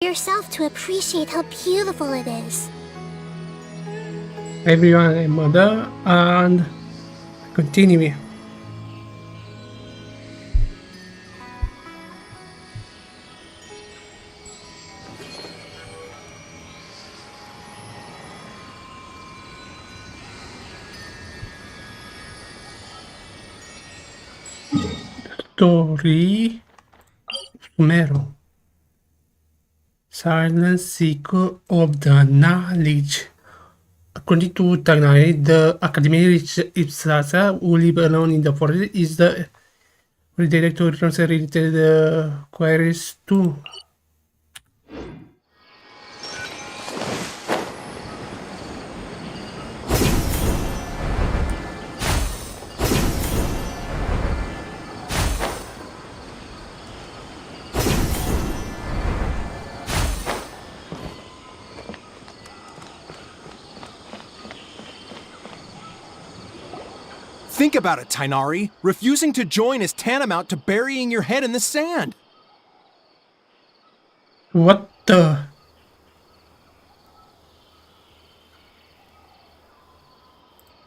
yourself to appreciate how beautiful it is. Everyone a mother and continue. Story Sumeru. Silent Seeker of the Knowledge. According to Tagnai, the Academy reached Ipsasa, who live alone in the forest, is the director translated queries to. Think about it, Tainari. Refusing to join is tantamount to burying your head in the sand. What the?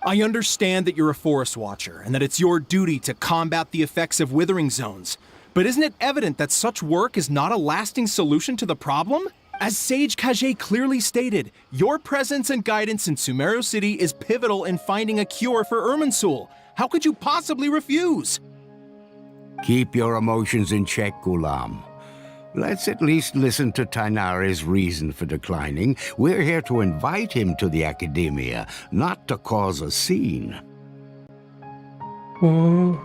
I understand that you're a forest watcher and that it's your duty to combat the effects of withering zones. But isn't it evident that such work is not a lasting solution to the problem? As Sage Kage clearly stated, your presence and guidance in Sumeru City is pivotal in finding a cure for Irminsul. How could you possibly refuse? Keep your emotions in check, Gulam. Let's at least listen to Tainari's reason for declining. We're here to invite him to the Academia, not to cause a scene. Oh,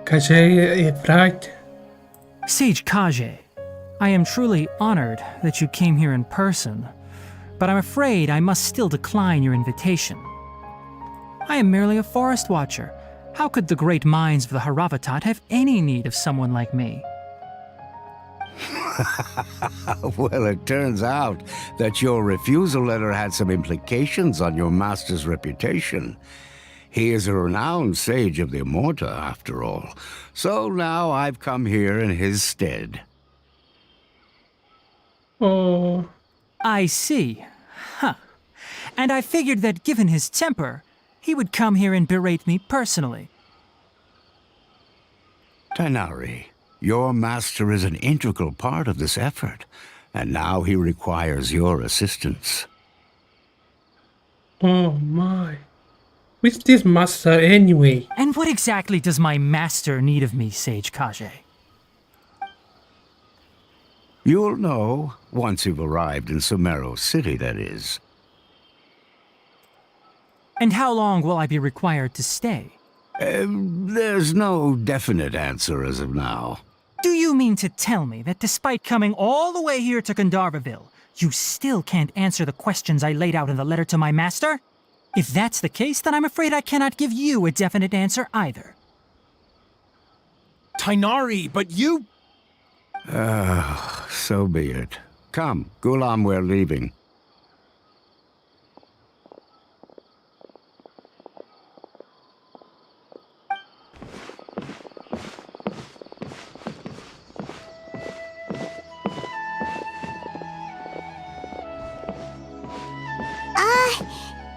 Kage is right. Sage Kage, I am truly honored that you came here in person, but I'm afraid I must still decline your invitation. I am merely a forest watcher. How could the great minds of the Haravatat have any need of someone like me? Well, it turns out that your refusal letter had some implications on your master's reputation. He is a renowned sage of the Immorta, after all. So now I've come here in his stead. Oh, I see. Huh. And I figured that given his temper, he would come here and berate me personally. Tainari, your master is an integral part of this effort, and now he requires your assistance. oh my. Who's this master anyway? And what exactly does my master need of me, Sage Kage? You'll know, once you've arrived in Sumeru City, that is. And how long will I be required to stay? There's no definite answer as of now. Do you mean to tell me that despite coming all the way here to Gandharvaville, you still can't answer the questions I laid out in the letter to my master? If that's the case, then I'm afraid I cannot give you a definite answer either. Tainari, but you... So be it. Come, Gulam, we're leaving.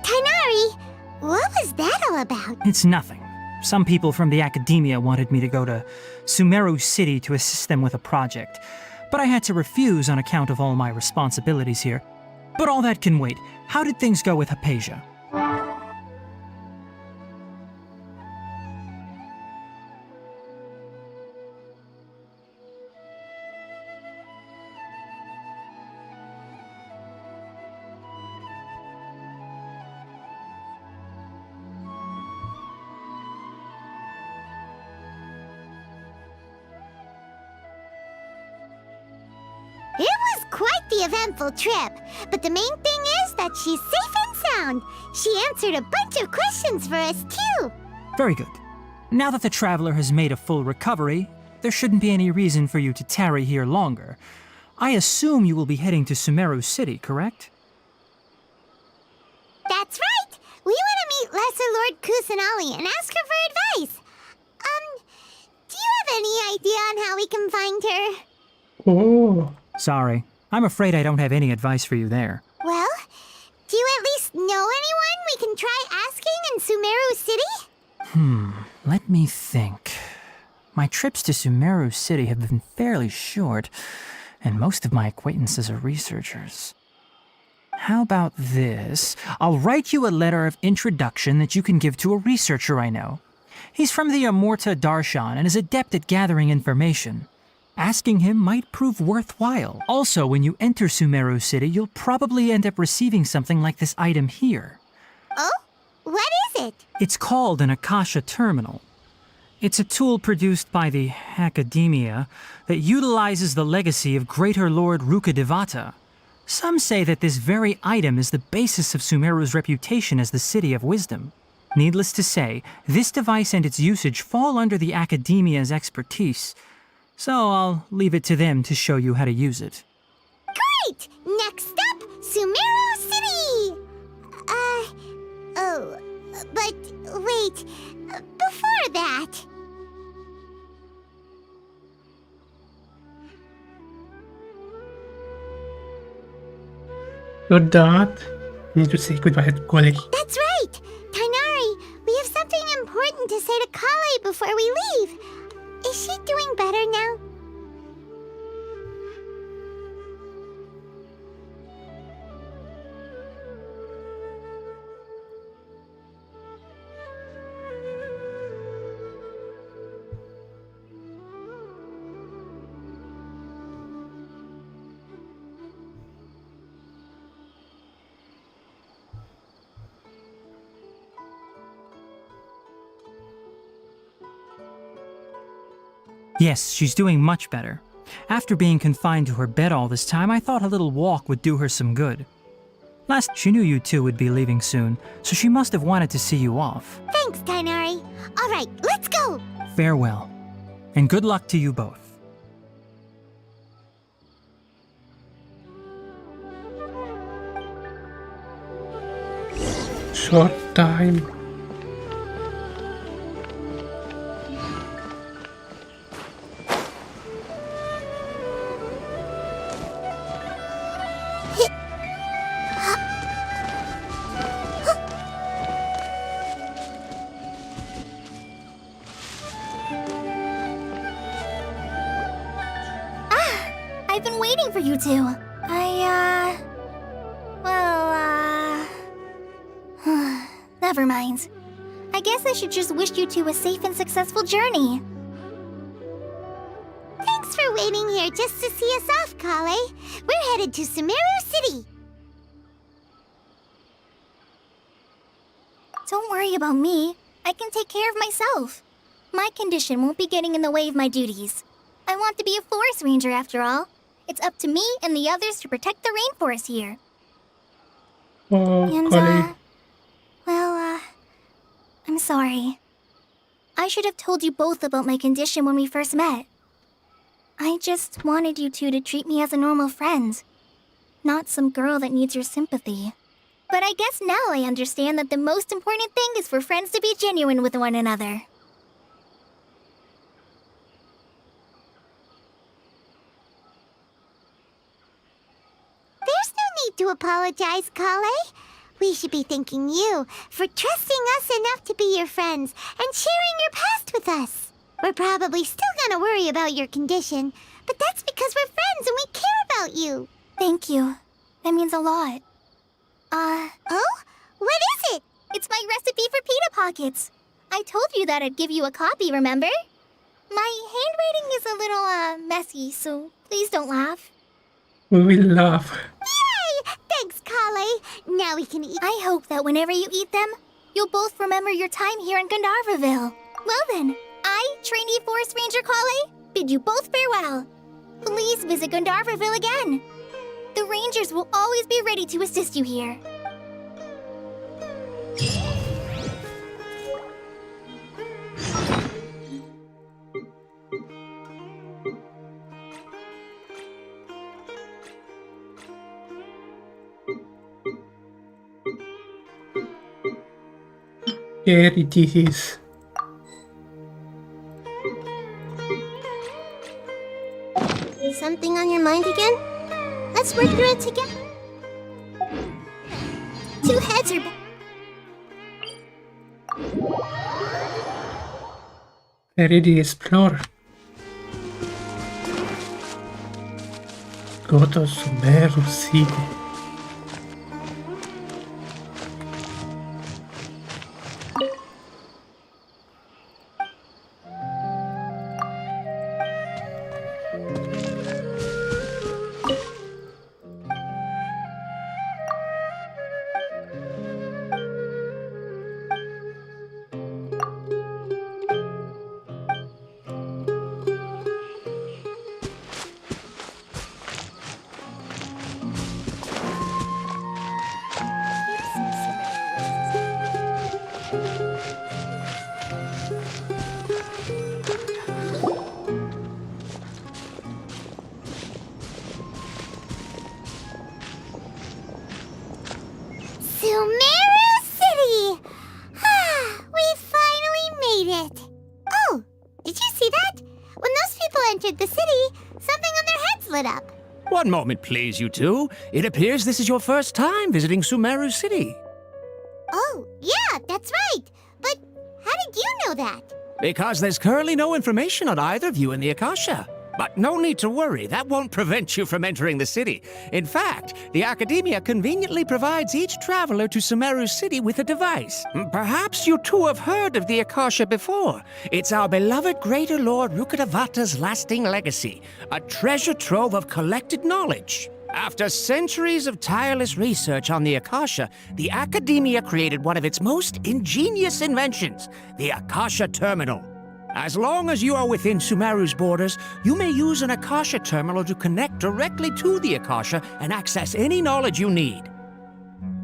Tainari, what was that all about? It's nothing. Some people from the Academia wanted me to go to Sumeru City to assist them with a project, but I had to refuse on account of all my responsibilities here. But all that can wait. How did things go with Hypatia? It was quite the eventful trip, but the main thing is that she's safe and sound. She answered a bunch of questions for us, too. Very good. Now that the traveler has made a full recovery, there shouldn't be any reason for you to tarry here longer. I assume you will be heading to Sumeru City, correct? That's right. We want to meet Lesser Lord Kusanali and ask her for advice. Do you have any idea on how we can find her? Oh, Sorry, I'm afraid I don't have any advice for you there. Well, do you at least know anyone we can try asking in Sumeru City? Let me think. My trips to Sumeru City have been fairly short, and most of my acquaintances are researchers. How about this? I'll write you a letter of introduction that you can give to a researcher I know. He's from the Amorta Darshan and is adept at gathering information. Asking him might prove worthwhile. Also, when you enter Sumeru City, you'll probably end up receiving something like this item here. Oh? What is it? It's called an Akasha Terminal. It's a tool produced by the Academia that utilizes the legacy of Greater Lord Rukadevata. Some say that this very item is the basis of Sumeru's reputation as the City of Wisdom. Needless to say, this device and its usage fall under the Academia's expertise, so I'll leave it to them to show you how to use it. Great! Next up, Sumeru City! But wait, before that... With that, I need to say goodbye to Kole. That's right! Tainari, we have something important to say to Kale before we leave. Is she doing better now? Yes, she's doing much better. After being confined to her bed all this time, I thought a little walk would do her some good. Last, she knew you two would be leaving soon, so she must have wanted to see you off. Thanks, Tainari. All right, let's go! Farewell, and good luck to you both. Short time. I've been waiting for you two. Never mind. I guess I should just wish you two a safe and successful journey. Thanks for waiting here just to see us off, Kale. We're headed to Sumeru City. Don't worry about me. I can take care of myself. My condition won't be getting in the way of my duties. I want to be a forest ranger after all. It's up to me and the others to protect the rainforest here. Oh, Kole. I'm sorry. I should have told you both about my condition when we first met. I just wanted you two to treat me as a normal friend, not some girl that needs your sympathy. But I guess now I understand that the most important thing is for friends to be genuine with one another. There's no need to apologize, Kale. We should be thanking you for trusting us enough to be your friends and sharing your past with us. We're probably still gonna worry about your condition, but that's because we're friends and we care about you. Thank you. That means a lot. Oh? What is it? It's my recipe for pita pockets. I told you that I'd give you a copy, remember? My handwriting is a little, messy, so please don't laugh. We will laugh. Yay! Thanks, Kale. Now we can eat. I hope that whenever you eat them, you'll both remember your time here in Gandharvaville. Well then, I, trainee Forest Ranger Kale, bid you both farewell. Please visit Gandharvaville again. The Rangers will always be ready to assist you here. Here it is. Something on your mind again? Let's work through it together. Two heads are Ready to explore. Go to Sumeru City. Sumeru City! We finally made it! Oh, did you see that? When those people entered the city, something on their heads lit up. One moment, please, you two. It appears this is your first time visiting Sumeru City. Oh, yeah, that's right. But how did you know that? Because there's currently no information on either of you in the Akasha. But no need to worry, that won't prevent you from entering the city. In fact, the Academia conveniently provides each traveler to Sumeru City with a device. Perhaps you two have heard of the Akasha before. It's our beloved Greater Lord Rukkhadevata's lasting legacy, a treasure trove of collected knowledge. After centuries of tireless research on the Akasha, the Academia created one of its most ingenious inventions, the Akasha Terminal. As long as you are within Sumeru's borders, you may use an Akasha terminal to connect directly to the Akasha and access any knowledge you need.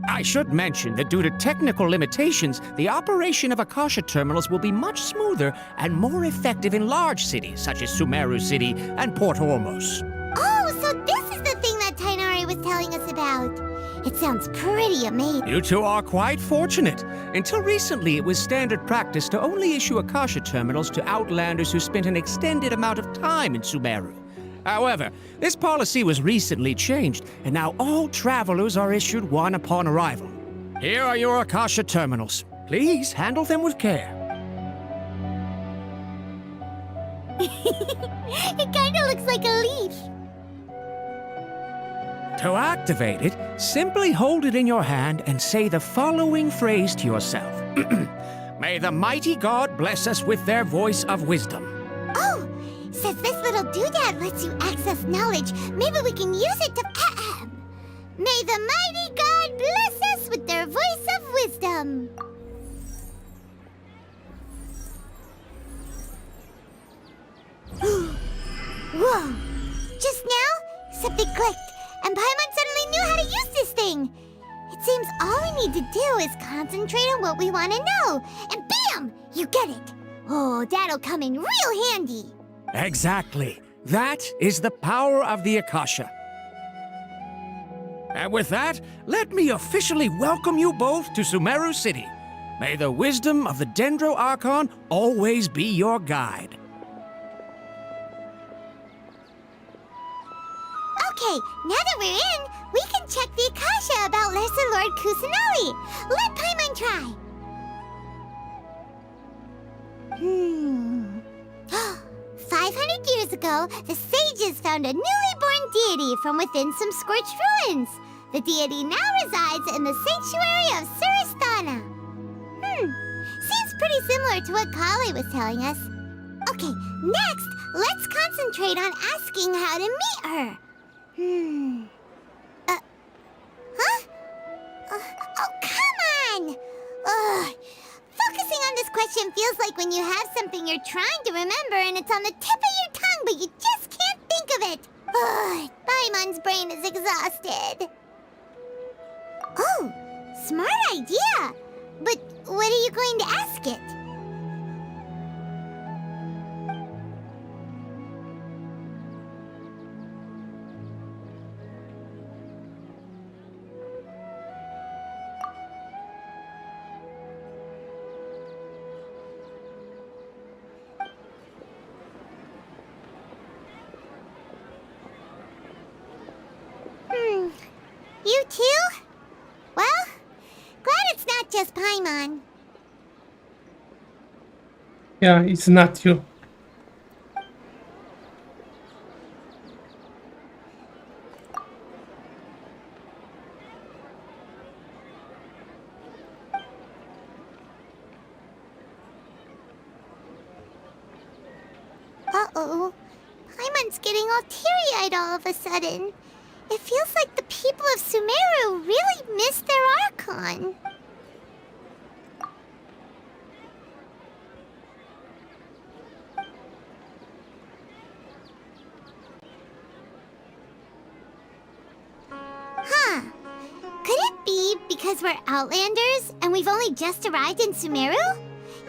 I should mention that due to technical limitations, the operation of Akasha terminals will be much smoother and more effective in large cities such as Sumeru City and Port Ormos. Oh, so this is the thing that Tainari was telling us about. It sounds pretty amazing. You two are quite fortunate. Until recently, it was standard practice to only issue Akasha terminals to outlanders who spent an extended amount of time in Sumeru. However, this policy was recently changed, and now all travelers are issued one upon arrival. Here are your Akasha terminals. Please handle them with care. It kind of looks like a leaf. To activate it, simply hold it in your hand and say the following phrase to yourself. May the mighty God bless us with their voice of wisdom. Oh, since this little doodad lets you access knowledge, maybe we can use it to... May the mighty God bless us with their voice of wisdom. Whoa! Just now, something clicked, and Paimon suddenly knew how to use this thing. It seems all we need to do is concentrate on what we want to know, and bam! You get it. Oh, that'll come in real handy. Exactly. That is the power of the Akasha. And with that, let me officially welcome you both to Sumeru City. May the wisdom of the Dendro Archon always be your guide. Okay, now that we're in, we can check the Akasha about Lesser Lord Kusanali. Let Paimon try. 500 years ago, the sages found a newly born deity from within some scorched ruins. The deity now resides in the sanctuary of Suristana. Seems pretty similar to what Kali was telling us. Okay, next, let's concentrate on asking how to meet her. Oh, come on! Ugh. Focusing on this question feels like when you have something you're trying to remember and it's on the tip of your tongue, but you just can't think of it. Ugh, Paimon's brain is exhausted. Oh, smart idea. But what are you going to ask it? You too? Well, glad it's not just Paimon. Yeah, it's not you. Uh-oh. Paimon's getting all teary-eyed all of a sudden. It feels like the people of Sumeru really missed their Archon. Huh. Could it be because we're Outlanders and we've only just arrived in Sumeru?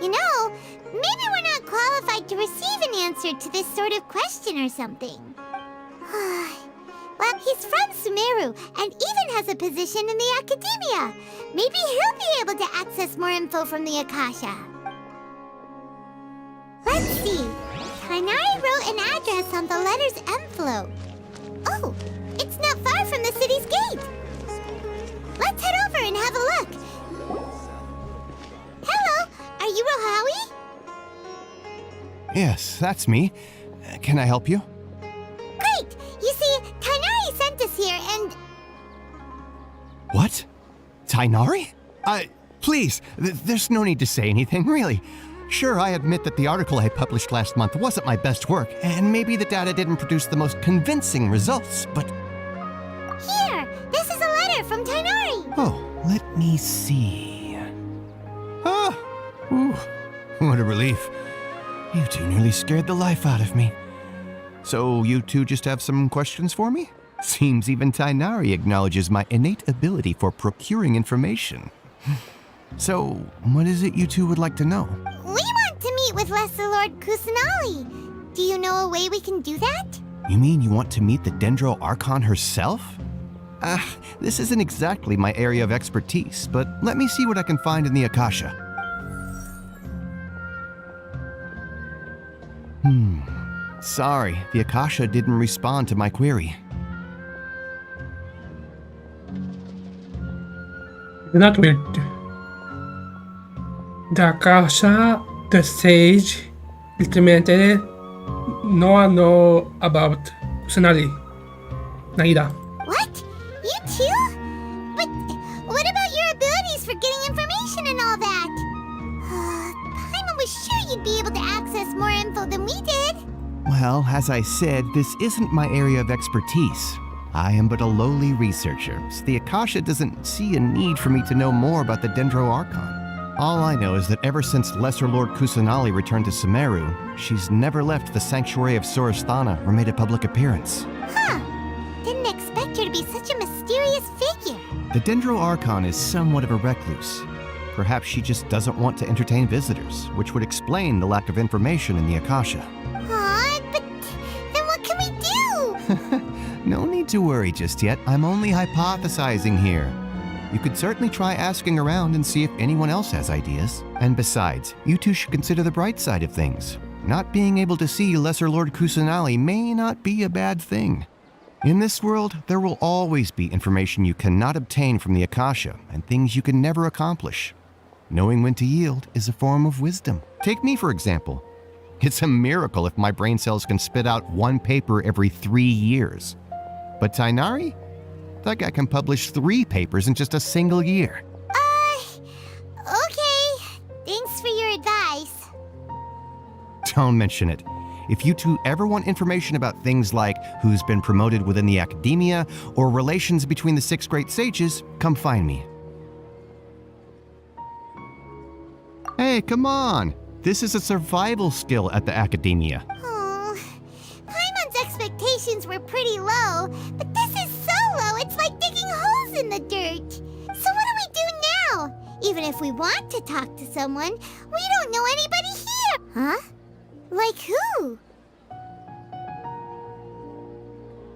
You know, maybe we're not qualified to receive an answer to this sort of question or something. Well, he's from Sumeru and even has a position in the Academia. Maybe he'll be able to access more info from the Akasha. Let's see. Kainari wrote an address on the letter's envelope. Oh, it's not far from the city's gate. Let's head over and have a look. Hello, are you Rohawi? Yes, that's me. Can I help you? Great! You see, Kainari sent us here and... What? Tainari? Please, there's no need to say anything, really. Sure, I admit that the article I published last month wasn't my best work, and maybe the data didn't produce the most convincing results, but... Here! This is a letter from Tainari! Oh, let me see... Ah! Ooh, what a relief. You two nearly scared the life out of me. So you two just have some questions for me? Seems even Tainari acknowledges my innate ability for procuring information. So, what is it you two would like to know? We want to meet with Lesser Lord Kusanali. Do you know a way we can do that? You mean you want to meet the Dendro Archon herself? This isn't exactly my area of expertise, but let me see what I can find in the Akasha. Sorry, the Akasha didn't respond to my query. Not weird. The Akasha, the sage, ultimately, no one know about Kusanali. Naida. What? You too? But what about your abilities for getting information and all that? Paimon was sure you'd be able to access more info than we did. Well, as I said, this isn't my area of expertise. I am but a lowly researcher, so the Akasha doesn't see a need for me to know more about the Dendro Archon. All I know is that ever since Lesser Lord Kusanali returned to Sumeru, she's never left the Sanctuary of Sorasthana or made a public appearance. Huh. Didn't expect her to be such a mysterious figure. The Dendro Archon is somewhat of a recluse. Perhaps she just doesn't want to entertain visitors, which would explain the lack of information in the Akasha. But then what can we do? No need to worry just yet. I'm only hypothesizing here. You could certainly try asking around and see if anyone else has ideas. And besides, you two should consider the bright side of things. Not being able to see Lesser Lord Kusanali may not be a bad thing. In this world, there will always be information you cannot obtain from the Akasha and things you can never accomplish. Knowing when to yield is a form of wisdom. Take me, for example. It's a miracle if my brain cells can spit out one paper every 3 years. But Tainari? That guy can publish 3 papers in just a single year. Okay. Thanks for your advice. Don't mention it. If you two ever want information about things like who's been promoted within the Academia or relations between the 6 great sages, come find me. Hey, come on! This is a survival skill at the Academia. Oh, Paimon's expectations were pretty low, but this is so low, it's like digging holes in the dirt. So what do we do now? Even if we want to talk to someone, we don't know anybody here. Huh? Like who?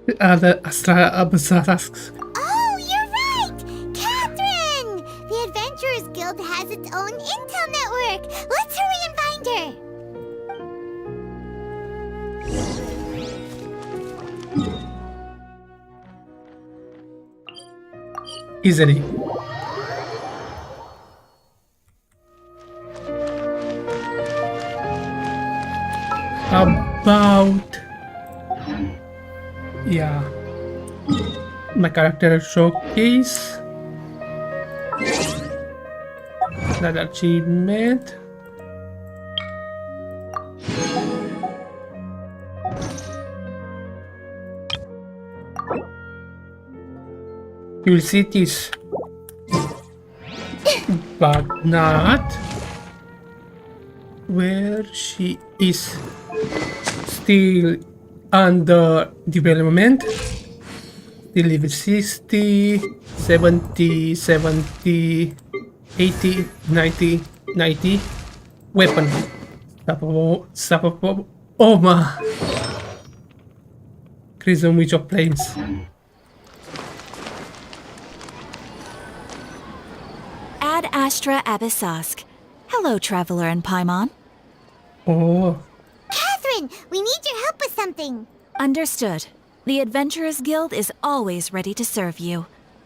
The Astra Abzaras. Oh, you're right! Catherine! The Adventurers Guild has its own intel network. Let's hurry and find her. easily. About yeah, my character showcase, that achievement. You will see this, but not where she is still under development. Still level 60, 70, 70, 80, 90, 90. Weapon. Oma. Crimson Witch of Plains. Ad Astra Abyssosk. Hello, Traveler and Paimon. Oh, Catherine, we need your help with something. Understood. The Adventurers Guild is always ready to serve you.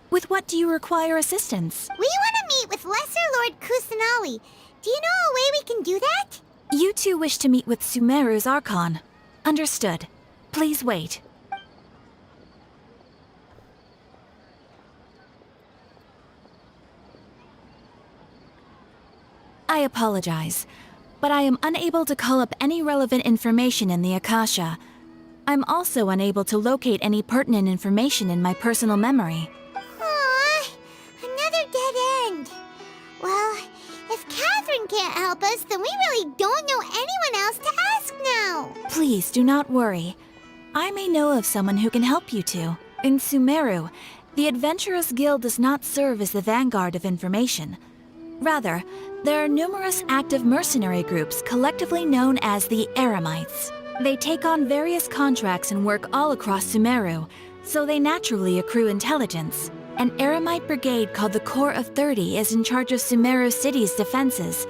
With what do you require assistance? We want to meet with Lesser Lord Kusanali. Do you know a way we can do that? You two wish to meet with Sumeru's Archon. Understood. Please wait. I apologize, but I am unable to call up any relevant information in the Akasha. I'm also unable to locate any pertinent information in my personal memory. Aww, another dead end. Well, if Catherine can't help us, then we really don't know anyone else to ask now. Please do not worry. I may know of someone who can help you two. In Sumeru, the Adventurers Guild does not serve as the vanguard of information. Rather, there are numerous active mercenary groups collectively known as the Eremites. They take on various contracts and work all across Sumeru, so they naturally accrue intelligence. An Eremite brigade called the Corps of 30 is in charge of Sumeru City's defenses.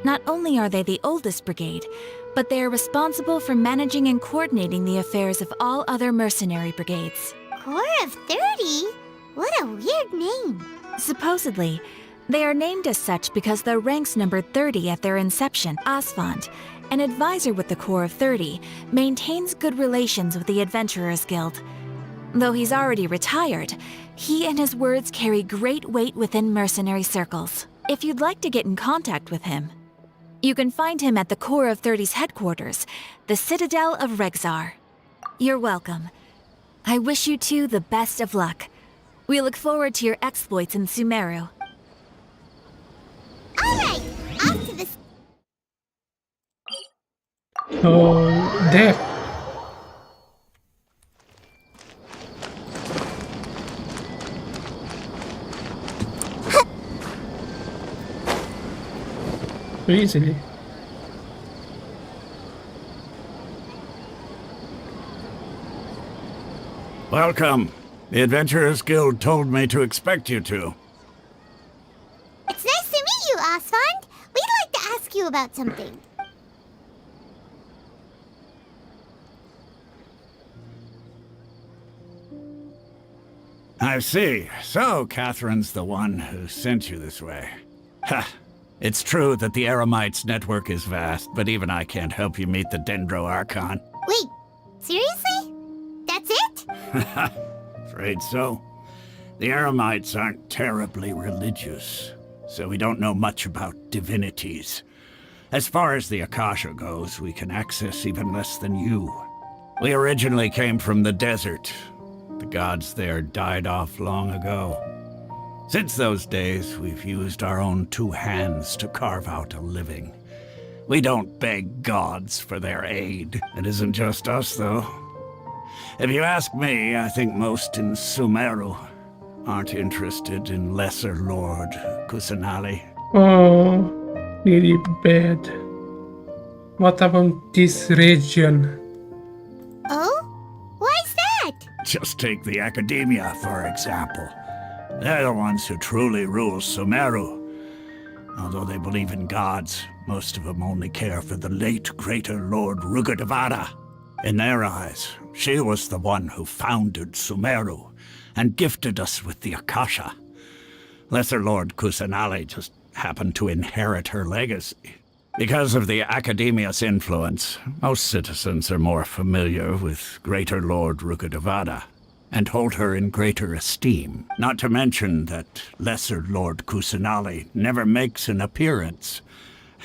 Not only are they the oldest brigade, but they are responsible for managing and coordinating the affairs of all other mercenary brigades. Corps of 30? What a weird name. Supposedly, they are named as such because their ranks numbered 30 at their inception. Asfand, an advisor with the Corps of 30, maintains good relations with the Adventurers Guild. Though he's already retired, he and his words carry great weight within mercenary circles. If you'd like to get in contact with him, you can find him at the Corps of 30's headquarters, the Citadel of Rexar. You're welcome. I wish you two the best of luck. We look forward to your exploits in Sumeru. Alright, off to the... oh, there. So easily. Welcome. The Adventurers Guild told me to expect you two. It's nice to meet you, Asfand. We'd like to ask you about something. I see. So, Catherine's the one who sent you this way. Ha! It's true that the Eremites' network is vast, but even I can't help you meet the Dendro Archon. Wait, seriously? That's it? Afraid so. The Eremites aren't terribly religious, so we don't know much about divinities. As far as the Akasha goes, we can access even less than you. We originally came from the desert. The gods there died off long ago. Since those days, we've used our own two hands to carve out a living. We don't beg gods for their aid. It isn't just us, though. If you ask me, I think most in Sumeru aren't interested in Lesser Lord Kusanali. Oh, really bad. What about this region? Oh? Why's that? Just take the Academia, for example. They're the ones who truly rule Sumeru. Although they believe in gods, most of them only care for the late greater Lord Rugadavara. In their eyes, she was the one who founded Sumeru and gifted us with the Akasha. Lesser Lord Kusanali just happened to inherit her legacy. Because of the Academia's influence, most citizens are more familiar with Greater Lord Rukkhadevada and hold her in greater esteem. Not to mention that Lesser Lord Kusanali never makes an appearance,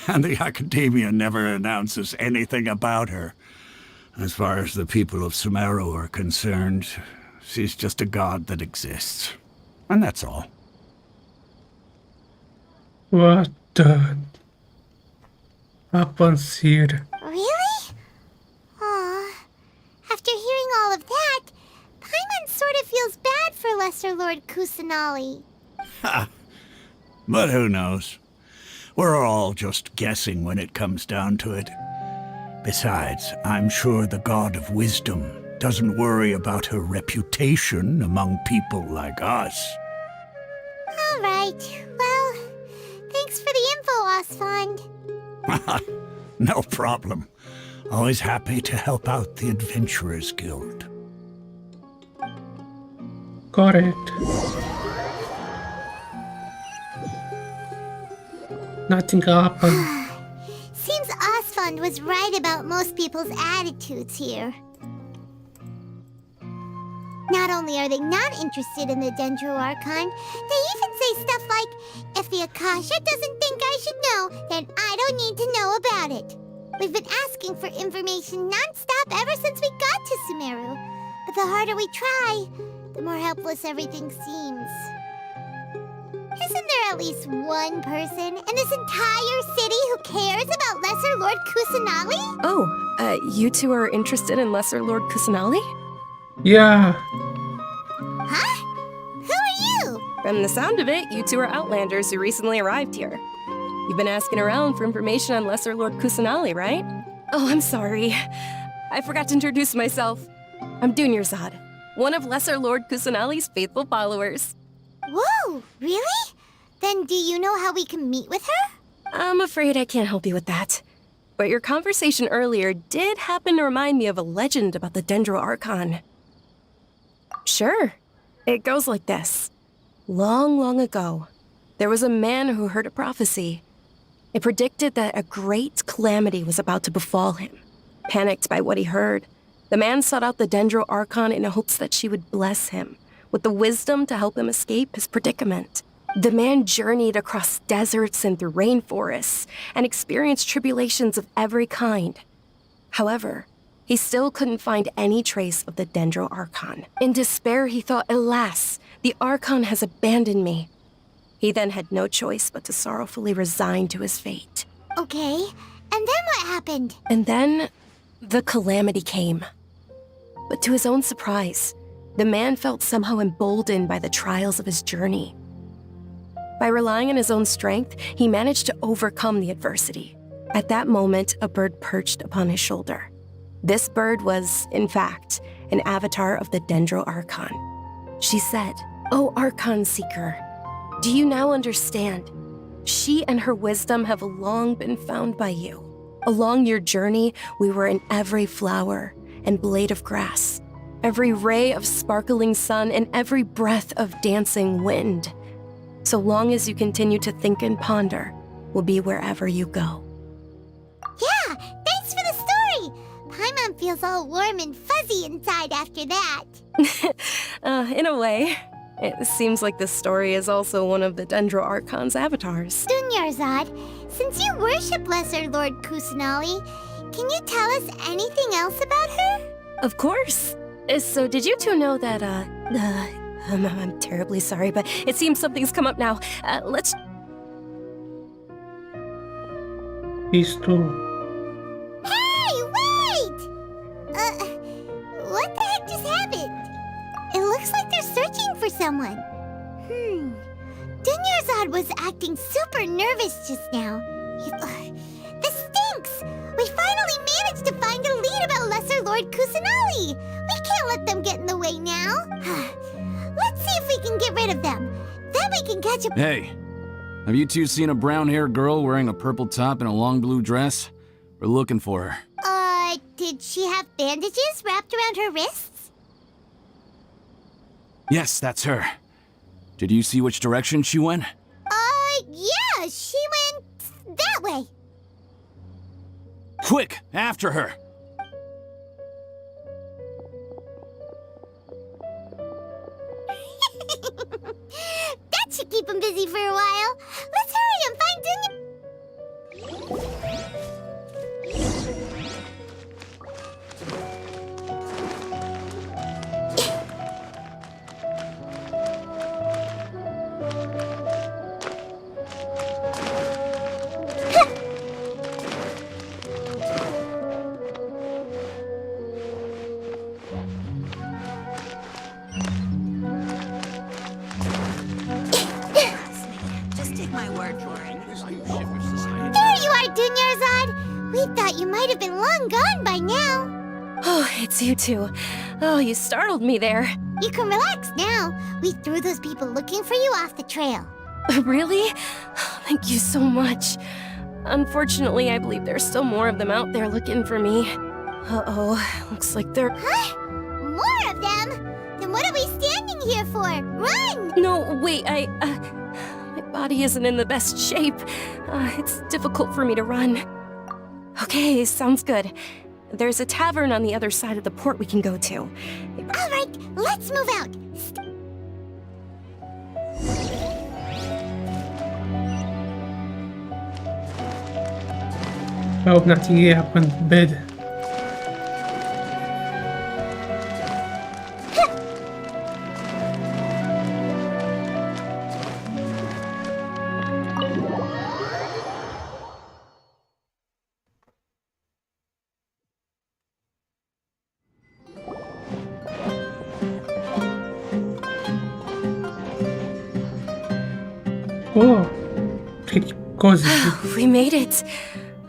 and the Academia never announces anything about her. As far as the people of Sumeru are concerned, she's just a god that exists. And that's all. What the happens here? Really? Aw. After hearing all of that, Paimon sort of feels bad for Lesser Lord Kusanali. Ha! But who knows? We're all just guessing when it comes down to it. Besides, I'm sure the God of Wisdom doesn't worry about her reputation among people like us. All right. Well, thanks for the info, Osfond. No problem. Always happy to help out the Adventurers Guild. Correct. Nothing happened. Seems Osfond was right about most people's attitudes here. Not only are they not interested in the Dendro Archon, they even say stuff like, if the Akasha doesn't think I should know, then I don't need to know about it. We've been asking for information non-stop ever since we got to Sumeru. But the harder we try, the more helpless everything seems. Isn't there at least one person in this entire city who cares about Lesser Lord Kusanali? Oh, you two are interested in Lesser Lord Kusanali? Yeah. Huh? Who are you? From the sound of it, you two are Outlanders who recently arrived here. You've been asking around for information on Lesser Lord Kusanali, right? Oh, I'm sorry. I forgot to introduce myself. I'm Dunyarzad, one of Lesser Lord Kusanali's faithful followers. Whoa, really? Then do you know how we can meet with her? I'm afraid I can't help you with that. But your conversation earlier did happen to remind me of a legend about the Dendro Archon. Sure. It goes like this. Long, long ago, there was a man who heard a prophecy. It predicted that a great calamity was about to befall him. Panicked by what he heard, the man sought out the Dendro Archon in hopes that she would bless him with the wisdom to help him escape his predicament. The man journeyed across deserts and through rainforests and experienced tribulations of every kind. However, he still couldn't find any trace of the Dendro Archon. In despair, he thought, alas, the Archon has abandoned me. He then had no choice but to sorrowfully resign to his fate. Okay, and then what happened? And then, the calamity came. But to his own surprise, the man felt somehow emboldened by the trials of his journey. By relying on his own strength, he managed to overcome the adversity. At that moment, a bird perched upon his shoulder. This bird was, in fact, an avatar of the Dendro Archon. She said, "O Archon Seeker, do you now understand? She and her wisdom have long been found by you. Along your journey, we were in every flower and blade of grass, every ray of sparkling sun, and every breath of dancing wind. So long as you continue to think and ponder, we'll be wherever you go." Yeah, thanks for the story! Paimon feels all warm and fuzzy inside after that. In a way. It seems like this story is also one of the Dendro Archon's avatars. Dunyarzad, since you worship Lesser Lord Kusanali, can you tell us anything else about her? Of course. So did you two know that, I'm terribly sorry, but it seems something's come up now. Let's... These two. Hey, wait! What the heck just happened? It looks like they're searching for someone. Dunyarzad was acting super nervous just now. This stinks! We finally managed to find a lead about Lesser Lord Kusanali! We can't let them get in the way now. Let's see if we can get rid of them. Then we can catch a... Hey, have you two seen a brown-haired girl wearing a purple top and a long blue dress? We're looking for her. Did she have bandages wrapped around her wrists? Yes, that's her. Did you see which direction she went? Yeah, she went that way. Quick, after her! That should keep him busy for a while. Let's hurry and find Dunya. There you are, Dunyarzad. We thought you might have been long gone by now. Oh, it's you two. Oh, you startled me there. You can relax now. We threw those people looking for you off the trail. Really? Thank you so much. Unfortunately, I believe there's still more of them out there looking for me. Uh-oh, looks like they're... Huh? More of them? Then what are we standing here for? Run! No, wait, my body isn't in the best shape. It's difficult for me to run. Okay, sounds good. There's a tavern on the other side of the port we can go to. All right, let's move out. I hope nothing happened bad. Oh, pretty cozy. We made it.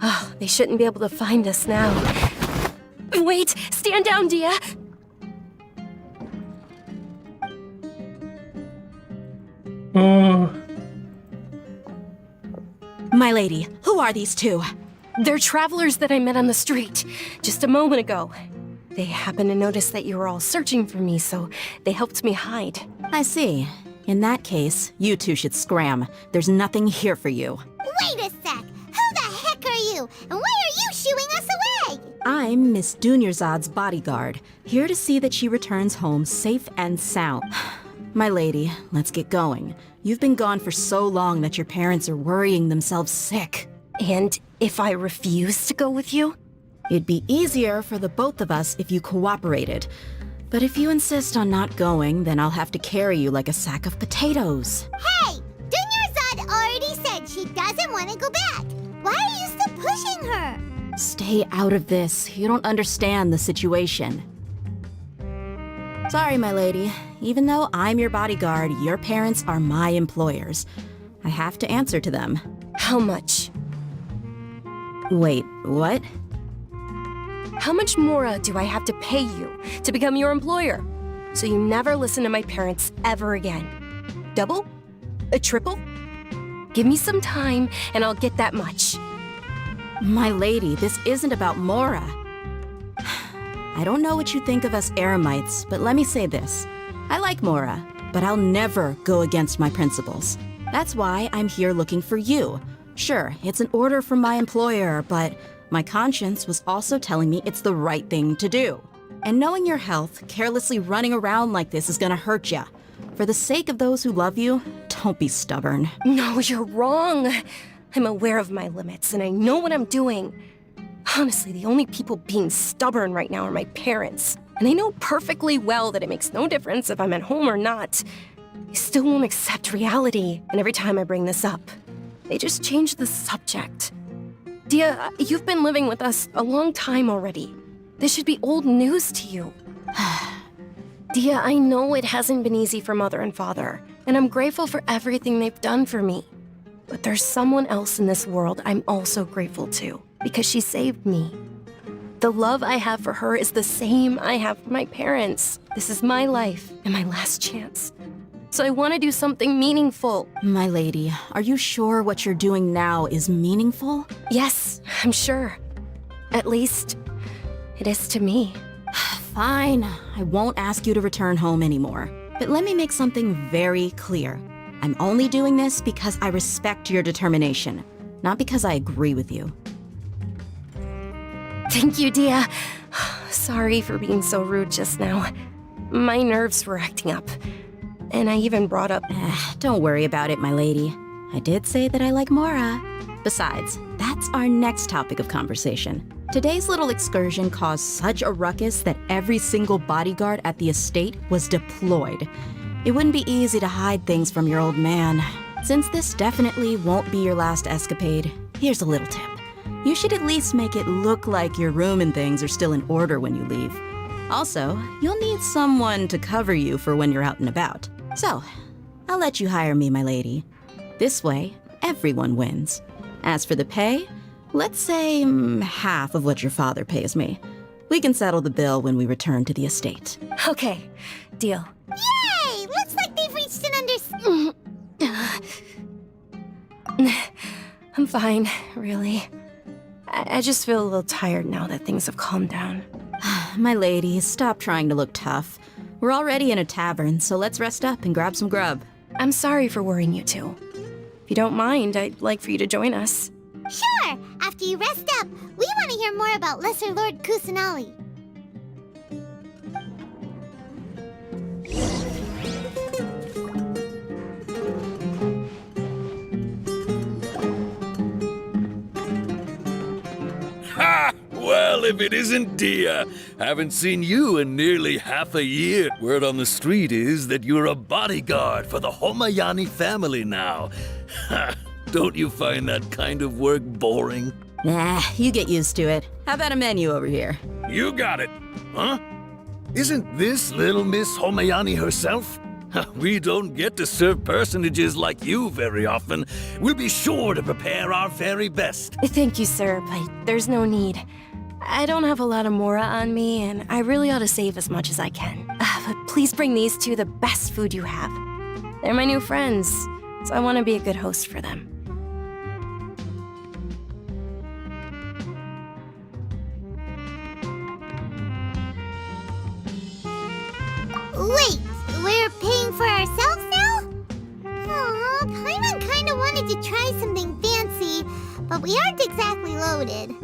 Oh, they shouldn't be able to find us now. Wait, stand down, Dia. Oh, My lady, who are these two? They're travelers that I met on the street just a moment ago. They happened to notice that you were all searching for me, so they helped me hide. I see. In that case, you two should scram. There's nothing here for you. Wait a sec. Who the heck are you? And why are you shooing us away? I'm Miss Dunyarzad's bodyguard, here to see that she returns home safe and sound. My lady, let's get going. You've been gone for so long that your parents are worrying themselves sick. And if I refuse to go with you? It'd be easier for the both of us if you cooperated. But if you insist on not going, then I'll have to carry you like a sack of potatoes. Hey! Dunyarzad already said she doesn't want to go back. Why are you still pushing her? Stay out of this. You don't understand the situation. Sorry, my lady. Even though I'm your bodyguard, your parents are my employers. I have to answer to them. How much? Wait, what? How much more do I have to pay you to become your employer? So you never listen to my parents ever again. Double? A triple? Give me some time and I'll get that much. My lady, this isn't about Mora. I don't know what you think of us Eremites, but let me say this. I like Mora, but I'll never go against my principles. That's why I'm here looking for you. Sure, it's an order from my employer, but my conscience was also telling me it's the right thing to do. And knowing your health, carelessly running around like this is gonna hurt ya. For the sake of those who love you, don't be stubborn. No, you're wrong. I'm aware of my limits and I know what I'm doing. Honestly, the only people being stubborn right now are my parents. And they know perfectly well that it makes no difference if I'm at home or not. They still won't accept reality, and every time I bring this up, they just change the subject. Dia, you've been living with us a long time already. This should be old news to you. Dia, I know it hasn't been easy for Mother and Father, and I'm grateful for everything they've done for me. But there's someone else in this world I'm also grateful to, because she saved me. The love I have for her is the same I have for my parents. This is my life and my last chance. So I want to do something meaningful. My lady, are you sure what you're doing now is meaningful? Yes, I'm sure. At least, it is to me. Fine. I won't ask you to return home anymore. But let me make something very clear. I'm only doing this because I respect your determination, not because I agree with you. Thank you, Dia. Sorry for being so rude just now. My nerves were acting up. And I even brought up... Don't worry about it, my lady. I did say that I like Mora. Besides, that's our next topic of conversation. Today's little excursion caused such a ruckus that every single bodyguard at the estate was deployed. It wouldn't be easy to hide things from your old man. Since this definitely won't be your last escapade, here's a little tip. You should at least make it look like your room and things are still in order when you leave. Also, you'll need someone to cover you for when you're out and about. So, I'll let you hire me, my lady. This way, everyone wins. As for the pay, let's say half of what your father pays me. We can settle the bill when we return to the estate. Okay, deal. Yay! Looks like they've reached an I'm fine, really. I just feel a little tired now that things have calmed down. My lady, stop trying to look tough. We're already in a tavern, so let's rest up and grab some grub. I'm sorry for worrying you two. If you don't mind, I'd like for you to join us. Sure! After you rest up, we want to hear more about Lesser Lord Kusanali. Ha! Well, if it isn't Dia. Haven't seen you in nearly half a year. Word on the street is that you're a bodyguard for the Homayani family now. Ha! Don't you find that kind of work boring? Nah, you get used to it. How about a menu over here? You got it. Huh? Isn't this little Miss Homayani herself? We don't get to serve personages like you very often. We'll be sure to prepare our very best. Thank you, sir, but there's no need. I don't have a lot of Mora on me, and I really ought to save as much as I can. But please bring these two the best food you have. They're my new friends, so I want to be a good host for them. Wait, we're paying for ourselves now? Aw, Paimon kinda wanted to try something fancy, but we aren't exactly loaded.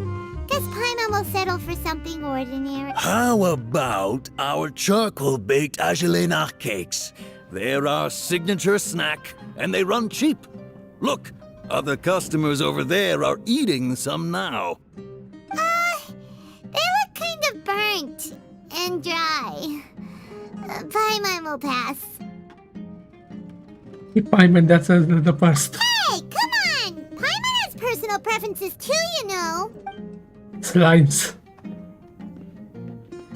Guess Paimon will settle for something ordinary. How about our charcoal-baked agelenach cakes? They're our signature snack, and they run cheap. Look, other customers over there are eating some now. They look kind of burnt and dry. Paimon will pass. Paimon, that's the first. Hey, come on! Paimon has personal preferences too, you know. Slimes.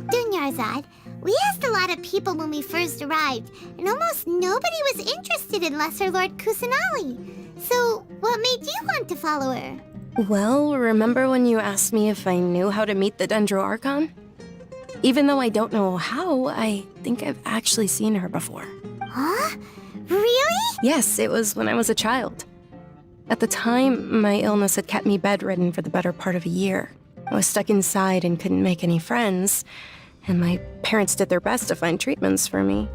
Dunyarzad, we asked a lot of people when we first arrived, and almost nobody was interested in Lesser Lord Kusanali. So, what made you want to follow her? Well, remember when you asked me if I knew how to meet the Dendro Archon? Even though I don't know how, I think I've actually seen her before. Huh? Really? Yes, it was when I was a child. At the time, my illness had kept me bedridden for the better part of a year. I was stuck inside and couldn't make any friends, and my parents did their best to find treatments for me.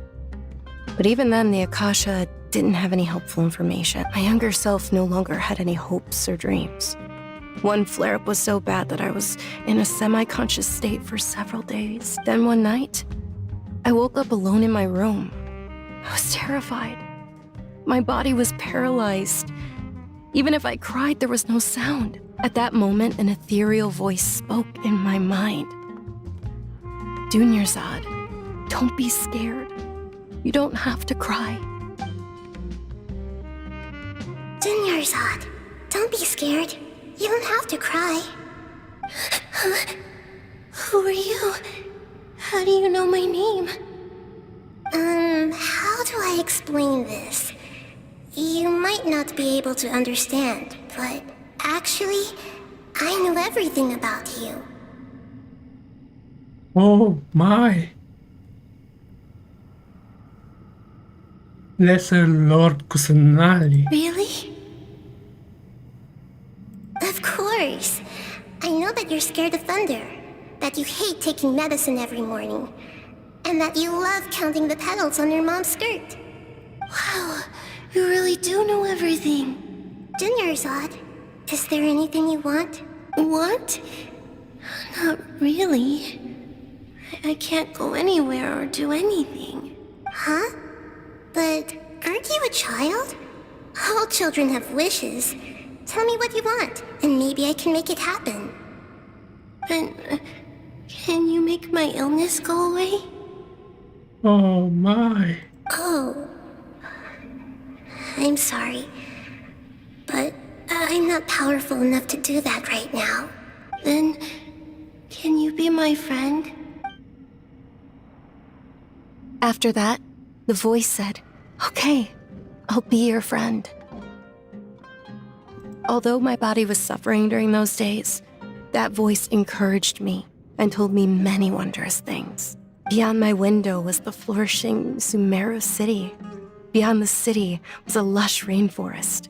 But even then, the Akasha didn't have any helpful information. My younger self no longer had any hopes or dreams. One flare-up was so bad that I was in a semi-conscious state for several days. Then one night, I woke up alone in my room. I was terrified. My body was paralyzed. Even if I cried, there was no sound. At that moment, an ethereal voice spoke in my mind. Dunyarzad, don't be scared. You don't have to cry. Dunyarzad, don't be scared. You don't have to cry. Who are you? How do you know my name? How do I explain this? You might not be able to understand, but actually, I know everything about you. Oh my. Lesser Lord Kusanali. Really? Of course. I know that you're scared of thunder, that you hate taking medicine every morning, and that you love counting the petals on your mom's skirt. Wow, you really do know everything. Dinner's odd. Is there anything you want? Want? Not really. I can't go anywhere or do anything. Huh? But aren't you a child? All children have wishes. Tell me what you want, and maybe I can make it happen. And can you make my illness go away? Oh my. Oh. I'm sorry. But I'm not powerful enough to do that right now. Then, can you be my friend? After that, the voice said, "Okay, I'll be your friend." Although my body was suffering during those days, that voice encouraged me and told me many wondrous things. Beyond my window was the flourishing Sumeru city. Beyond the city was a lush rainforest.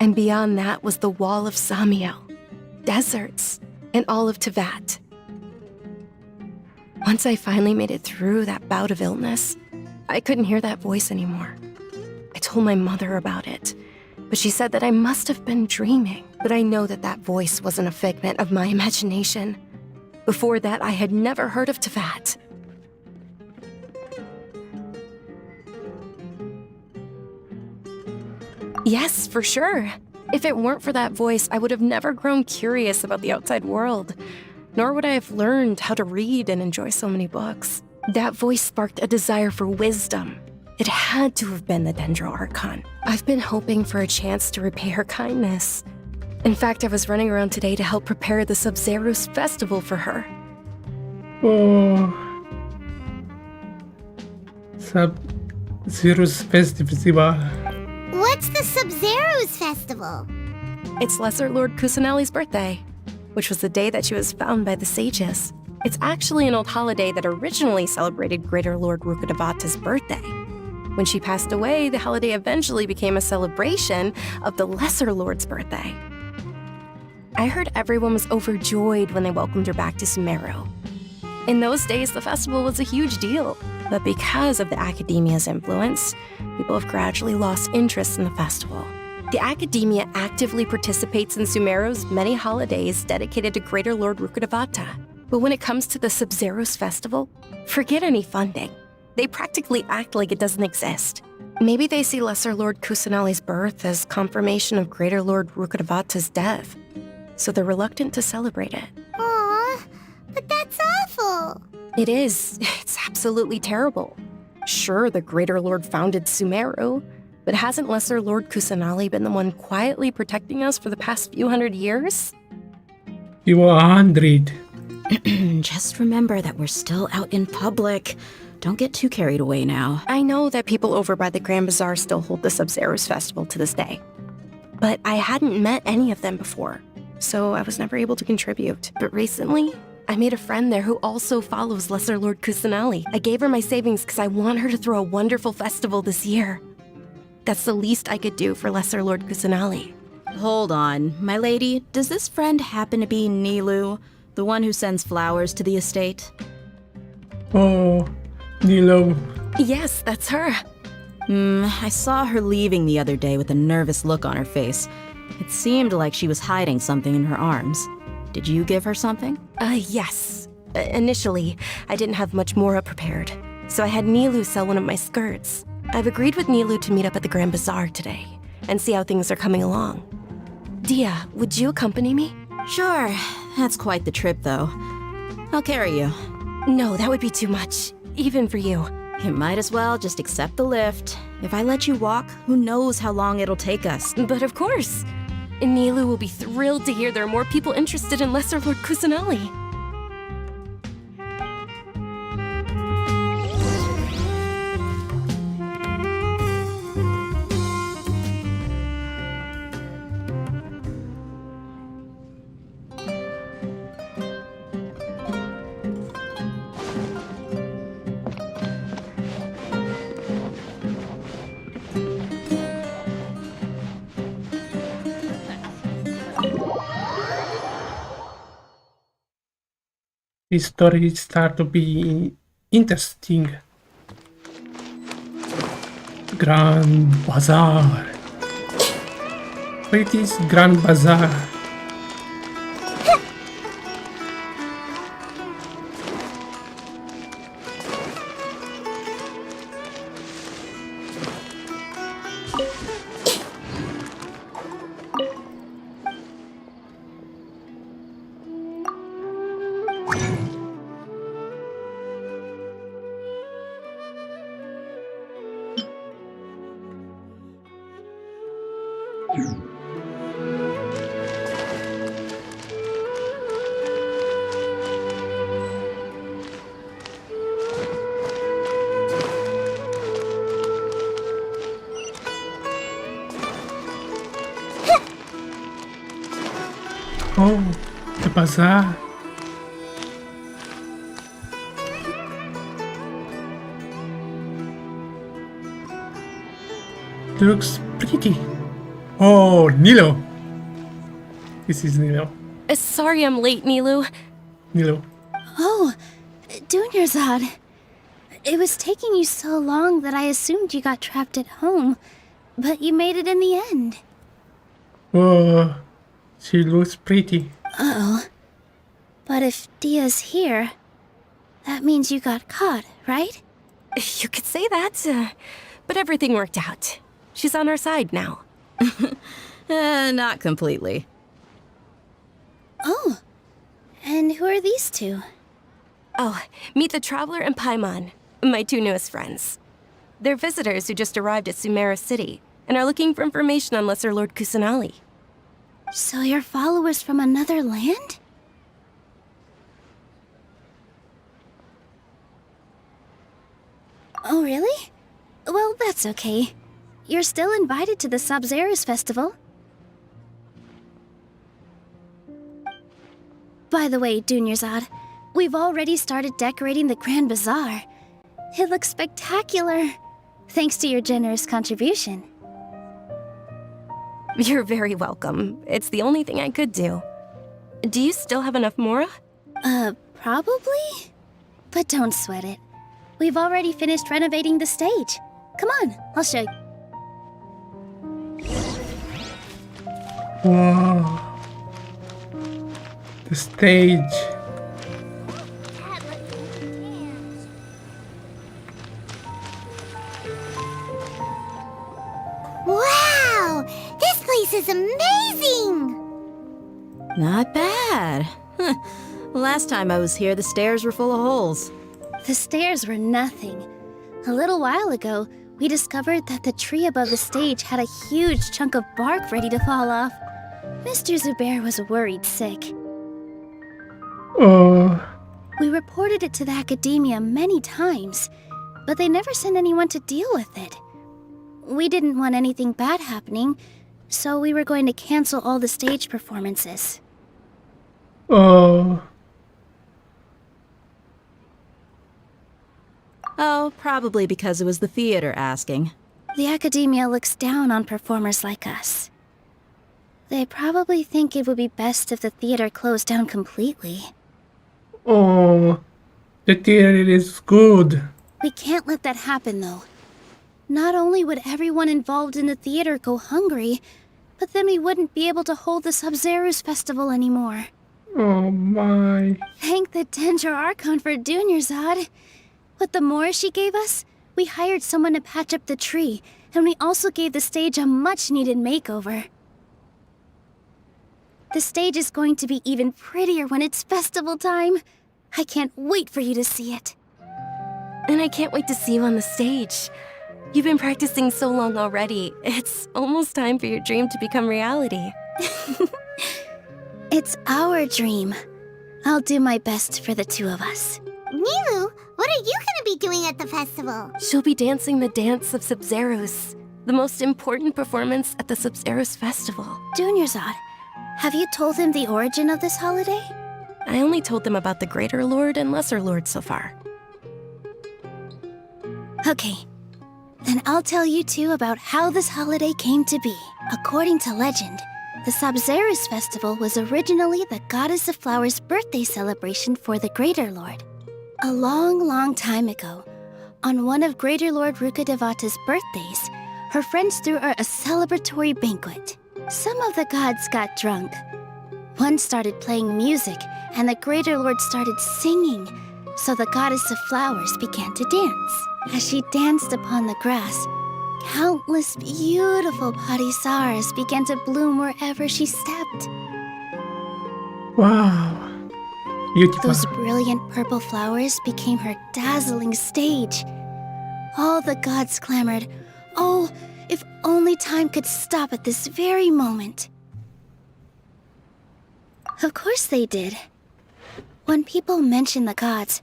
And beyond that was the wall of Samiel, deserts, and all of Tevat. Once I finally made it through that bout of illness, I couldn't hear that voice anymore. I told my mother about it, but she said that I must have been dreaming. But I know that that voice wasn't a figment of my imagination. Before that, I had never heard of Tevat. Yes, for sure. If it weren't for that voice, I would have never grown curious about the outside world, nor would I have learned how to read and enjoy so many books. That voice sparked a desire for wisdom. It had to have been the Dendro Archon. I've been hoping for a chance to repay her kindness. In fact, I was running around today to help prepare the Sub-Zero's festival for her. Oh. Sub-Zero's festival. What's the Sub-Zero's festival? It's Lesser Lord Kusanali's birthday, which was the day that she was found by the sages. It's actually an old holiday that originally celebrated Greater Lord Rukkhadevata's birthday. When she passed away, the holiday eventually became a celebration of the Lesser Lord's birthday. I heard everyone was overjoyed when they welcomed her back to Sumeru. In those days, the festival was a huge deal, but because of the Academia's influence, people have gradually lost interest in the festival. The Academia actively participates in Sumeru's many holidays dedicated to Greater Lord Rukkhadevata. But when it comes to the Sub-Zero's festival, forget any funding. They practically act like it doesn't exist. Maybe they see Lesser Lord Kusanali's birth as confirmation of Greater Lord Rukkhadevata's death, so they're reluctant to celebrate it. Aw, but that's awful. It is. It's absolutely terrible. Sure, the Greater Lord founded Sumeru, but hasn't Lesser Lord Kusanali been the one quietly protecting us for the past few hundred years? You were 100. Just remember that we're still out in public. Don't get too carried away now. I know that people over by the Grand Bazaar still hold the Sub-Zero's festival to this day. But I hadn't met any of them before, so I was never able to contribute. But recently, I made a friend there who also follows Lesser Lord Kusanali. I gave her my savings because I want her to throw a wonderful festival this year. That's the least I could do for Lesser Lord Kusanali. Hold on, my lady. Does this friend happen to be Nilu, the one who sends flowers to the estate? Oh, Nilo. Yes, that's her. I saw her leaving the other day with a nervous look on her face. It seemed like she was hiding something in her arms. Did you give her something? Yes. Initially, I didn't have much more prepared, so I had Nilu sell one of my skirts. I've agreed with Nilu to meet up at the Grand Bazaar today and see how things are coming along. Dia, would you accompany me? Sure. That's quite the trip, though. I'll carry you. No, that would be too much, even for you. You might as well just accept the lift. If I let you walk, who knows how long it'll take us. But of course. Nilu will be thrilled to hear there are more people interested in Lesser Lord Kusanali. This story start to be Interesting. Grand Bazaar. Where it is Grand Bazaar? Oh, the bazaar. Looks pretty. Oh, Nilo. This is Nilo. Sorry I'm late, Nilu. Nilo. Oh, Dunyarzad. It was taking you so long that I assumed you got trapped at home, but you made it in the end. Oh, she looks pretty. Uh-oh. But if Dia's here, that means you got caught, right? You could say that, but everything worked out. She's on our side now. Not completely. Oh, and who are these two? Oh, meet the Traveler and Paimon, my two newest friends. They're visitors who just arrived at Sumeru City and are looking for information on Lesser Lord Kusanali. So you're followers from another land? Oh, really? Well, that's okay. You're still invited to the Sabzeruz festival. By the way, Dunyarzad, we've already started decorating the Grand Bazaar. It looks spectacular, thanks to your generous contribution. You're very welcome. It's the only thing I could do. Do you still have enough Mora? Probably? But don't sweat it. We've already finished renovating the stage. Come on, I'll show you. Wow. The stage. Wow! This place is amazing! Not bad. Last time I was here, the stairs were full of holes. The stairs were nothing. A little while ago, we discovered that the tree above the stage had a huge chunk of bark ready to fall off. Mr. Zubair was worried sick. We reported it to the academia many times, but they never sent anyone to deal with it. We didn't want anything bad happening, so we were going to cancel all the stage performances. Oh, probably because it was the theater asking. The academia looks down on performers like us. They probably think it would be best if the theater closed down completely. Oh, the theater is good. We can't let that happen, though. Not only would everyone involved in the theater go hungry, but then we wouldn't be able to hold the Sabzeruz festival anymore. Oh my. Thank the Dendro Archon for Dunyarzad. With the Mora she gave us, we hired someone to patch up the tree, and we also gave the stage a much-needed makeover. The stage is going to be even prettier when it's festival time. I can't wait for you to see it. And I can't wait to see you on the stage. You've been practicing so long already. It's almost time for your dream to become reality. It's our dream. I'll do my best for the two of us. Nilu, what are you gonna be doing at the festival? She'll be dancing the dance of Sabzeruz, the most important performance at the Sabzeruz festival. Dunyarzad, have you told him the origin of this holiday? I only told them about the Greater Lord and Lesser Lord so far. Okay. Then I'll tell you two about how this holiday came to be. According to legend, the Sabzeruz festival was originally the Goddess of Flowers' birthday celebration for the Greater Lord. A long, long time ago, on one of Greater Lord Rukkhadevata's birthdays, her friends threw her a celebratory banquet. Some of the gods got drunk. One started playing music, and the Greater Lord started singing, so the goddess of flowers began to dance. As she danced upon the grass, countless beautiful parisaras began to bloom wherever she stepped. Wow. Beautiful. Those brilliant purple flowers became her dazzling stage. All the gods clamored, "Oh, if only time could stop at this very moment." Of course they did. When people mention the gods,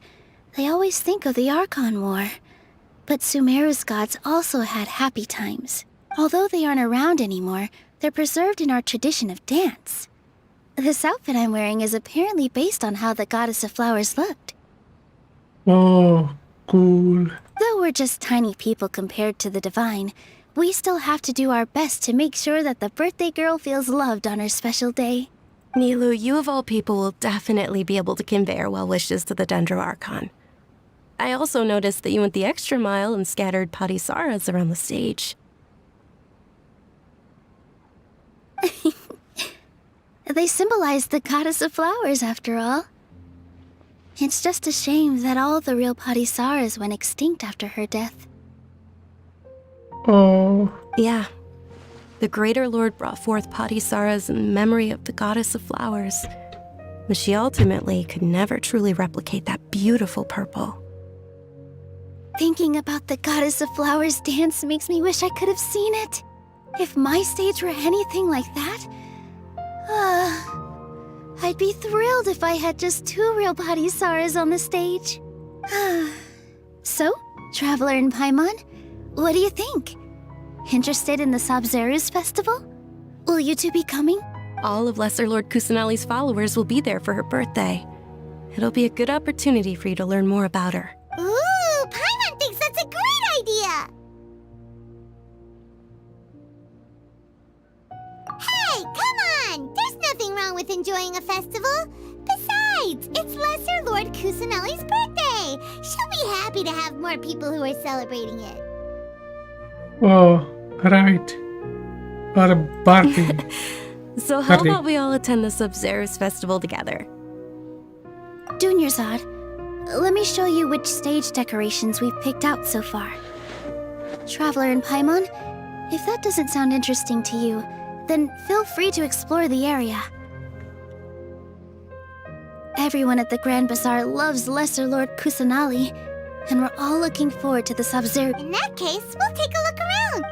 they always think of the Archon War. But Sumeru's gods also had happy times. Although they aren't around anymore, they're preserved in our tradition of dance. This outfit I'm wearing is apparently based on how the goddess of flowers looked. Oh, cool. Though we're just tiny people compared to the divine, we still have to do our best to make sure that the birthday girl feels loved on her special day. Nilu, you of all people will definitely be able to convey our well wishes to the Dendro Archon. I also noticed that you went the extra mile and scattered parisaras around the stage. They symbolize the goddess of flowers, after all. It's just a shame that all the real parisaras went extinct after her death. Oh. Yeah. The Greater Lord brought forth parisaras in memory of the goddess of flowers, but she ultimately could never truly replicate that beautiful purple. Thinking about the goddess of flowers dance makes me wish I could have seen it. If my stage were anything like that, I'd be thrilled if I had just 2 real parisaras on the stage. So, Traveler and Paimon, what do you think? Interested in the Sabzeruz festival? Will you two be coming? All of Lesser Lord Kusanali's followers will be there for her birthday. It'll be a good opportunity for you to learn more about her. Ooh, Paimon thinks that's a great idea! Hey, come on! There's nothing wrong with enjoying a festival. Besides, it's Lesser Lord Kusanali's birthday. She'll be happy to have more people who are celebrating it. Oh, right. Or a party. So how about we all attend the Sabzeruz festival together? Dunyarzad, let me show you which stage decorations we've picked out so far. Traveler and Paimon, if that doesn't sound interesting to you, then feel free to explore the area. Everyone at the Grand Bazaar loves Lesser Lord Kusanali, and we're all looking forward to the Sabzeruz. In that case, we'll take a look around.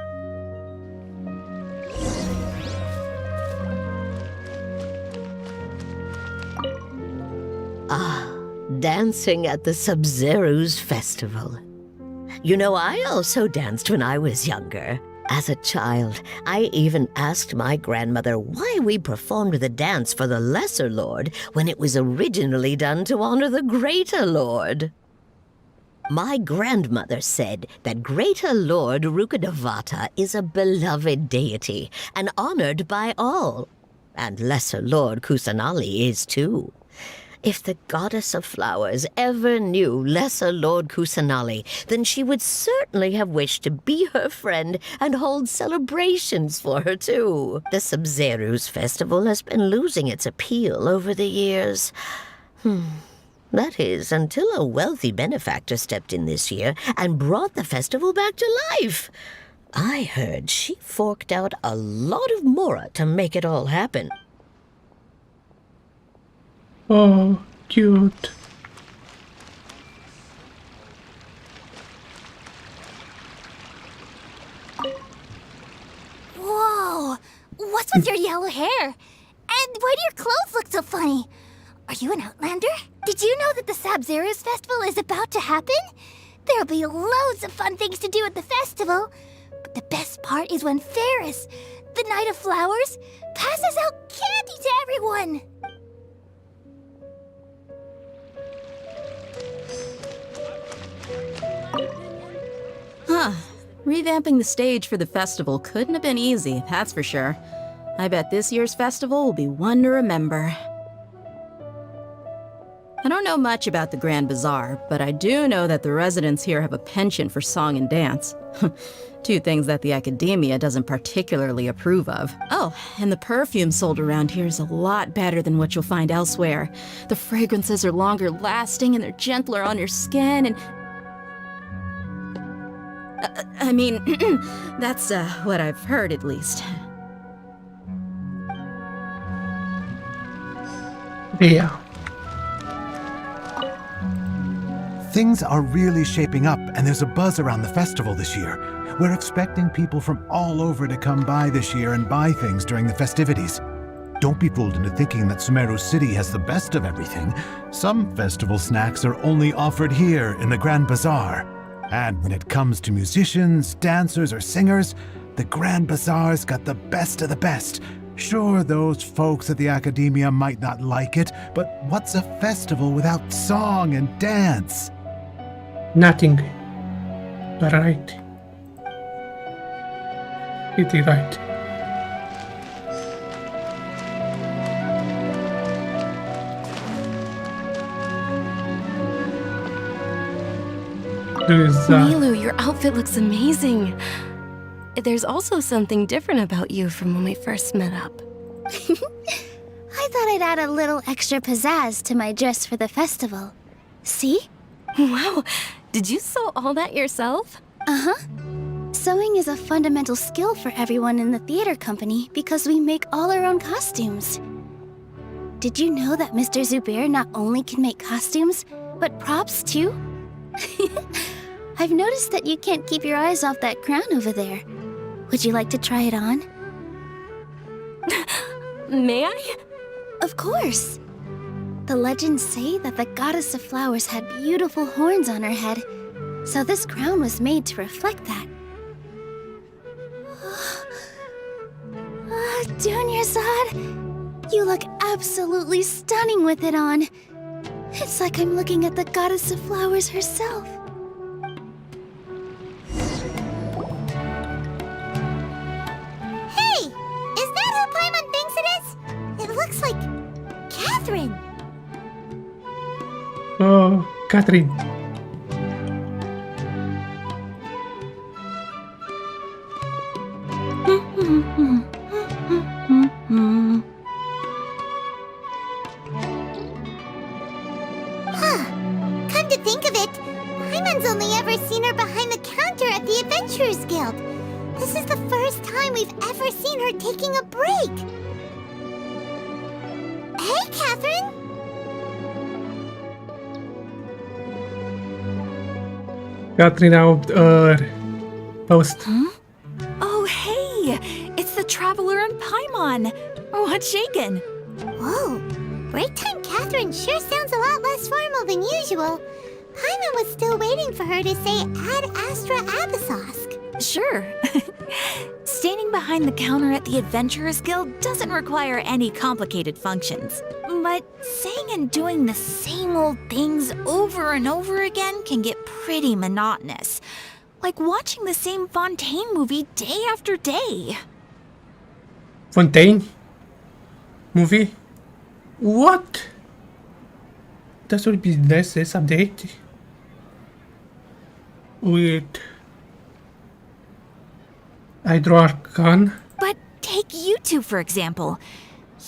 Dancing at the Sabzeruz festival. You know, I also danced when I was younger. As a child, I even asked my grandmother why we performed the dance for the Lesser Lord when it was originally done to honor the Greater Lord. My grandmother said that Greater Lord Rukkhadevata is a beloved deity and honored by all. And Lesser Lord Kusanali is too. If the goddess of flowers ever knew Lesser Lord Kusanali, then she would certainly have wished to be her friend and hold celebrations for her too. The Sabzeruz festival has been losing its appeal over the years. That is, until a wealthy benefactor stepped in this year and brought the festival back to life. I heard she forked out a lot of mora to make it all happen. Oh, cute. Whoa! What's with your yellow hair? And why do your clothes look so funny? Are you an Outlander? Did you know that the Sabzeruz festival is about to happen? There'll be loads of fun things to do at the festival. But the best part is when Ferris, the Knight of Flowers, passes out candy to everyone. Revamping the stage for the festival couldn't have been easy, that's for sure. I bet this year's festival will be one to remember. I don't know much about the Grand Bazaar, but I do know that the residents here have a penchant for song and dance. Two things that the academia doesn't particularly approve of. Oh, and the perfume sold around here is a lot better than what you'll find elsewhere. The fragrances are longer lasting and they're gentler on your skin and... I mean, that's what I've heard at least. Yeah. Things are really shaping up, and there's a buzz around the festival this year. We're expecting people from all over to come by this year and buy things during the festivities. Don't be fooled into thinking that Sumeru City has the best of everything. Some festival snacks are only offered here in the Grand Bazaar. And when it comes to musicians, dancers, or singers, the Grand Bazaar's got the best of the best. Sure, those folks at the Academia might not like it, but what's a festival without song and dance? Nothing. But right. Pretty right. Milu, your outfit looks amazing. There's also something different about you from when we first met up. I thought I'd add a little extra pizzazz to my dress for the festival. See? Wow, did you sew all that yourself? Uh-huh. Sewing is a fundamental skill for everyone in the theater company because we make all our own costumes. Did you know that Mr. Zubair not only can make costumes, but props too? I've noticed that you can't keep your eyes off that crown over there. Would you like to try it on? May I? Of course. The legends say that the goddess of flowers had beautiful horns on her head, so this crown was made to reflect that. Dunyarzad, you look absolutely stunning with it on. It's like I'm looking at the goddess of flowers herself. Hey! Is that who Paimon thinks it is? It looks like Catherine. Oh, Catherine. Come to think of it, Paimon's only ever seen her behind the counter at the Adventurers Guild. This is the first time we've ever seen her taking a break. Hey, Catherine! Catherine out post. Huh? Oh, hey! It's the Traveler and Paimon! What's shaken? Whoa! Break time Catherine sure sounds a lot less formal than usual. Paimon was still waiting for her to say Ad Astra Abyssosk. Sure. Standing behind the counter at the Adventurers Guild doesn't require any complicated functions. But saying and doing the same old things over and over again can get pretty monotonous. Like watching the same Fontaine movie day after day. Fontaine? Movie? What? That would be nice, this update. With Hydro-Arcan. But take you two, for example.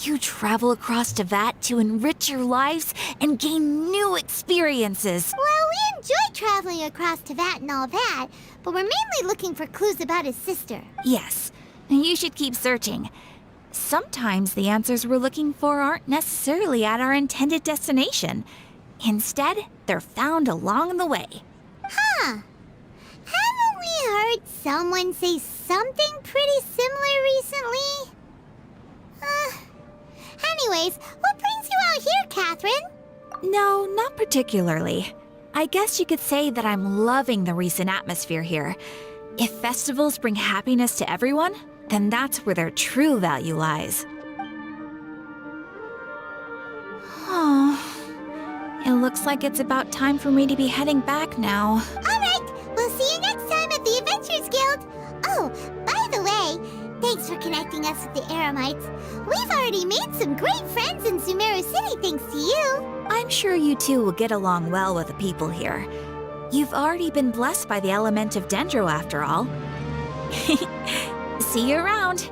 You travel across Teyvat to enrich your lives and gain new experiences. Well, we enjoy traveling across Teyvat and all that, but we're mainly looking for clues about his sister. Yes, you should keep searching. Sometimes the answers we're looking for aren't necessarily at our intended destination. Instead, they're found along the way. Huh. Haven't we heard someone say something pretty similar recently? Anyways, what brings you out here, Catherine? No, not particularly. I guess you could say that I'm loving the recent atmosphere here. If festivals bring happiness to everyone, then that's where their true value lies. Oh, it looks like it's about time for me to be heading back now. Alright, we'll see you next time at the Adventurers Guild. Oh, by the way, thanks for connecting us with the Eremites. We've already made some great friends in Sumeru City thanks to you. I'm I'm sure you two will get along well with the people here. You've already been blessed by the element of Dendro after all. See you around.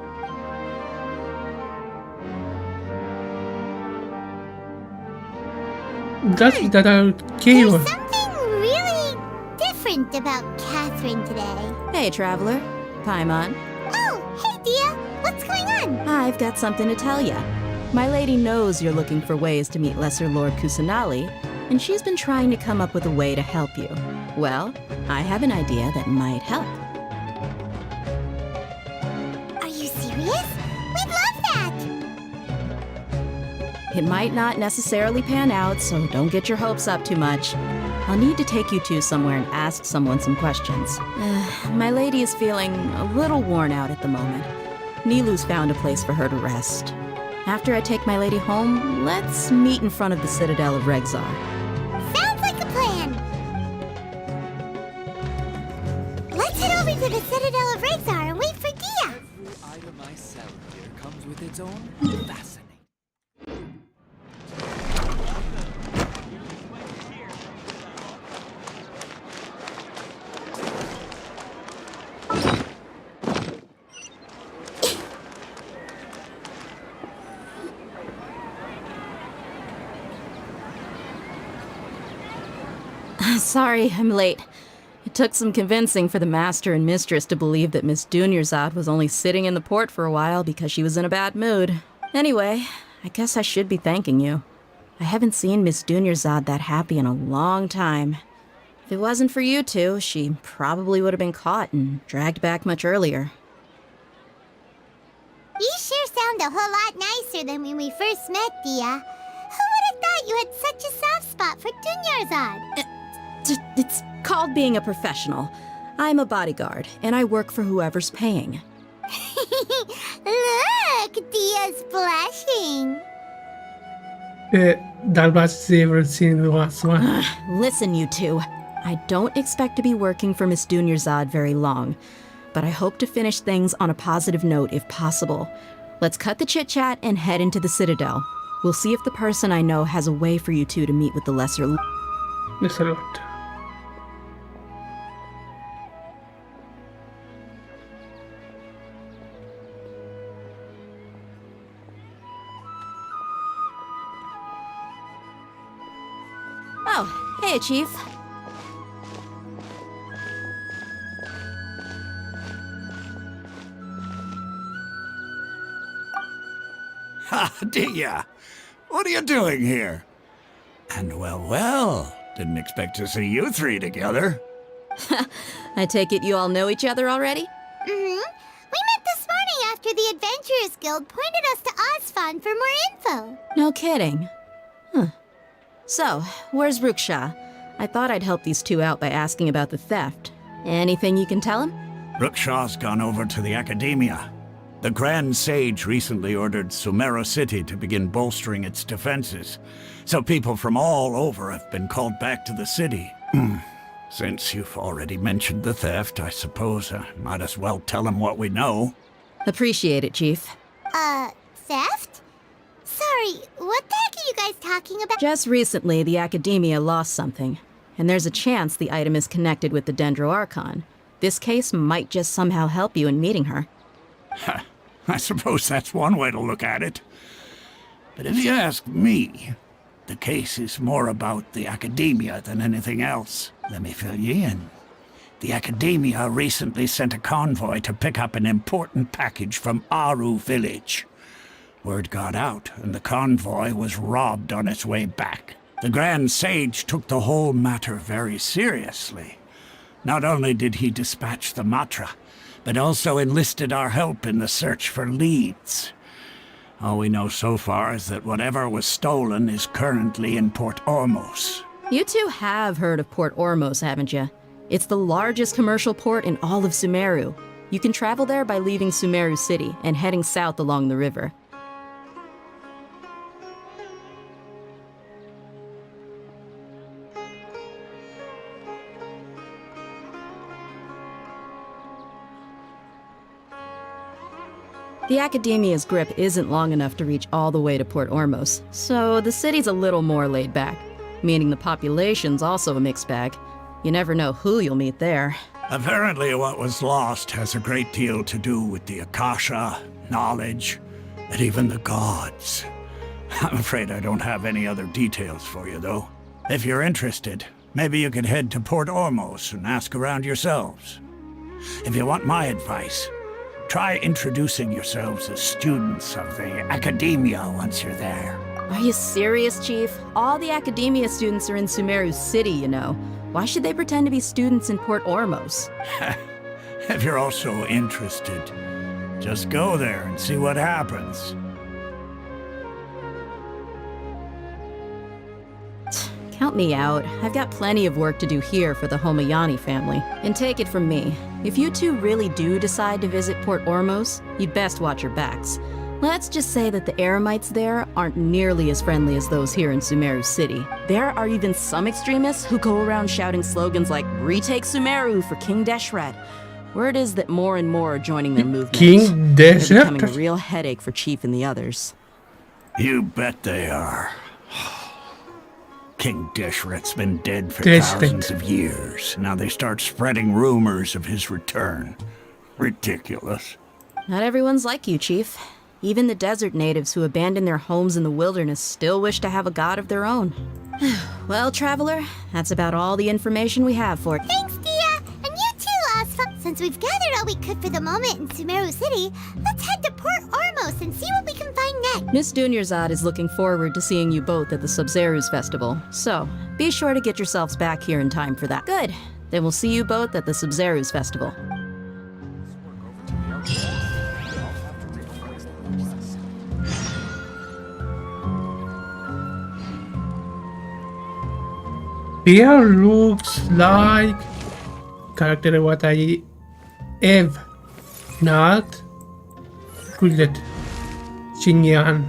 That's that cave. There's something really different about Catherine today. Hey, traveler. Paimon. Oh, hey, Dia. What's going on? I've got something to tell ya. My lady knows you're looking for ways to meet Lesser Lord Kusanali, and she's been trying to come up with a way to help you. Well, I have an idea that might help. Are you serious? We'd love that! It might not necessarily pan out, so don't get your hopes up too much. I'll need to take you two somewhere and ask someone some questions. My lady is feeling a little worn out at the moment. Nilu's found a place for her to rest. After I take my lady home, let's meet in front of the Citadel of Regzar. Sounds like a plan! Let's head over to the Citadel of Regzar and wait for Dia! Every item I sell here comes with its own fascinating. Sorry, I'm late. It took some convincing for the master and mistress to believe that Miss Dunyarzad was only sitting in the port for a while because she was in a bad mood. Anyway, I guess I should be thanking you. I haven't seen Miss Dunyarzad that happy in a long time. If it wasn't for you two, she probably would have been caught and dragged back much earlier. You sure sound a whole lot nicer than when we first met, Dia. Who would have thought you had such a soft spot for Dunyarzad? It's called being a professional. I'm a bodyguard, and I work for whoever's paying. Look, Dia's blushing. That was ever seen the last one. Listen, you two. I don't expect to be working for Miss Dunyarzad very long, but I hope to finish things on a positive note if possible. Let's cut the chit-chat and head into the Citadel. We'll see if the person I know has a way for you two to meet with the Lesser... Yes, a lot. Oh, hey, Chief. Ha, Dia! What are you doing here? And well, didn't expect to see you three together. I take it you all know each other already? Mm-hmm. We met this morning after the Adventurers Guild pointed us to Osfon for more info. No kidding. Huh. So, where's Ruksha? I thought I'd help these two out by asking about the theft. Anything you can tell him? Ruksha's gone over to the Academia. The Grand Sage recently ordered Sumeru City to begin bolstering its defenses, so people from all over have been called back to the city. Since you've already mentioned the theft, I suppose I might as well tell him what we know. Appreciate it, Chief. Theft? Sorry, what the heck are you guys talking about? Just recently, the Academia lost something, and there's a chance the item is connected with the Dendro Archon. This case might just somehow help you in meeting her. I suppose that's one way to look at it. But if you ask me, the case is more about the Academia than anything else. Let me fill you in. The Academia recently sent a convoy to pick up an important package from Aru village. Word got out, and the convoy was robbed on its way back. The Grand Sage took the whole matter very seriously. Not only did he dispatch the Matra, but also enlisted our help in the search for leads. All we know so far is that whatever was stolen is currently in Port Ormos. You two have heard of Port Ormos, haven't you? It's the largest commercial port in all of Sumeru. You can travel there by leaving Sumeru City and heading south along the river. The Academia's grip isn't long enough to reach all the way to Port Ormos, so the city's a little more laid back. meaning the population's also a mixed bag. You never know who you'll meet there. Apparently what was lost has a great deal to do with the Akasha, knowledge, and even the gods. I'm afraid I don't have any other details for you, though. If you're interested, maybe you could head to Port Ormos and ask around yourselves. If you want my advice, try introducing yourselves as students of the Academia once you're there. Are you serious, Chief? All the Academia students are in Sumeru City, you know. Why should they pretend to be students in Port Ormos? If you're also interested, just go there and see what happens. Count me out. I've got plenty of work to do here for the Homayani family. And take it from me, if you two really do decide to visit Port Ormos, you'd best watch your backs. Let's just say that the Eremites there aren't nearly as friendly as those here in Sumeru City. There are even some extremists who go around shouting slogans like, "Retake Sumeru for King Deshret." Word is that more and more are joining their movement. King They're Deshret? becoming a real headache for Chief and the others. You bet they are. King Deshret's been dead for Deshret. thousands of years. Now they start spreading rumors of his return. Ridiculous. Not everyone's like you, Chief. Even the desert natives who abandon their homes in the wilderness still wish to have a god of their own. Well, Traveler, that's about all the information we have for you. Thanks, Dia! And you too, Asfa! Since we've gathered all we could for the moment in Sumeru City, let's head to Port Ormos and see what we can find next. Miss Dunyarzad is looking forward to seeing you both at the Sub-Zerus Festival, so be sure to get yourselves back here in time for that. Good. Then we'll see you both at the Sub-Zerus Festival. Here looks like character what I have not good Xinyan.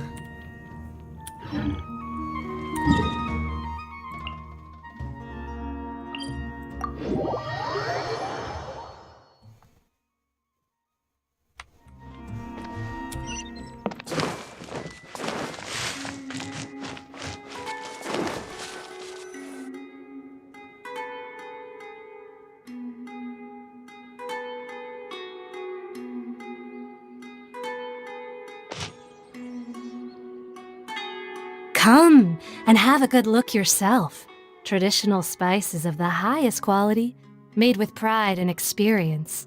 Come and have a good look yourself. Traditional spices of the highest quality, made with pride and experience.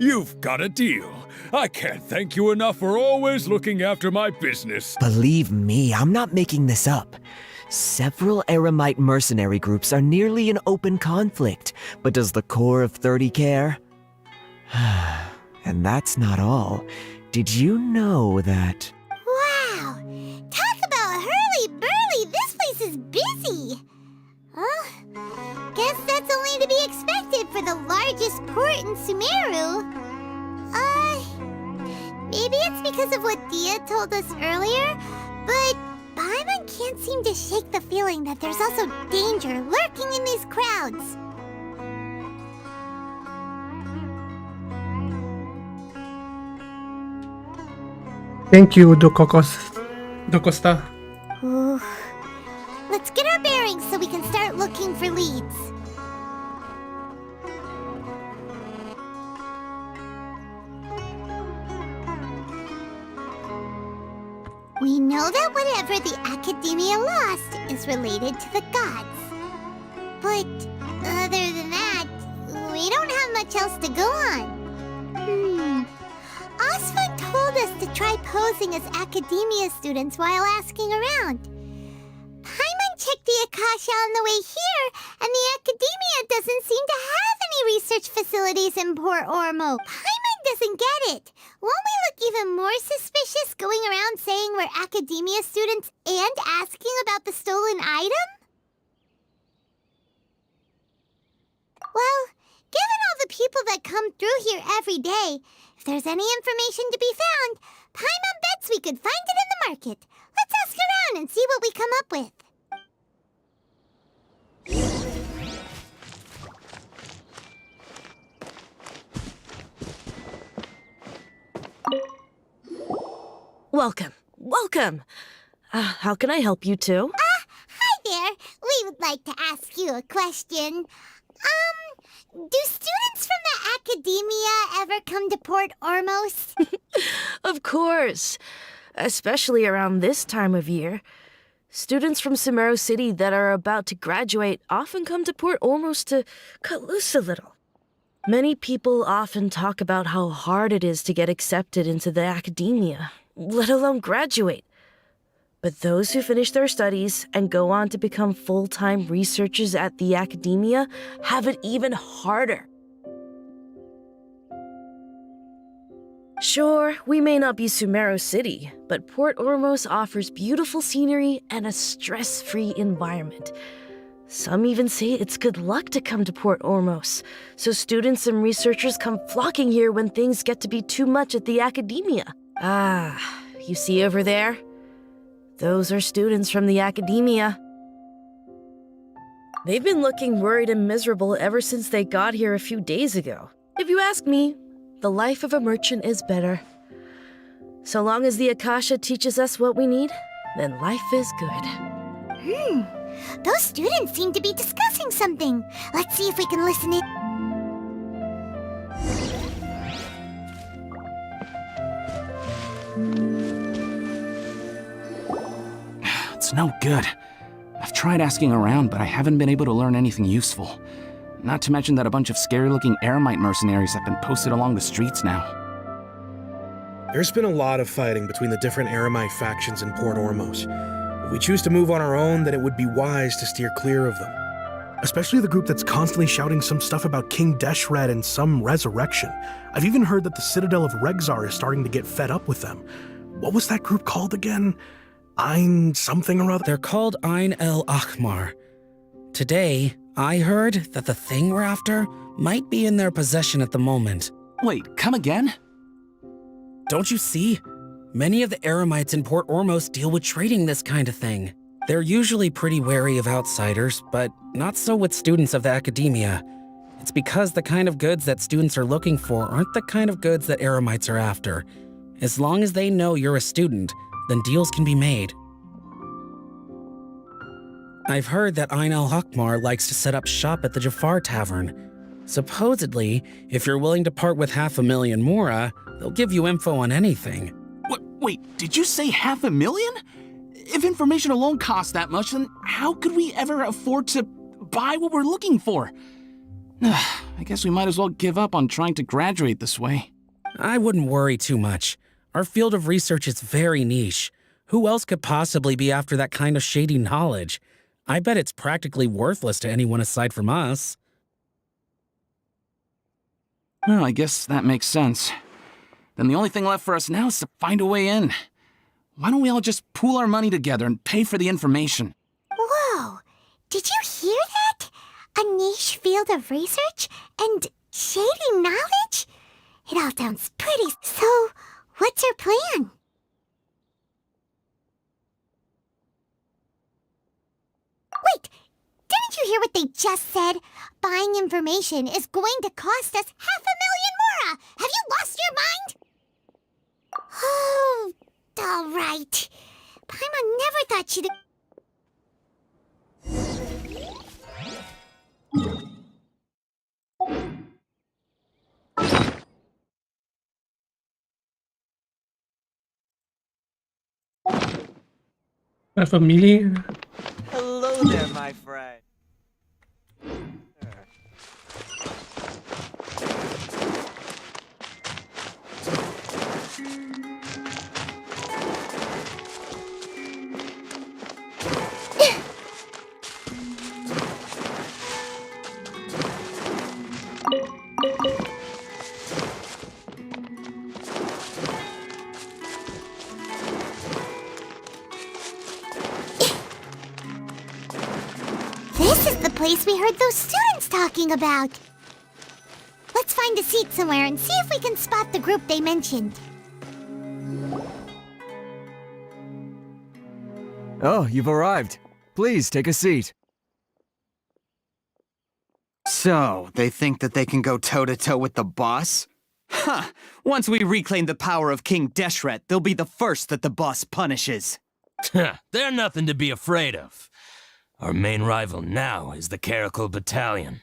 You've got a deal. I can't thank you enough for always looking after my business. Believe me, I'm not making this up. Several Eremite mercenary groups are nearly in open conflict, but does the core of 30 care? And that's not all. Did you know that... Wow! Talk about hurly-burly! This place is busy! Guess that's only to be expected for the largest port in Sumeru. Maybe it's because of what Dia told us earlier, but Paimon can't seem to shake the feeling that there's also danger lurking in these crowds. Thank you, Docosta. Ooh. Let's get our bearings so we can start looking for leads. We know that whatever the Academia lost is related to the gods. But other than that, we don't have much else to go on. Osfund told us to try posing as Academia students while asking around. Paimon checked the Akasha on the way here, and the Academia doesn't seem to have any research facilities in Port Ormo. Paimon doesn't get it. Won't we look even more suspicious going around saying we're Academia students and asking about the stolen item? Well, given all the people that come through here every day, if there's any information to be found, Paimon bets we could find it in the market. Let's ask around and see what we come up with. Welcome, welcome. How can I help you too? Hi there. We would like to ask you a question. Do students from the academia ever come to Port Ormos? Of course. Especially around this time of year. Students from Sumeru City that are about to graduate often come to Port Ormos to cut loose a little. Many people often talk about how hard it is to get accepted into the academia, let alone graduate. But those who finish their studies and go on to become full-time researchers at the academia have it even harder. Sure, we may not be Sumeru City, but Port Ormos offers beautiful scenery and a stress-free environment. Some even say it's good luck to come to Port Ormos, so students and researchers come flocking here when things get to be too much at the academia. Ah, you see over there? Those are students from the academia. They've been looking worried and miserable ever since they got here a few days ago. If you ask me, the life of a merchant is better. So long as the Akasha teaches us what we need, then life is good. Those students seem to be discussing something. Let's see if we can listen in. It's no good. I've tried asking around, but I haven't been able to learn anything useful. Not to mention that a bunch of scary-looking Eremite mercenaries have been posted along the streets now. There's been a lot of fighting between the different Eremite factions in Port Ormos. If we choose to move on our own, then it would be wise to steer clear of them. Especially the group that's constantly shouting some stuff about King Deshret and some resurrection. I've even heard that the Citadel of Regzar is starting to get fed up with them. What was that group called again? Ein something or other? They're called Ein el Akhmar. Today, I heard that the thing we're after might be in their possession at the moment. Wait, come again? Don't you see? Many of the Eremites in Port Ormos deal with trading this kind of thing. They're usually pretty wary of outsiders, but not so with students of the academia. It's because the kind of goods that students are looking for aren't the kind of goods that Eremites are after. As long as they know you're a student, then deals can be made. I've heard that Ein el-Hakmar likes to set up shop at the Jafar Tavern. Supposedly, if you're willing to part with 500,000 Mora, they'll give you info on anything. Wait, did you say 500,000? If information alone costs that much, then how could we ever afford to buy what we're looking for? I guess we might as well give up on trying to graduate this way. I wouldn't worry too much. Our field of research is very niche. Who else could possibly be after that kind of shady knowledge? I bet it's practically worthless to anyone aside from us. Well, I guess that makes sense. Then the only thing left for us now is to find a way in. Why don't we all just pool our money together and pay for the information? Whoa! Did you hear that? A niche field of research and shady knowledge? It all sounds pretty. So, what's our plan? Wait! Didn't you hear what they just said? Buying information is going to cost us 500,000 Mora! Have you lost your mind? Oh, all right. Paimon never thought she'd... La famille. Hello there, my friend. This is the place we heard those students talking about. Let's find a seat somewhere and see if we can spot the group they mentioned. Oh, you've arrived. Please, take a seat. So, they think that they can go toe-to-toe with the boss? Huh! Once we reclaim the power of King Deshret, they'll be the first that the boss punishes. They're nothing to be afraid of. Our main rival now is the Caracal Battalion.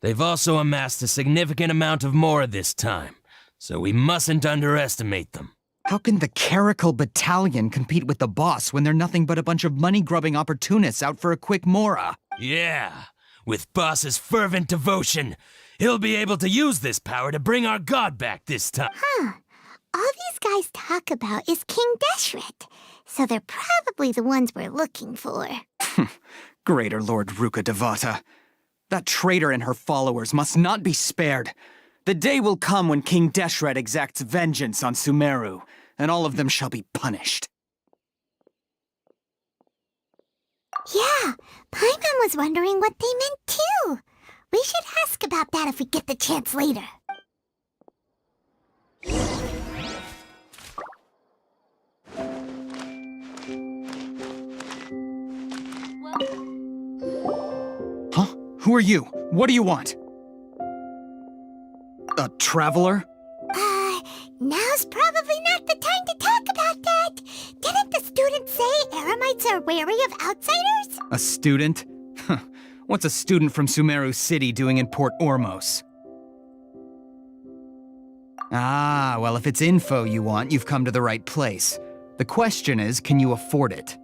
They've also amassed a significant amount of Mora this time, so we mustn't underestimate them. How can the Caracal Battalion compete with the boss when they're nothing but a bunch of money-grubbing opportunists out for a quick Mora? Yeah, with Boss's fervent devotion, he'll be able to use this power to bring our god back this time. Huh. All these guys talk about is King Deshret, so they're probably the ones we're looking for. Greater Lord Ruka Devata. That traitor and her followers must not be spared. The day will come when King Deshret exacts vengeance on Sumeru, and all of them shall be punished. Yeah, Paimon was wondering what they meant too. We should ask about that if we get the chance later. Huh? Who are you? What do you want? A traveler? Now's probably not the time to talk about that. Didn't the students say Eremites are wary of outsiders? A student? What's a student from Sumeru City doing in Port Ormos? Ah, well, if it's info you want, you've come to the right place. The question is, can you afford it?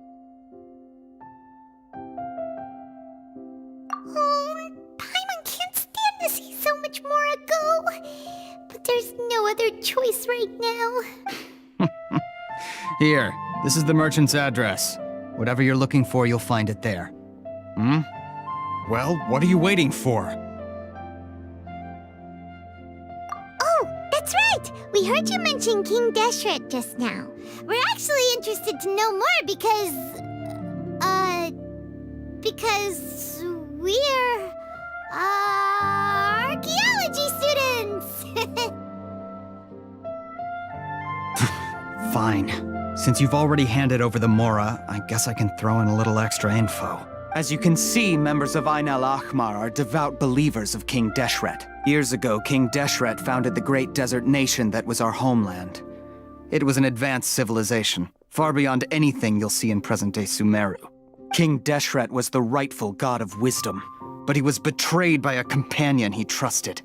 Oh, Paimon can't stand to see so much more go. But there's no other choice right now. Here, this is the merchant's address. Whatever you're looking for, you'll find it there. Hmm? Well, what are you waiting for? Oh, that's right! We heard you mention King Deshret just now. We're actually interested to know more because we're, archaeology students! Fine. Since you've already handed over the Mora, I guess I can throw in a little extra info. As you can see, members of Ain al-Ahmar are devout believers of King Deshret. Years ago, King Deshret founded the great desert nation that was our homeland. It was an advanced civilization, far beyond anything you'll see in present-day Sumeru. King Deshret was the rightful god of wisdom, but he was betrayed by a companion he trusted.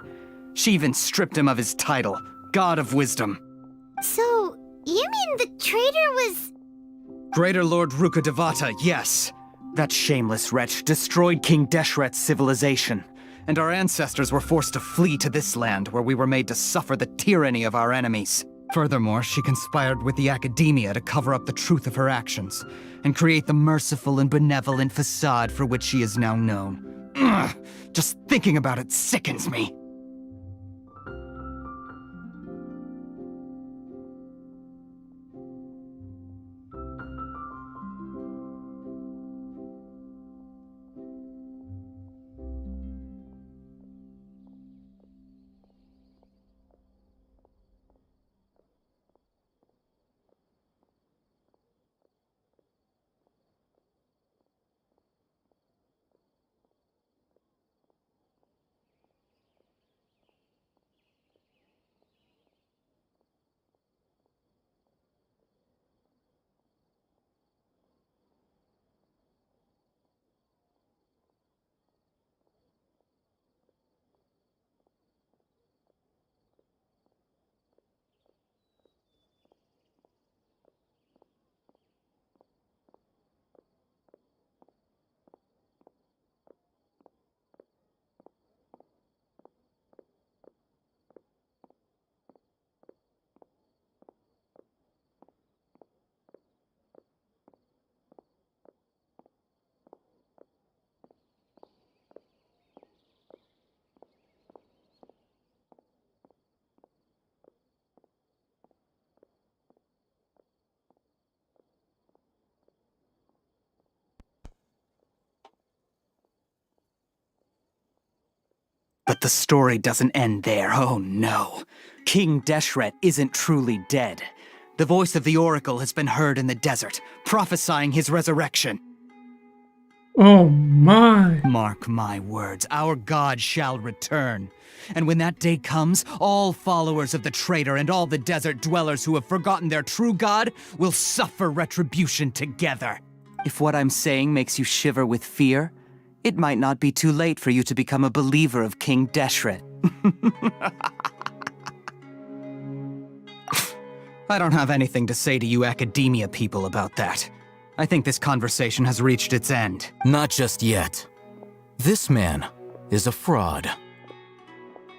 She even stripped him of his title, God of Wisdom. So, you mean the traitor was... Greater Lord Ruka Devata, yes. That shameless wretch destroyed King Deshret's civilization, and our ancestors were forced to flee to this land where we were made to suffer the tyranny of our enemies. Furthermore, she conspired with the academia to cover up the truth of her actions, and create the merciful and benevolent facade for which she is now known. Ugh, just thinking about it sickens me. But the story doesn't end there, oh no. King Deshret isn't truly dead. The voice of the Oracle has been heard in the desert, prophesying his resurrection. Oh my. Mark my words, our god shall return. And when that day comes, all followers of the traitor and all the desert dwellers who have forgotten their true god will suffer retribution together. If what I'm saying makes you shiver with fear, it might not be too late for you to become a believer of King Deshret. I don't have anything to say to you academia people about that. I think this conversation has reached its end. Not just yet. This man is a fraud.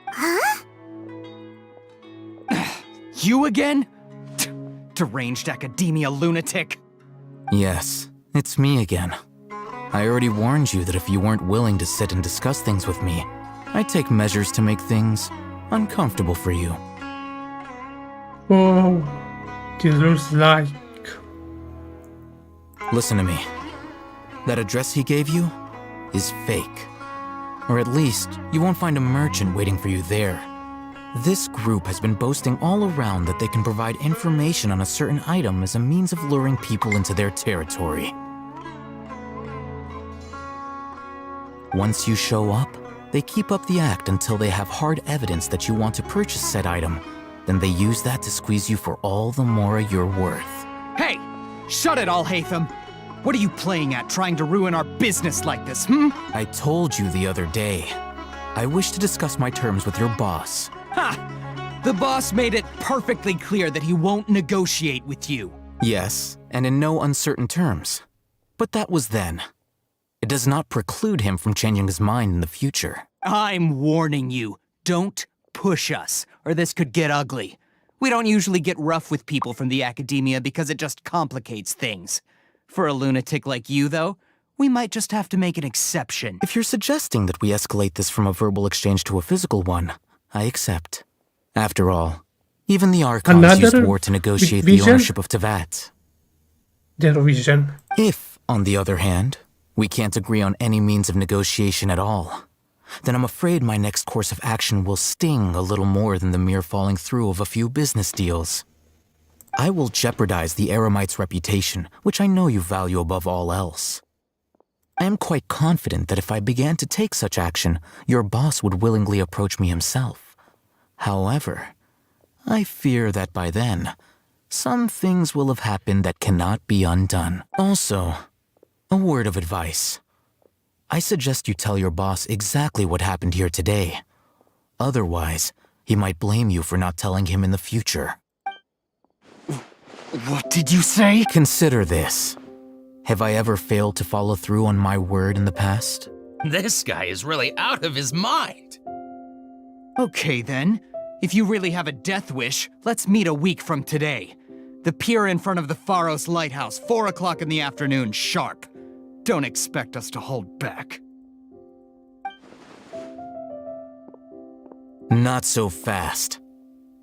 Huh? You again? Deranged academia lunatic. Yes, it's me again. I already warned you that if you weren't willing to sit and discuss things with me, I'd take measures to make things uncomfortable for you. Oh, this looks like... Listen to me. That address he gave you is fake. Or at least, you won't find a merchant waiting for you there. This group has been boasting all around that they can provide information on a certain item as a means of luring people into their territory. Once you show up, they keep up the act until they have hard evidence that you want to purchase said item. Then they use that to squeeze you for all the Mora you're worth. Hey! Shut it, Alhaitham! What are you playing at, trying to ruin our business like this, I told you the other day. I wish to discuss my terms with your boss. Ha! The boss made it perfectly clear that he won't negotiate with you. Yes, and in no uncertain terms. But that was then. It does not preclude him from changing his mind in the future. I'm warning you, don't push us, or this could get ugly. We don't usually get rough with people from the academia because it just complicates things. For a lunatic like you, though, we might just have to make an exception. If you're suggesting that we escalate this from a verbal exchange to a physical one, I accept. After all, even the Archons used war to negotiate the ownership of Tevat. Their vision. If, on the other hand, we can't agree on any means of negotiation at all, then I'm afraid my next course of action will sting a little more than the mere falling through of a few business deals. I will jeopardize the Eremites' reputation, which I know you value above all else. I am quite confident that if I began to take such action, your boss would willingly approach me himself. However, I fear that by then, some things will have happened that cannot be undone. Also, a word of advice. I suggest you tell your boss exactly what happened here today. Otherwise, he might blame you for not telling him in the future. What did you say? Consider this. Have I ever failed to follow through on my word in the past? This guy is really out of his mind. Okay then. If you really have a death wish, let's meet a week from today. The pier in front of the Pharos Lighthouse, 4 o'clock in the afternoon, sharp. Don't expect us to hold back. Not so fast.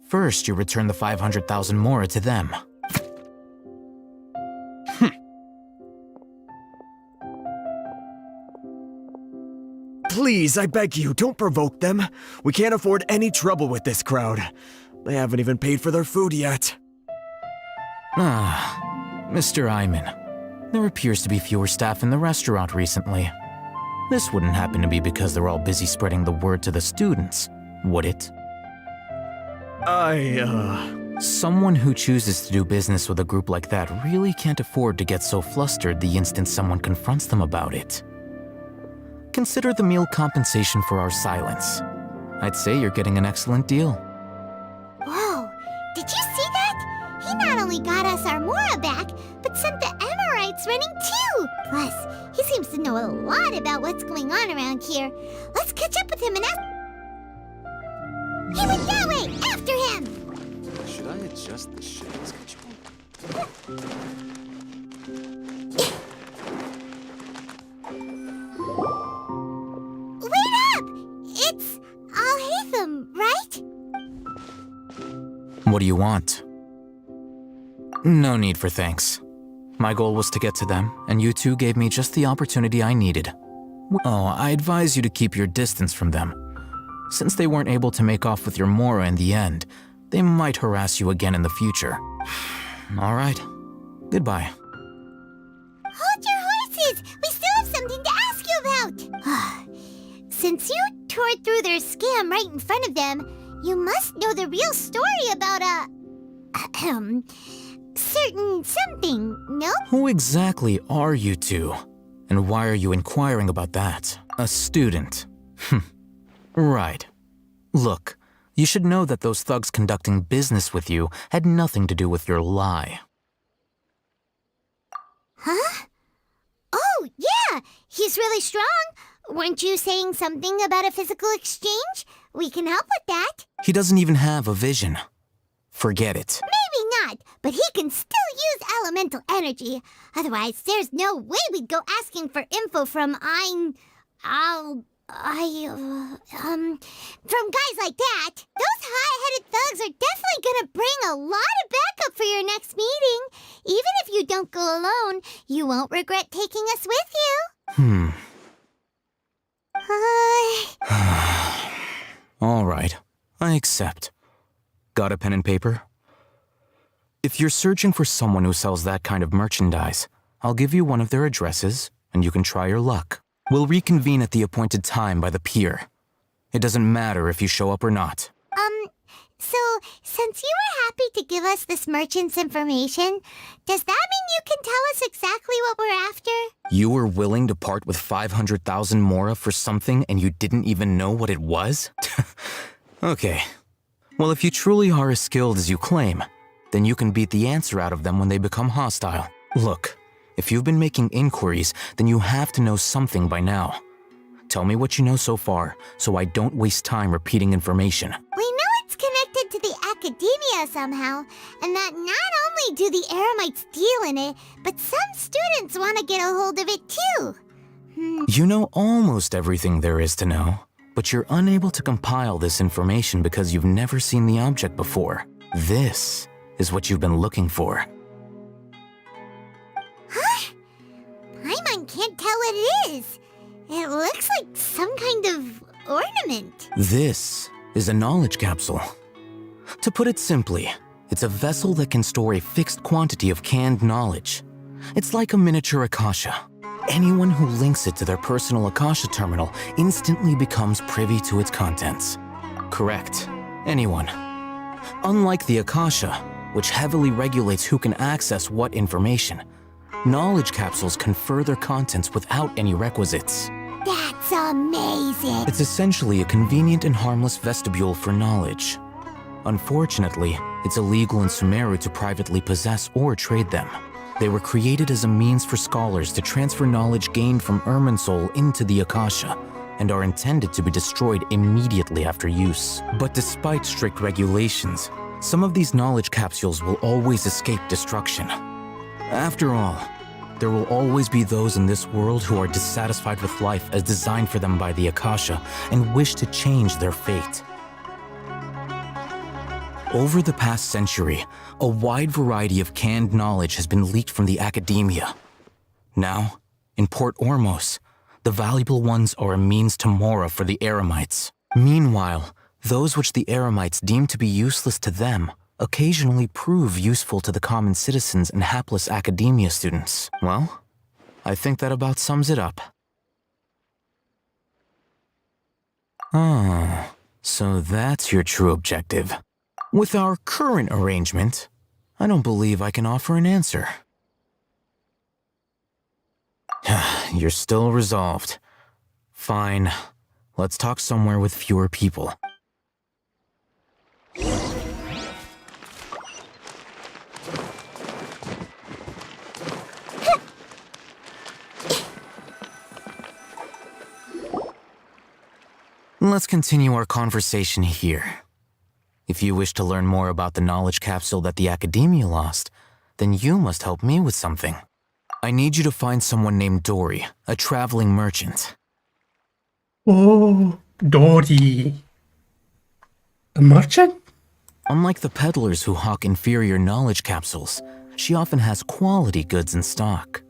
First, you return the 500,000 Mora to them. Please, I beg you, don't provoke them. We can't afford any trouble with this crowd. They haven't even paid for their food yet. Mr. Iman. There appears to be fewer staff in the restaurant recently. This wouldn't happen to be because they're all busy spreading the word to the students, would it? Someone who chooses to do business with a group like that really can't afford to get so flustered the instant someone confronts them about it. Consider the meal compensation for our silence. I'd say you're getting an excellent deal. Whoa, did you see that? He not only got us our Mora back, but sent the Emirites running too! Plus, he seems to know a lot about what's going on around here. Let's catch up with him and ask... He went that way! After him! Should I adjust the shipping schedule? Wait up! It's Alhaitham, right? What do you want? No need for thanks. My goal was to get to them, and you two gave me just the opportunity I needed. Oh, I advise you to keep your distance from them. Since they weren't able to make off with your Mora in the end, they might harass you again in the future. All right. Goodbye. Hold your horses! We still have something to Since you tore through their scam right in front of them, you must know the real story about certain something, no? Who exactly are you two? And why are you inquiring about that? A student. Right. Look, you should know that those thugs conducting business with you had nothing to do with your lie. Huh? Oh, yeah! He's really strong! Weren't you saying something about a physical exchange? We can help with that. He doesn't even have a vision. Forget it. Maybe not, but he can still use elemental energy. Otherwise, there's no way we'd go asking for info from from guys like that. Those hot-headed thugs are definitely gonna bring a lot of backup for your next meeting. Even if you don't go alone, you won't regret taking us with you. All right, I accept. Got a pen and paper? If you're searching for someone who sells that kind of merchandise, I'll give you one of their addresses, and you can try your luck. We'll reconvene at the appointed time by the pier. It doesn't matter if you show up or not. So, since you were happy to give us this merchant's information, does that mean you can tell us exactly what we're after? You were willing to part with 500,000 mora for something and you didn't even know what it was? Okay. Well, if you truly are as skilled as you claim, then you can beat the answer out of them when they become hostile. Look, if you've been making inquiries, then you have to know something by now. Tell me what you know so far, so I don't waste time repeating information. We know it's connected to the academia somehow, and that not only do the Eremites deal in it, but some students want to get a hold of it too. You know almost everything there is to know, but you're unable to compile this information because you've never seen the object before. This is what you've been looking for. Huh? Paimon can't tell what it is. It looks like some kind of ornament. This is a knowledge capsule. To put it simply, it's a vessel that can store a fixed quantity of canned knowledge. It's like a miniature Akasha. Anyone who links it to their personal Akasha terminal instantly becomes privy to its contents. Correct. Anyone. Unlike the Akasha, which heavily regulates who can access what information, knowledge capsules confer their contents without any requisites. That's amazing! It's essentially a convenient and harmless vestibule for knowledge. Unfortunately, it's illegal in Sumeru to privately possess or trade them. They were created as a means for scholars to transfer knowledge gained from Irminsul into the Akasha, and are intended to be destroyed immediately after use. But despite strict regulations, some of these knowledge capsules will always escape destruction. After all, there will always be those in this world who are dissatisfied with life as designed for them by the Akasha and wish to change their fate. Over the past century, a wide variety of canned knowledge has been leaked from the academia. Now, in Port Ormos, the valuable ones are a means to mora for the Eremites. Meanwhile, those which the Eremites deem to be useless to them occasionally prove useful to the common citizens and hapless academia students. Well, I think that about sums it up. Ah, so that's your true objective. With our current arrangement, I don't believe I can offer an answer. You're still resolved. Fine. Let's talk somewhere with fewer people. Let's continue our conversation here. If you wish to learn more about the knowledge capsule that the academia lost, then you must help me with something. I need you to find someone named Dory, a traveling merchant. Oh, Dory. A merchant? Unlike the peddlers who hawk inferior knowledge capsules, she often has quality goods in stock.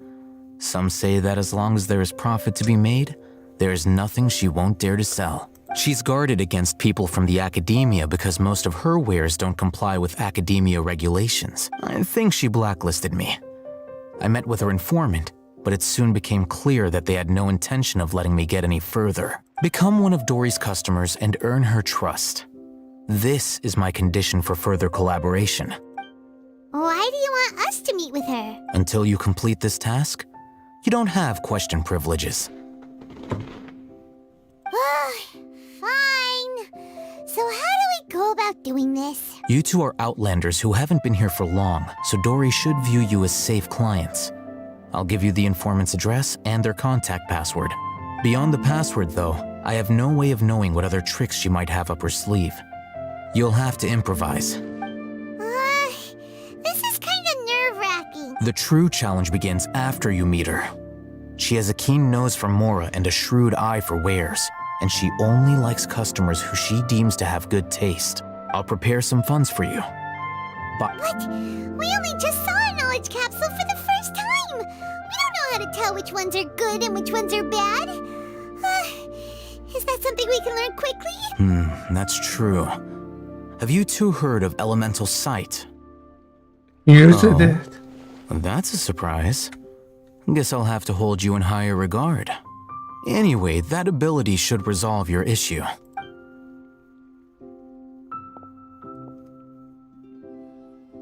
Some say that as long as there is profit to be made, there is nothing she won't dare to sell. She's guarded against people from the academia because most of her wares don't comply with academia regulations. I think she blacklisted me. I met with her informant, but it soon became clear that they had no intention of letting me get any further. Become one of Dory's customers and earn her trust. This is my condition for further collaboration. Why do you want us to meet with her? Until you complete this task, you don't have question privileges. Fine. So how do we go about doing this? You two are outlanders who haven't been here for long, so Dory should view you as safe clients. I'll give you the informant's address and their contact password. Beyond the password, though, I have no way of knowing what other tricks she might have up her sleeve. You'll have to improvise. This is kind of nerve-wracking. The true challenge begins after you meet her. She has a keen nose for Mora and a shrewd eye for wares, and she only likes customers who she deems to have good taste. I'll prepare some funds for you. But What? We only just saw a knowledge capsule for the first time. We don't know how to tell which ones are good and which ones are bad. Is that something we can learn quickly? That's true. Have you two heard of elemental sight? Use it. That's a surprise. Guess I'll have to hold you in higher regard. Anyway, that ability should resolve your issue.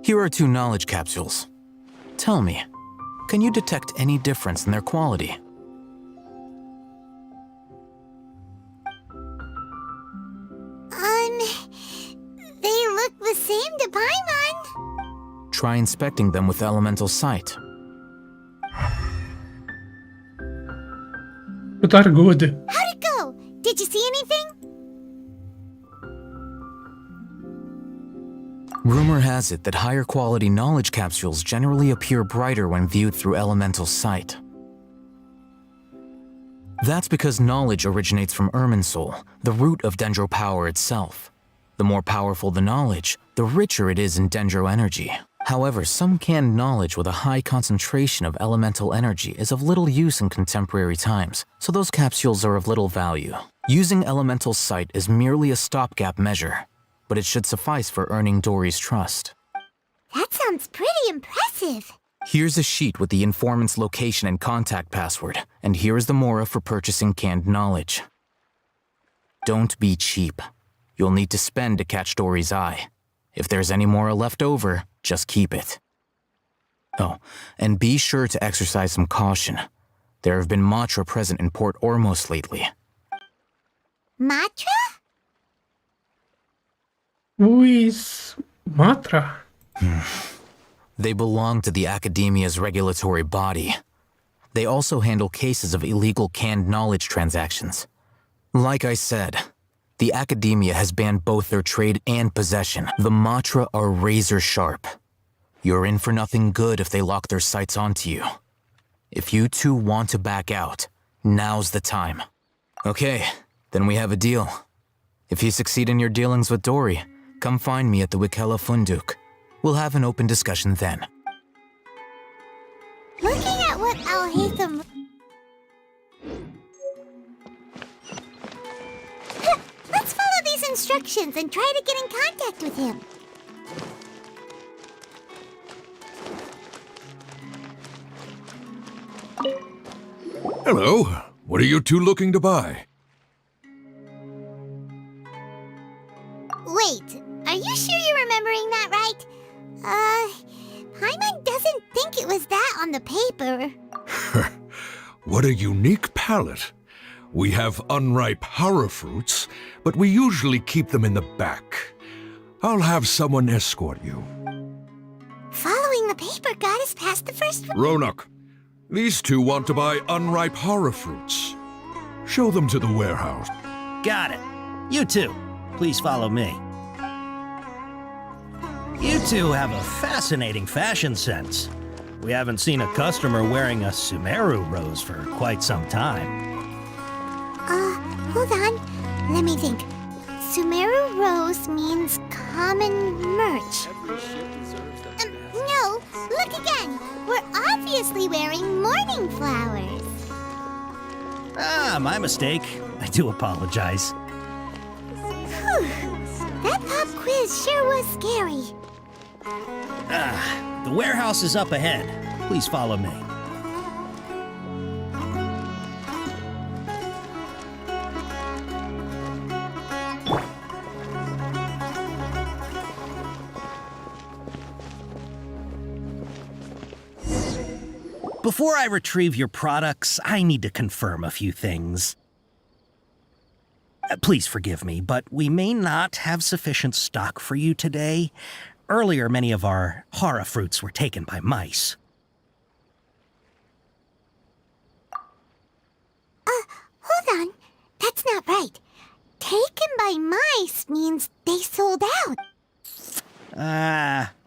Here are 2 knowledge capsules. Tell me, can you detect any difference in their quality? They look the same to Paimon. Try inspecting them with elemental sight. But are good. How'd it go? Did you see anything? Rumor has it that higher quality knowledge capsules generally appear brighter when viewed through elemental sight. That's because knowledge originates from Irminsul, the root of Dendro power itself. The more powerful the knowledge, the richer it is in Dendro energy. However, some canned knowledge with a high concentration of elemental energy is of little use in contemporary times, so those capsules are of little value. Using elemental sight is merely a stopgap measure, but it should suffice for earning Dory's trust. That sounds pretty impressive. Here's a sheet with the informant's location and contact password, and here is the Mora for purchasing canned knowledge. Don't be cheap. You'll need to spend to catch Dory's eye. If there's any Mora left over, just keep it. Oh, and be sure to exercise some caution. There have been Matra present in Port Ormos lately. Matra? Who is Matra? They belong to the Academia's regulatory body. They also handle cases of illegal canned knowledge transactions. Like I said, the Academia has banned both their trade and possession. The Matra are razor sharp. You're in for nothing good if they lock their sights onto you. If you two want to back out, now's the time. Okay, then we have a deal. If you succeed in your dealings with Dory, come find me at the Wikela Funduk. We'll have an open discussion then. Looking at what Al-Haytham... Let's follow these instructions and try to get in contact with him. Hello. What are you two looking to buy? Wait, are you sure you're remembering that right? Paimon doesn't think it was that on the paper. What a unique palate. We have unripe hara fruits, but we usually keep them in the back. I'll have someone escort you. Following the paper got us past the first... Ronak, these two want to buy unripe hara fruits. Show them to the warehouse. Got it. You two, please follow me. You two have a fascinating fashion sense. We haven't seen a customer wearing a Sumeru rose for quite some time. Hold on. Let me think. Sumeru rose means common merch. No, look again. We're obviously wearing morning flowers. Ah, my mistake. I do apologize. Whew. That pop quiz sure was scary. The warehouse is up ahead. Please follow me. Before I retrieve your products, I need to confirm a few things. Please forgive me, but we may not have sufficient stock for you today. Earlier, many of our hara fruits were taken by mice. Hold on. That's not right. Taken by mice means they sold out.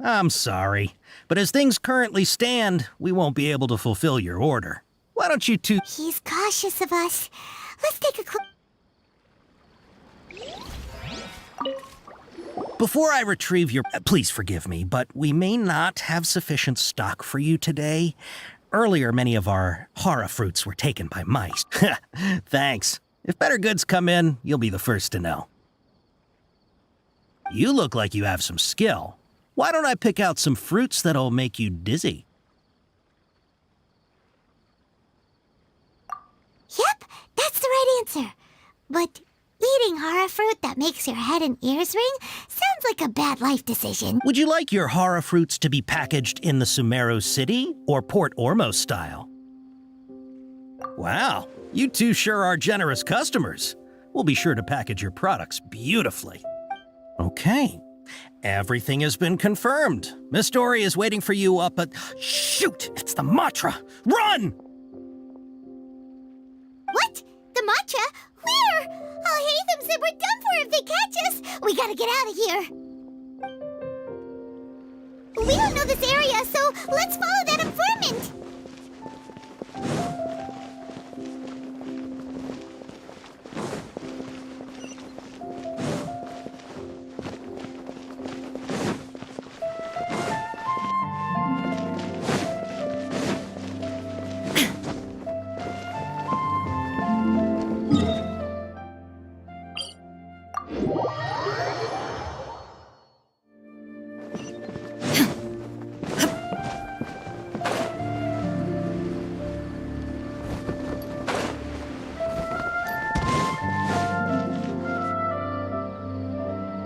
I'm sorry. But as things currently stand, we won't be able to fulfill your order. Why don't you two... He's cautious of us. Let's take a quick... Before I retrieve your... Please forgive me, but we may not have sufficient stock for you today. Earlier, many of our hara fruits were taken by mice. Thanks. If better goods come in, you'll be the first to know. You look like you have some skill. Why don't I pick out some fruits that'll make you dizzy? Yep, that's the right answer. But eating hara fruit that makes your head and ears ring sounds like a bad life decision. Would you like your hara fruits to be packaged in the Sumeru City or Port Ormos style? Wow, you two sure are generous customers. We'll be sure to package your products beautifully. Okay, everything has been confirmed. Miss Dory is waiting for you up at... Shoot, it's the Matra! Run! What? The Matra? Where? Oh, Hatham said we're done for if they catch us. We gotta get out of here. We don't know this area, so let's follow that informant.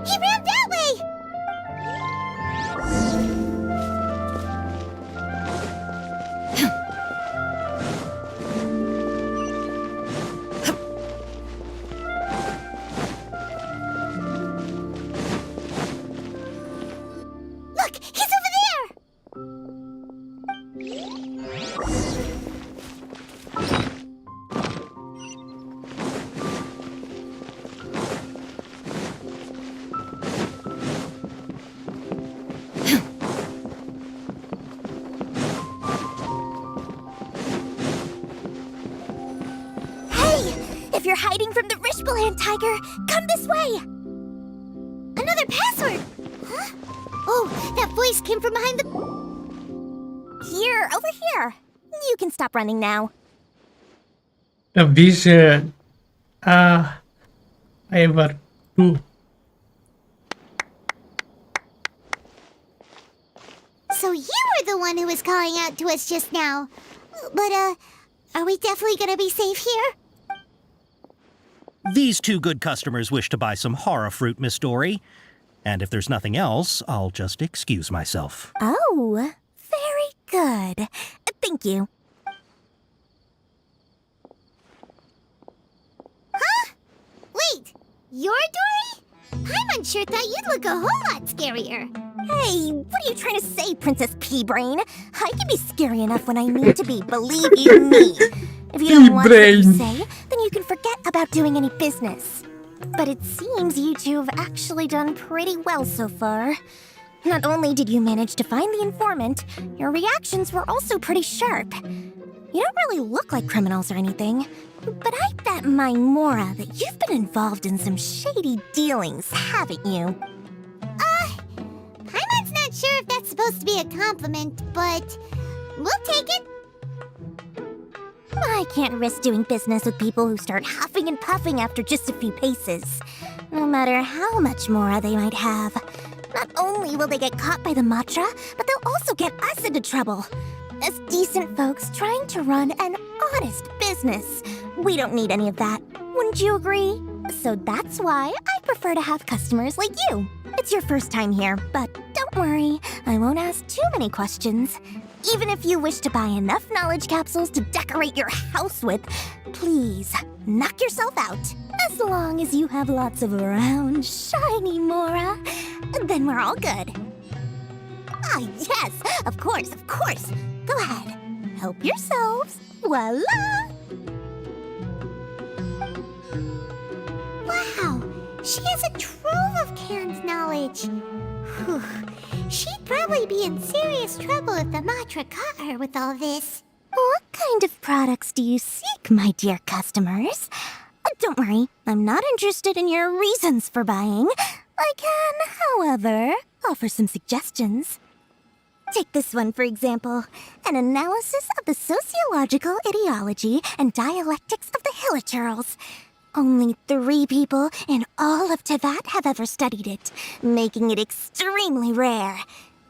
He ran that way! Look, he's over there! If you're hiding from the Rishbaland tiger, come this way! Another password! Huh? Oh, that voice came from behind the... Here, over here. You can stop running now. The vision. Ever do. So you were the one who was calling out to us just now. But, are we definitely gonna be safe here? These two good customers wish to buy some hara fruit, Miss Dory. And if there's nothing else, I'll just excuse myself. Oh, very good. Thank you. Huh? Wait, you're Dory? Paimon sure thought you'd look a whole lot scarier. Hey, what are you trying to say, Princess Pea-Brain? I can be scary enough when I need to be, believe you me. If you don't want what you say, then you can forget about doing any business. But it seems you two have actually done pretty well so far. Not only did you manage to find the informant, your reactions were also pretty sharp. You don't really look like criminals or anything, but I bet my Mora that you've been involved in some shady dealings, haven't you? Paimon's not sure if that's supposed to be a compliment, but we'll take it. I can't risk doing business with people who start huffing and puffing after just a few paces, no matter how much Mora they might have. Not only will they get caught by the Matra, but they'll also get us into trouble. As decent folks trying to run an honest business, we don't need any of that. Wouldn't you agree? So that's why I prefer to have customers like you. It's your first time here, but don't worry, I won't ask too many questions. Even if you wish to buy enough knowledge capsules to decorate your house with, please knock yourself out. As long as you have lots of round, shiny Mora, then we're all good. Ah, yes, of course, of course. Go ahead, help yourselves. Voila! Wow, she has a trove of canned knowledge. Whew. She'd probably be in serious trouble if the Matra caught her with all this. What kind of products do you seek, my dear customers? Don't worry, I'm not interested in your reasons for buying. I can, however, offer some suggestions. Take this one, for example. An analysis of the sociological ideology and dialectics of the Hilichurls. Only 3 people in all of Teyvat have ever studied it, making it extremely rare.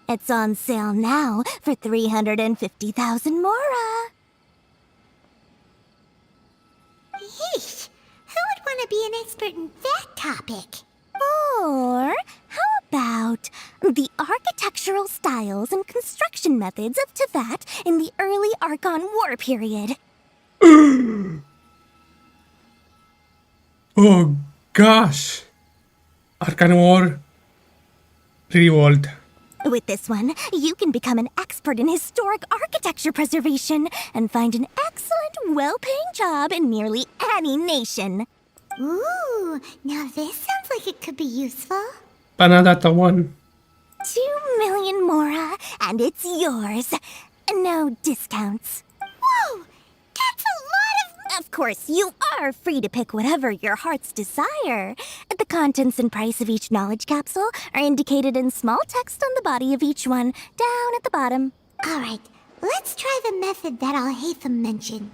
It's on sale now for 350,000 Mora. Yeesh, who would want to be an expert in that topic? Or how about the architectural styles and construction methods of Teyvat in the early Archon War period? Oh gosh. Arcane War Revolt. With this one, you can become an expert in historic architecture preservation and find an excellent, well-paying job in nearly any nation. Ooh, now this sounds like it could be useful. Panadata 1. 2 million Mora, and it's yours. No discounts. Whoa, that's a lot of... Of course, you are free to pick whatever your heart's desire. The contents and price of each knowledge capsule are indicated in small text on the body of each one, down at the bottom. All right, let's try the method that Al-Haytham mentioned.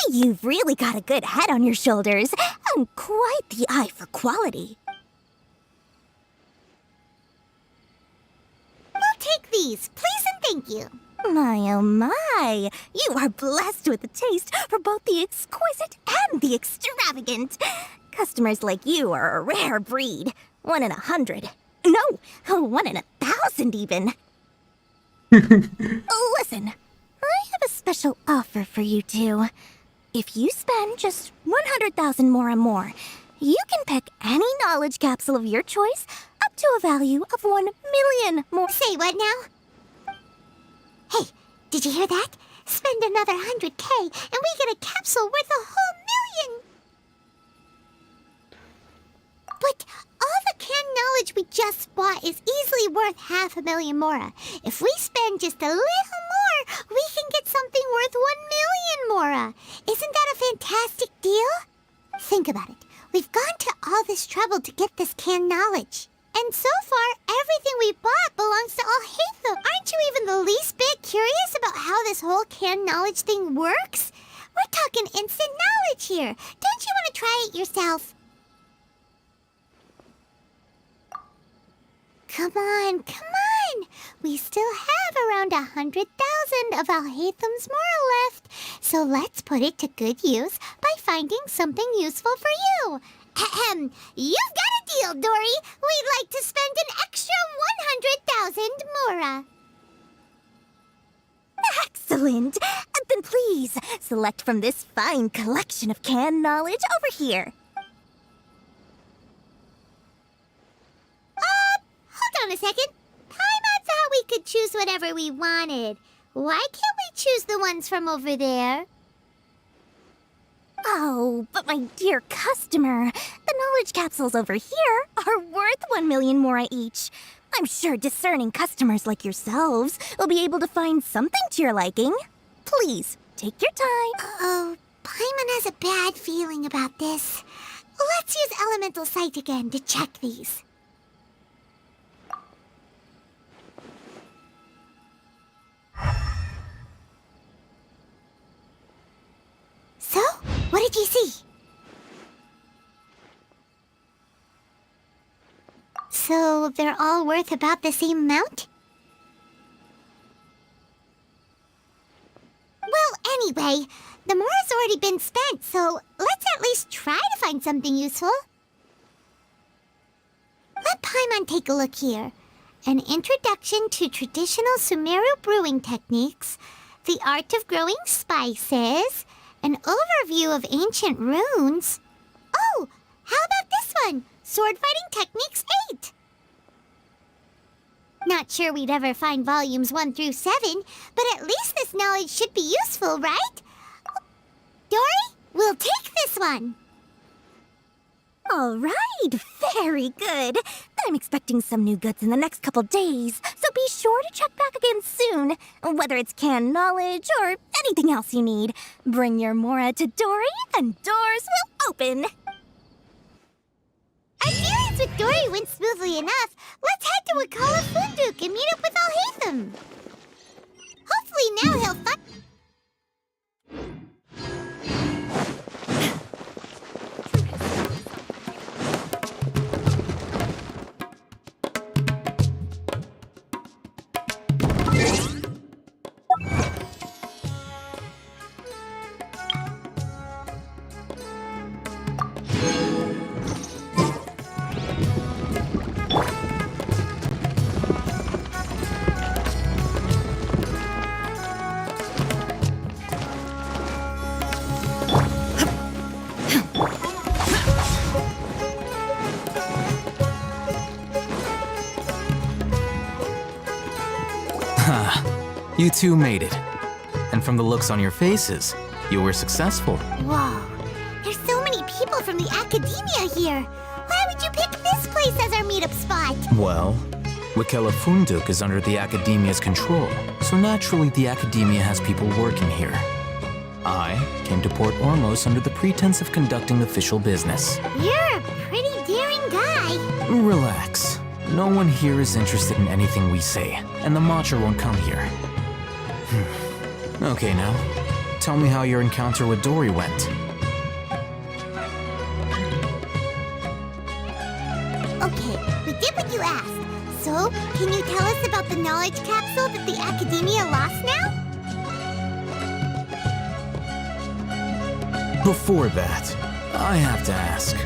You've really got a good head on your shoulders, and quite the eye for quality. We'll take these, please and thank you. My oh my, you are blessed with a taste for both the exquisite and the extravagant. Customers like you are a rare breed. 1 in 100. No, 1 in 1,000 even. Listen, I have a special offer for you two. If you spend just 100,000 more, you can pick any knowledge capsule of your choice up to a value of 1 million more. Say what now? Hey, did you hear that? Spend another 100K and we get a capsule worth a whole million. But all the canned knowledge we just bought is easily worth 500,000 Mora. If we spend just a little more, we can get something worth 1 million Mora. Isn't that a fantastic deal? Think about it. We've gone to all this trouble to get this canned knowledge. And so far, everything we bought belongs to Al-Haytham. Aren't you even the least bit curious about how this whole canned knowledge thing works? We're talking instant knowledge here. Don't you want to try it yourself? Come on, come on! We still have around 100,000 of Al-Haytham's Mora left, so let's put it to good use by finding something useful for you. Ahem, you've got a deal, Dory. We'd like to spend an extra 100,000 Mora. Excellent! Then please, select from this fine collection of canned knowledge over here. Hold on a second. Paimon thought we could choose whatever we wanted. Why can't we choose the ones from over there? Oh, but my dear customer, the knowledge capsules over here are worth 1 million Mora each. I'm sure discerning customers like yourselves will be able to find something to your liking. Please, take your time. Uh-oh, Paimon has a bad feeling about this. Let's use Elemental Sight again to check these. So, what did you see? So they're all worth about the same amount? Well, anyway, the mora's already been spent, so let's at least try to find something useful. Let Paimon take a look here. An introduction to traditional Sumeru brewing techniques, the art of growing spices, an overview of ancient runes. Oh, how about this one? Sword Fighting Techniques 8. Not sure we'd ever find volumes 1 through 7, but at least this knowledge should be useful, right? Dory, we'll take this one. All right, very good. I'm expecting some new goods in the next couple days, so be sure to check back again soon. Whether it's canned knowledge or anything else you need, bring your Mora to Dory and doors will open. Our dealings with Dory went smoothly enough. Let's head to Wakala Funduk and meet up with Alhaitham. Hopefully now he'll find... You two made it. And from the looks on your faces, you were successful. Whoa, there's so many people from the academia here. Why would you pick this place as our meetup spot? Well, Wakela Funduk is under the Academia's control, so naturally the Academia has people working here. I came to Port Ormos under the pretense of conducting official business. You're a pretty daring guy. Relax. No one here is interested in anything we say, and the Matcha won't come here. Okay now, tell me how your encounter with Dory went. Okay, we did what you asked. So, can you tell us about the knowledge capsule that the Academia lost now? Before that, I have to ask,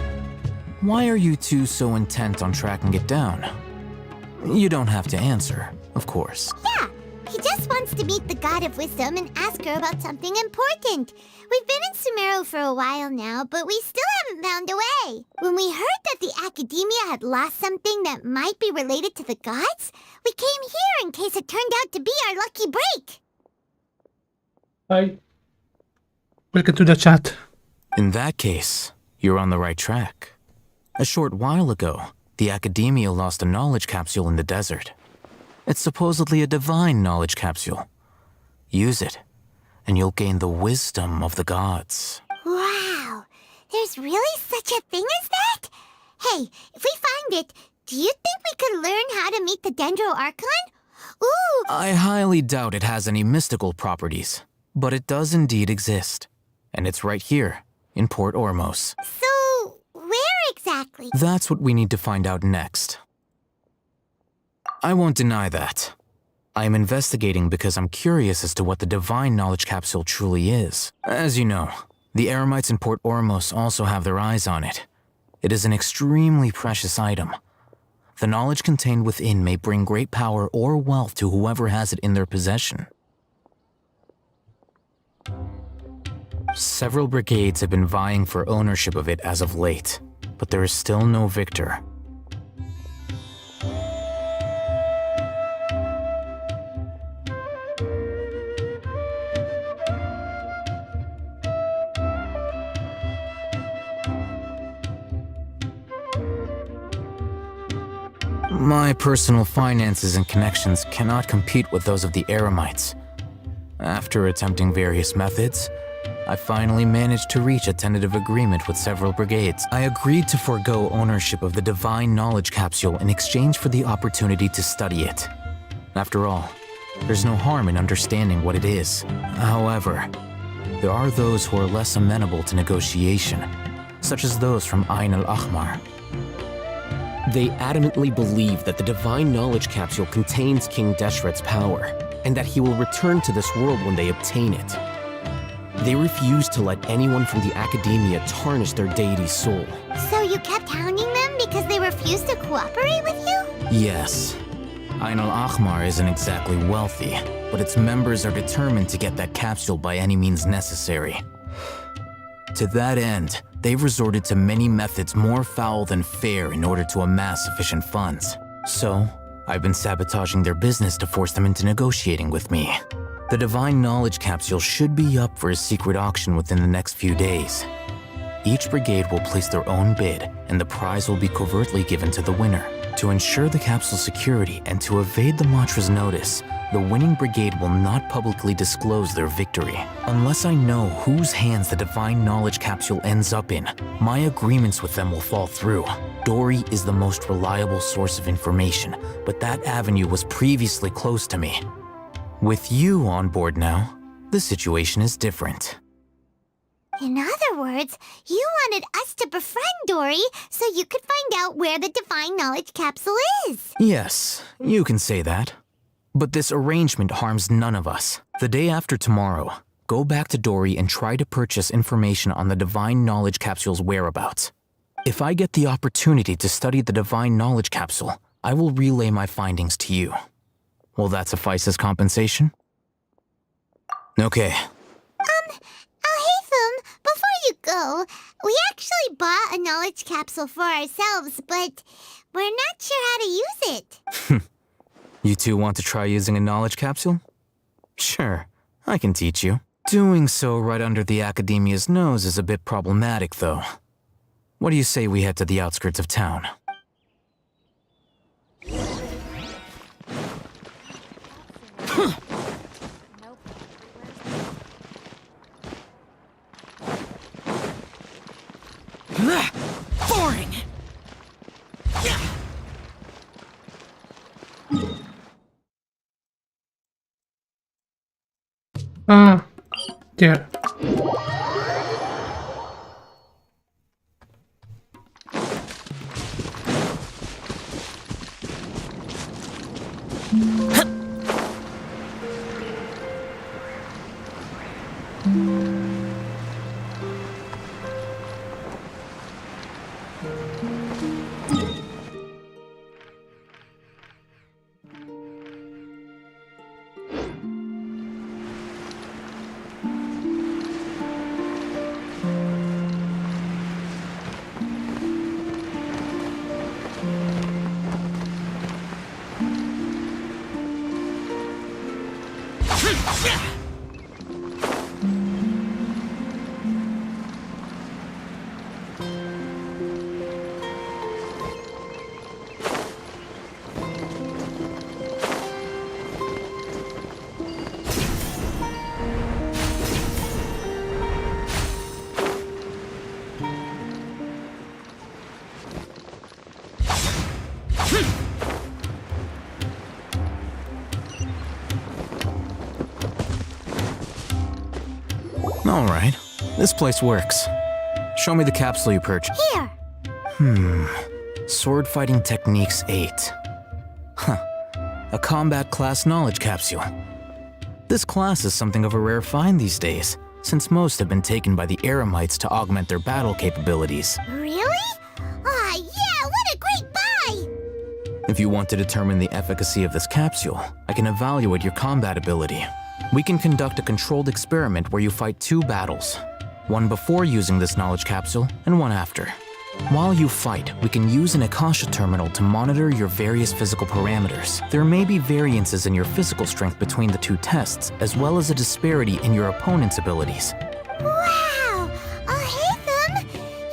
why are you two so intent on tracking it down? You don't have to answer, of course. Yeah, he just wants to meet the God of Wisdom and ask her about something important. We've been in Sumeru for a while now, but we still haven't found a way. When we heard that the Academia had lost something that might be related to the gods, we came here in case it turned out to be our lucky break. Hi. Welcome to the chat. In that case, you're on the right track. A short while ago, the Academia lost a knowledge capsule in the desert. It's supposedly a divine knowledge capsule. Use it, and you'll gain the wisdom of the gods. Wow, there's really such a thing as that? Hey, if we find it, do you think we could learn how to meet the Dendro Archon? Ooh! I highly doubt it has any mystical properties, but it does indeed exist. And it's right here, in Port Ormos. So, where exactly? That's what we need to find out next. I won't deny that. I am investigating because I'm curious as to what the divine knowledge capsule truly is. As you know, the Eremites in Port Ormos also have their eyes on it. It is an extremely precious item. The knowledge contained within may bring great power or wealth to whoever has it in their possession. Several brigades have been vying for ownership of it as of late, but there is still no victor. My personal finances and connections cannot compete with those of the Eremites. After attempting various methods, I finally managed to reach a tentative agreement with several brigades. I agreed to forego ownership of the divine knowledge capsule in exchange for the opportunity to study it. After all, there's no harm in understanding what it is. However, there are those who are less amenable to negotiation, such as those from Ain al-Ahmar. They adamantly believe that the Divine Knowledge Capsule contains King Deshret's power, and that he will return to this world when they obtain it. They refuse to let anyone from the Academia tarnish their deity's soul. So you kept hounding them because they refused to cooperate with you? Yes. Ain al-Ahmar isn't exactly wealthy, but its members are determined to get that capsule by any means necessary. To that end, they've resorted to many methods more foul than fair in order to amass sufficient funds. So, I've been sabotaging their business to force them into negotiating with me. The Divine Knowledge Capsule should be up for a secret auction within the next few days. Each brigade will place their own bid, and the prize will be covertly given to the winner. To ensure the capsule's security and to evade the Matra's notice, the winning brigade will not publicly disclose their victory. Unless I know whose hands the Divine Knowledge Capsule ends up in, my agreements with them will fall through. Dory is the most reliable source of information, but that avenue was previously closed to me. With you on board now, the situation is different. In other words, you wanted us to befriend Dory so you could find out where the Divine Knowledge Capsule is. Yes, you can say that. But this arrangement harms none of us. The day after tomorrow, go back to Dory and try to purchase information on the Divine Knowledge Capsule's whereabouts. If I get the opportunity to study the Divine Knowledge Capsule, I will relay my findings to you. Will that suffice as compensation? Okay. Alhaitham, before you go, we actually bought a knowledge capsule for ourselves, but we're not sure how to use it. You two want to try using a knowledge capsule? Sure, I can teach you. Doing so right under the Academia's nose is a bit problematic, though. What do you say we head to the outskirts of town? Boring! Ah, yeah. All right, this place works. Show me the capsule you purchased. Here. Sword Fighting Techniques 8. Huh. A combat class knowledge capsule. This class is something of a rare find these days, since most have been taken by the Eremites to augment their battle capabilities. Really? Ah, yeah, what a great buy! If you want to determine the efficacy of this capsule, I can evaluate your combat ability. We can conduct a controlled experiment where you fight 2 battles, one before using this knowledge capsule and one after. While you fight, we can use an Akasha terminal to monitor your various physical parameters. There may be variances in your physical strength between the 2 tests, as well as a disparity in your opponent's abilities. Wow! Alhaitham!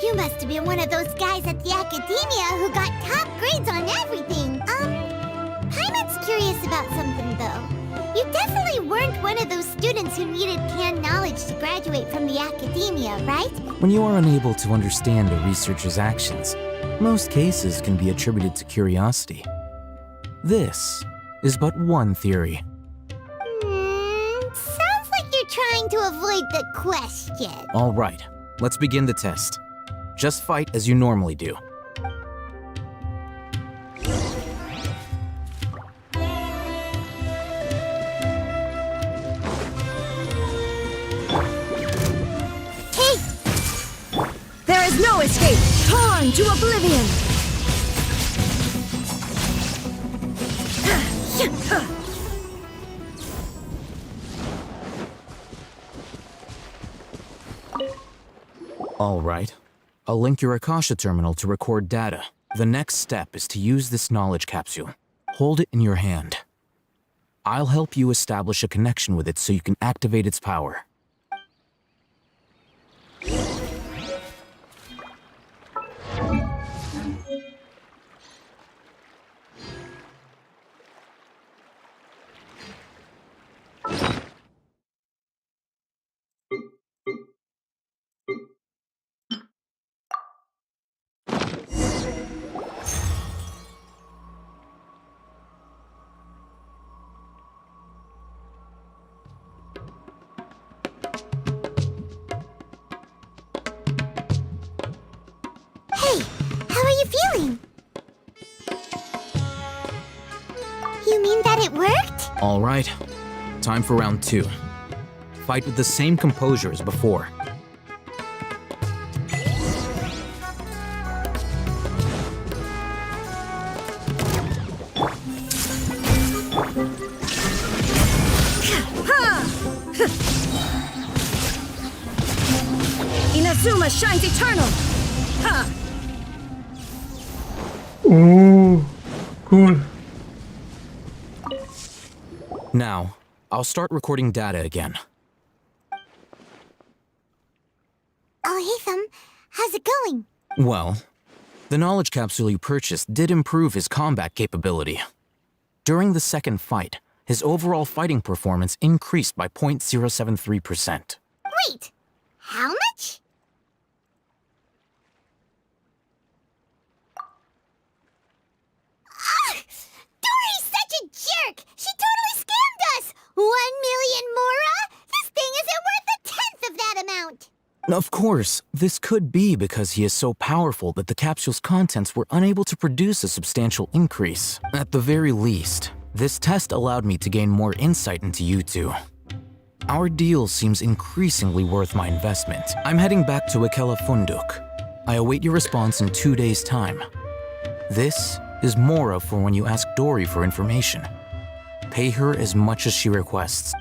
You must have been one of those guys at the Academia who got top grades on everything. Paimon's curious about something, though. You definitely weren't one of those students who needed canned knowledge to graduate from the Academia, right? When you are unable to understand a researcher's actions, most cases can be attributed to curiosity. This is but one theory. Sounds like you're trying to avoid the question. All right, let's begin the test. Just fight as you normally do. skyscape torn to oblivion! All right. I'll link your Akasha terminal to record data. The next step is to use this knowledge capsule. Hold it in your hand. I'll help you establish a connection with it so you can activate its power. Hey, how are you feeling? You mean that it worked? All right. Time for round 2. Fight with the same composure as before. Inazuma shines eternal! Ha! Oh, cool. Now, I'll start recording data again. Oh, hey, Thumb. How's it going? Well, the knowledge capsule you purchased did improve his combat capability. During the second fight, his overall fighting performance increased by 0.073%. Wait, how much? Dory's such a jerk! She totally scammed us! 1 million Mora? This thing isn't worth a tenth of that amount! Of course, this could be because he is so powerful that the capsule's contents were unable to produce a substantial increase. At the very least, this test allowed me to gain more insight into you two. Our deal seems increasingly worth my investment. I'm heading back to Ikela Funduk. I await your response in 2 days' time. This is Mora for when you ask Dory for information. Pay her as much as she requests.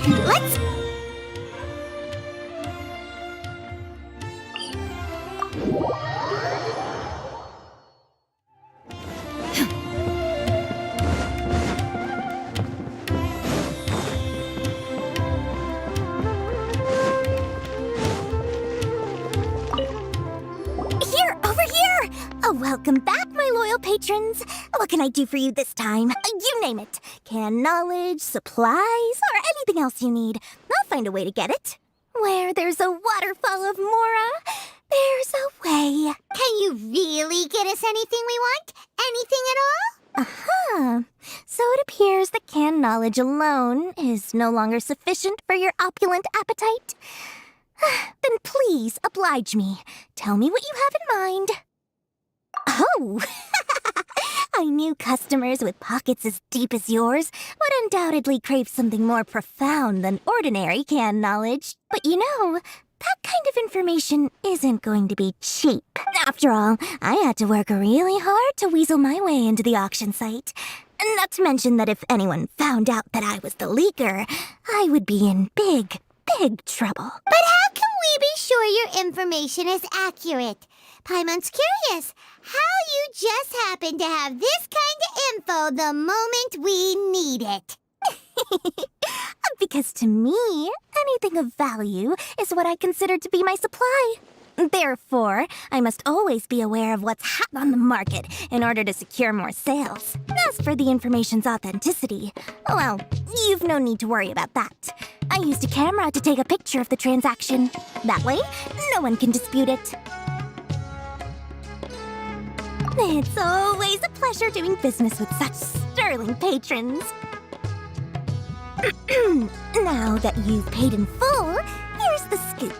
Let's... Here, over here! Welcome back, my loyal patrons. What can I do for you this time? You name it. Can knowledge, supplies, or anything else you need. I'll find a way to get it. Where there's a waterfall of Mora, there's a way. Can you really get us anything we want? Anything at all? Uh-huh. So it appears that canned knowledge alone is no longer sufficient for your opulent appetite. Then please oblige me. Tell me what you have in mind. Oh! I knew customers with pockets as deep as yours would undoubtedly crave something more profound than ordinary canned knowledge. But you know, that kind of information isn't going to be cheap. After all, I had to work really hard to weasel my way into the auction site. Not to mention that if anyone found out that I was the leaker, I would be in big, big trouble. But how can we be sure your information is accurate? Paimon's curious how you just happen to have this kind of info the moment we need it. Because to me, anything of value is what I consider to be my supply. Therefore, I must always be aware of what's hot on the market in order to secure more sales. As for the information's authenticity, well, you've no need to worry about that. I used a camera to take a picture of the transaction. That way, no one can dispute it. It's always a pleasure doing business with such sterling patrons. Now that you've paid in full, here's the scoop.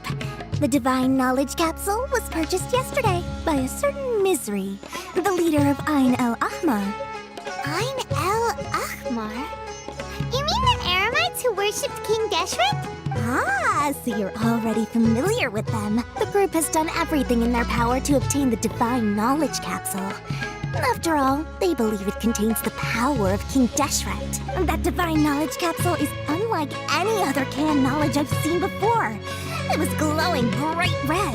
The Divine Knowledge Capsule was purchased yesterday by a certain Misery, the leader of Ain el-Ahmar. Ain el-Ahmar? You mean the Aramites who worshipped King Deshret? Ah, so you're already familiar with them. The group has done everything in their power to obtain the Divine Knowledge Capsule. After all, they believe it contains the power of King Deshret. That Divine Knowledge Capsule is unlike any other canned knowledge I've seen before. It was glowing bright red.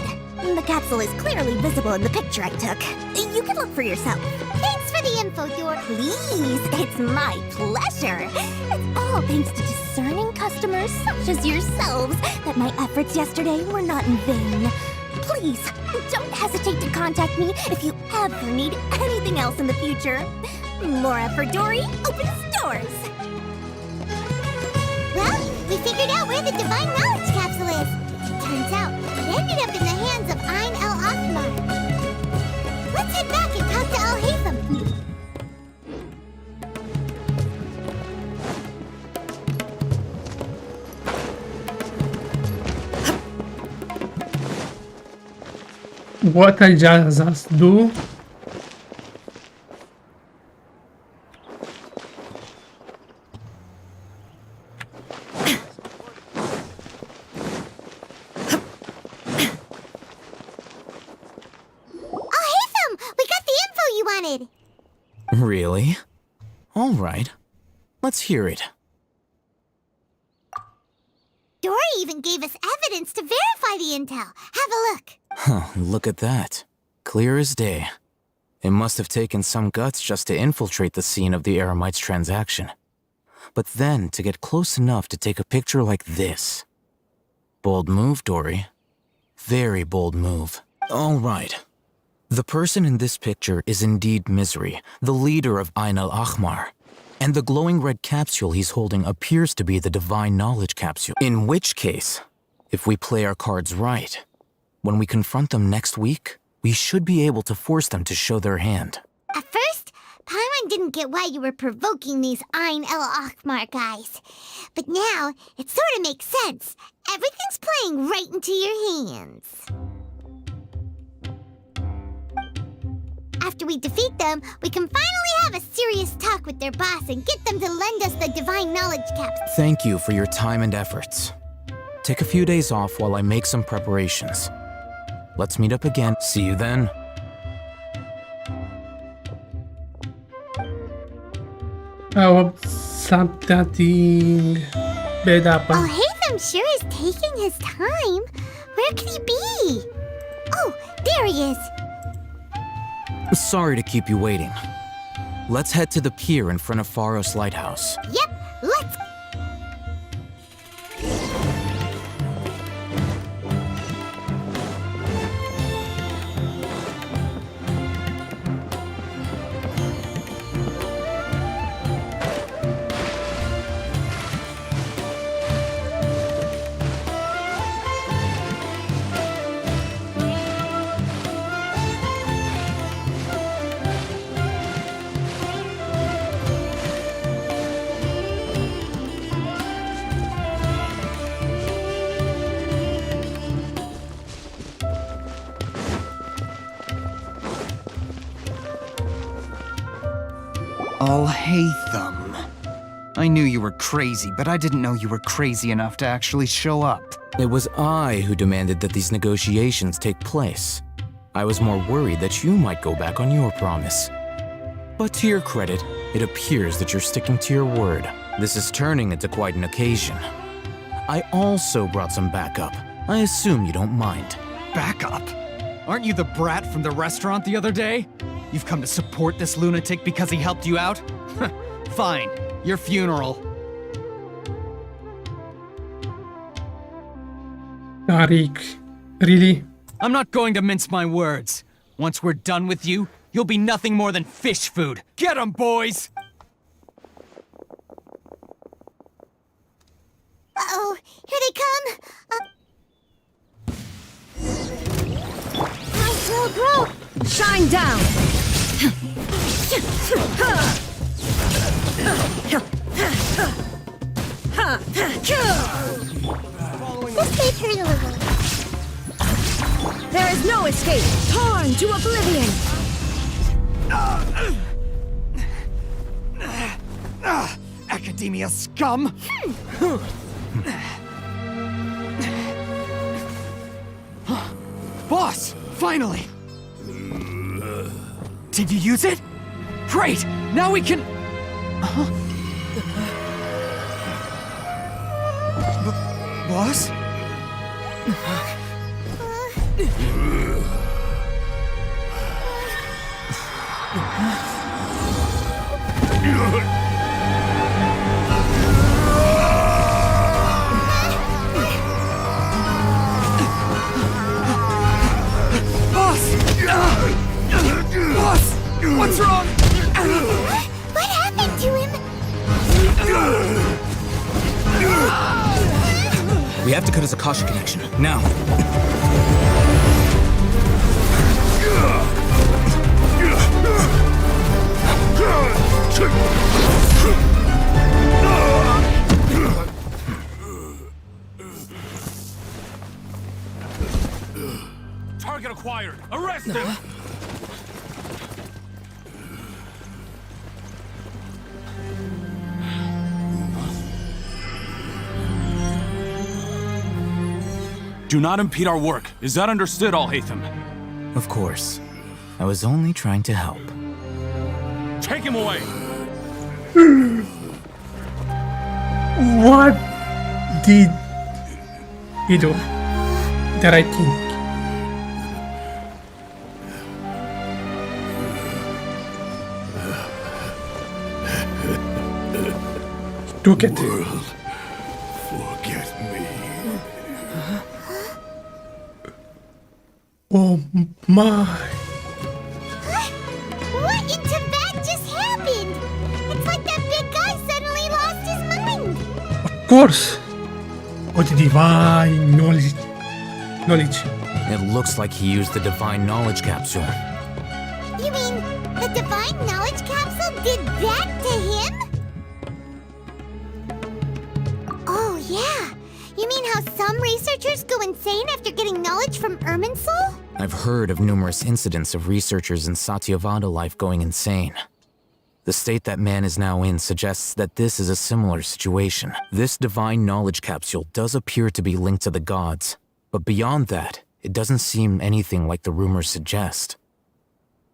The capsule is clearly visible in the picture I took. You can look for yourself. Thanks for the info, Dor. Please, it's my pleasure. It's all thanks to discerning customers such as yourselves that my efforts yesterday were not in vain. Please, don't hesitate to contact me if you ever need anything else in the future. Mora for Dory opens doors. Well, we figured out where the Divine Knowledge Capsule is. Turns out, it ended up in the hands of Ain el-Ahmar. Let's head back and talk to Al-Haytham. What I just do? Really? All right. Let's hear it. Dory even gave us evidence to verify the intel. Have a look. Huh, look at that. Clear as day. It must have taken some guts just to infiltrate the scene of the Eremites transaction. But then to get close enough to take a picture like this. Bold move, Dory. Very bold move. All right. The person in this picture is indeed Misery, the leader of Ain el-Ahmar. And the glowing red capsule he's holding appears to be the Divine Knowledge Capsule. In which case, if we play our cards right, when we confront them next week, we should be able to force them to show their hand. At first, Paimon didn't get why you were provoking these Ain el-Ahmar guys. But now, it sort of makes sense. Everything's playing right into your hands. After we defeat them, we can finally have a serious talk with their boss and get them to lend us the Divine Knowledge Capsule. Thank you for your time and efforts. Take a few days off while I make some preparations. Let's meet up again. See you then. I hope something bad happened. Oh, Haytham sure is taking his time. Where could he be? Oh, there he is. Sorry to keep you waiting. Let's head to the pier in front of Pharos Lighthouse. Yep, let's go. Al-Haytham. I knew you were crazy, but I didn't know you were crazy enough to actually show up. It was I who demanded that these negotiations take place. I was more worried that you might go back on your promise. But to your credit, it appears that you're sticking to your word. This is turning into quite an occasion. I also brought some backup. I assume you don't mind. Backup? Aren't you the brat from the restaurant the other day? You've come to support this lunatic because he helped you out? Fine, your funeral. Tariq, really? I'm not going to mince my words. Once we're done with you, you'll be nothing more than fish food. Get 'em, boys! Uh-oh, here they come! Nice little grow! Shine down! This may hurt a little. There is no escape! Torn to oblivion! Academia scum! Boss! Finally! Did you use it? Great! Now we can... Boss? Boss! What's wrong? What happened to him? We have to cut his Akasha connection, now. Target acquired! Arrest him! Do not impede our work. Is that understood, Al-Haytham? Of course. I was only trying to help. Take him away! What did he do? The right thing. Took it. World, forget me. Oh my. What in Tibet just happened? It's like that big guy suddenly lost his mind. Of course. Oh, the divine knowledge. It looks like he used the divine knowledge capsule. You mean the divine knowledge capsule did that to him? Oh, yeah. You mean how some researchers go insane after getting knowledge from Irminsul? I've heard of numerous incidents of researchers in Satyavada life going insane. The state that man is now in suggests that this is a similar situation. This divine knowledge capsule does appear to be linked to the gods, but beyond that, it doesn't seem anything like the rumors suggest.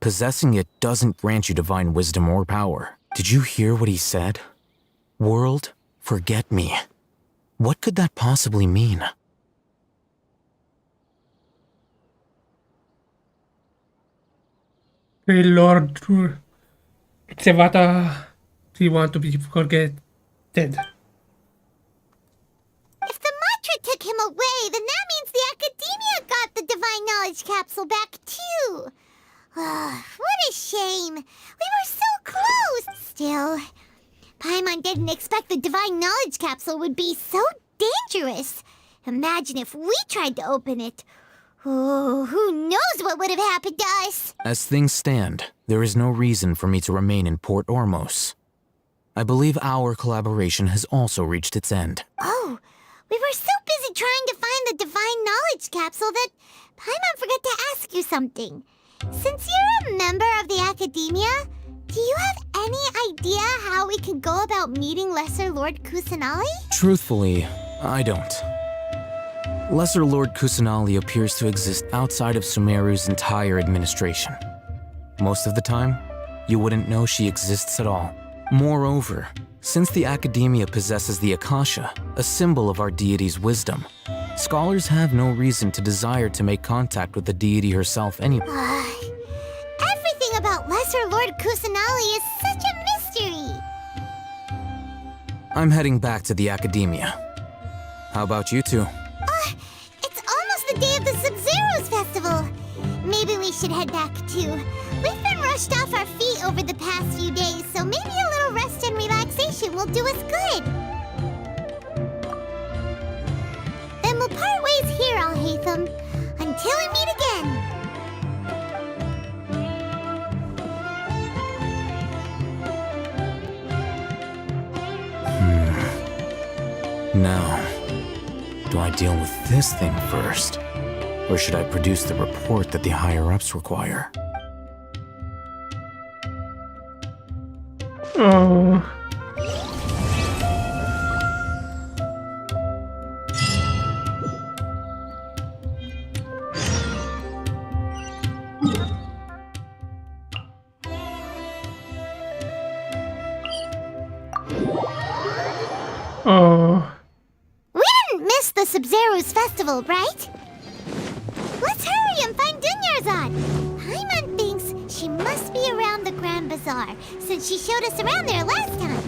Possessing it doesn't grant you divine wisdom or power. Did you hear what he said? World, forget me. What could that possibly mean? Hey Lord, Sevata, do you want to be forgotten? If the mantra took him away, then that means the Academia got the divine knowledge capsule back too. What a shame. We were so close. Still, Paimon didn't expect the divine knowledge capsule would be so dangerous. Imagine if we tried to open it. Oh, who knows what would have happened to us? As things stand, there is no reason for me to remain in Port Ormos. I believe our collaboration has also reached its end. Oh, we were so busy trying to find the divine knowledge capsule that Paimon forgot to ask you something. Since you're a member of the Academia, do you have any idea how we can go about meeting Lesser Lord Kusanali? Truthfully, I don't. Lesser Lord Kusanali appears to exist outside of Sumeru's entire administration. Most of the time, you wouldn't know she exists at all. Moreover, since the Academia possesses the Akasha, a symbol of our deity's wisdom, scholars have no reason to desire to make contact with the deity herself anyway. Everything about Lesser Lord Kusanali is such a mystery! I'm heading back to the Academia. How about you two? It's almost the day of the Sub-Zero's festival. Maybe we should head back too. We've been rushed off our feet over the past few days, so maybe a little rest and relaxation will do us good. Then we'll part ways here, Alhaitham, until we meet again. Now, do I deal with this thing first? Or should I produce the report that the higher-ups require? Oh. Oh. We didn't miss the Sub-Zero's festival, right? Let's hurry and find Dunyarzad. Paimon thinks she must be around the Grand Bazaar, since she showed us around there last time.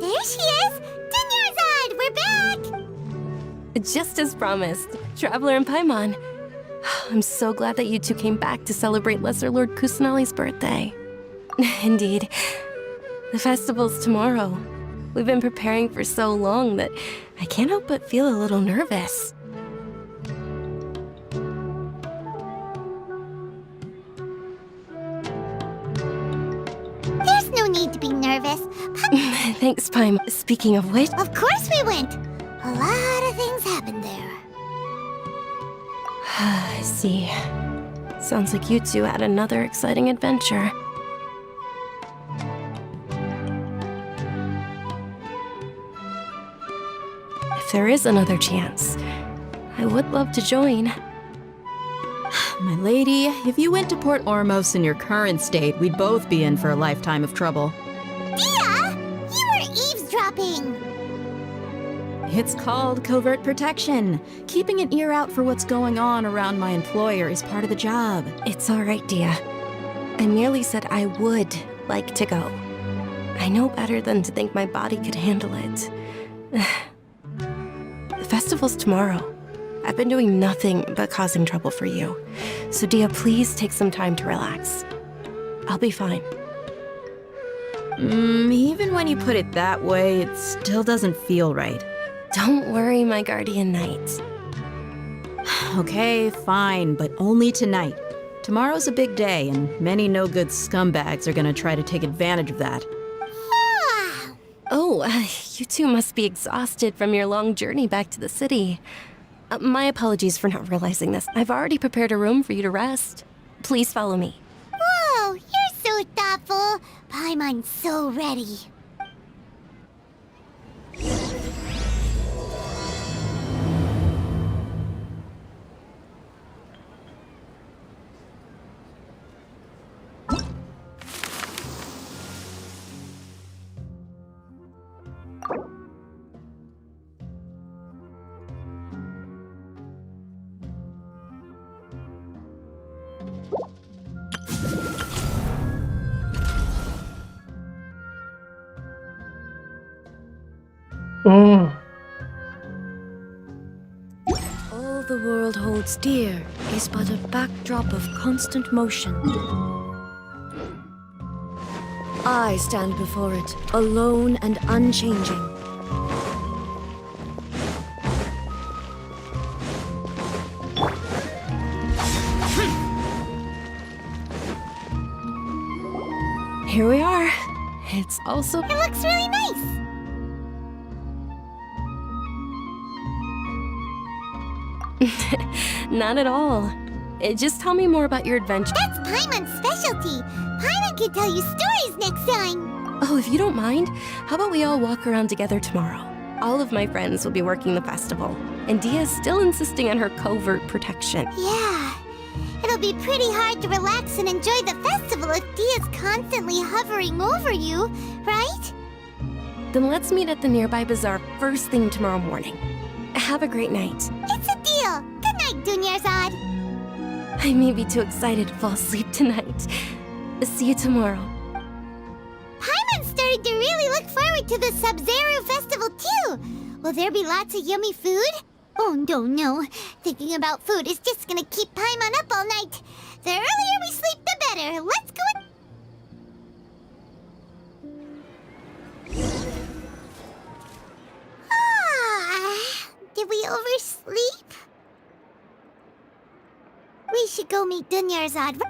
There she is! Dunyarzad, we're back! Just as promised, Traveler and Paimon. I'm so glad that you two came back to celebrate Lesser Lord Kusanali's birthday. Indeed. The festival's tomorrow. We've been preparing for so long that I can't help but feel a little nervous. There's no need to be nervous. Thanks, Paim. Speaking of which... Of course we went! A lot of things happened there. I see. Sounds like you two had another exciting adventure. If there is another chance, I would love to join. My lady, if you went to Port Ormos in your current state, we'd both be in for a lifetime of trouble. Dia! You were eavesdropping! It's called covert protection. Keeping an ear out for what's going on around my employer is part of the job. It's all right, Dia. I merely said I would like to go. I know better than to think my body could handle it. The festival's tomorrow. I've been doing nothing but causing trouble for you. So Dia, please take some time to relax. I'll be fine. Even when you put it that way, it still doesn't feel right. Don't worry, my guardian knight. Okay, fine, but only tonight. Tomorrow's a big day, and many no-good scumbags are gonna try to take advantage of that. Oh, you two must be exhausted from your long journey back to the city. My apologies for not realizing this. I've already prepared a room for you to rest. Please follow me. Whoa, you're so thoughtful. Paimon's so ready. Oh. All the world holds dear is but a backdrop of constant motion. I stand before it, alone and unchanging. Here we are. It's also... It looks really nice. Not at all. Just tell me more about your adventure. That's Paimon's specialty. Paimon can tell you stories next time. Oh, if you don't mind, how about we all walk around together tomorrow? All of my friends will be working the festival, and Dia's still insisting on her covert protection. Yeah. It'll be pretty hard to relax and enjoy the festival if Dia's constantly hovering over you, right? Then let's meet at the nearby bazaar first thing tomorrow morning. Have a great night. It's a deal. Good night, Dunyarzad. I may be too excited to fall asleep tonight. See you tomorrow. Paimon started to really look forward to the Sumeru festival too. Will there be lots of yummy food? Oh no. Thinking about food is just gonna keep Paimon up all night. The earlier we sleep, the better. Let's go. Did we oversleep? We should go meet Dunyarzad.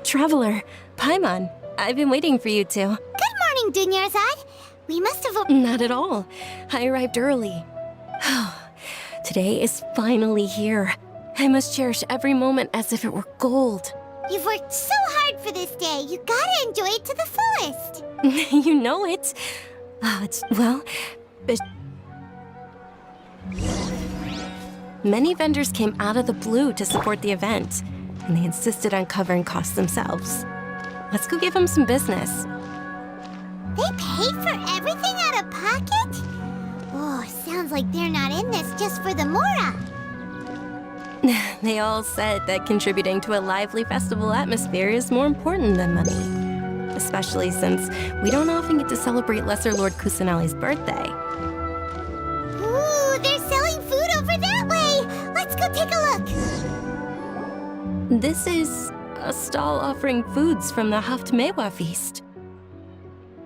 Traveler, Paimon, I've been waiting for you two. Good morning, Dunyarzad. We must have... Not at all. I arrived early. Today is finally here. I must cherish every moment as if it were gold. You've worked so hard for this day. You gotta enjoy it to the fullest. You know it. Many vendors came out of the blue to support the event, and they insisted on covering costs themselves. Let's go give them some business. They paid for everything out of pocket? Oh, sounds like they're not in this just for the Mora. They all said that contributing to a lively festival atmosphere is more important than money. Especially since we don't often get to celebrate Lesser Lord Kusanali's birthday. Ooh, they're selling food over that way! Let's go take a look! This is a stall offering foods from the Haftmewa feast.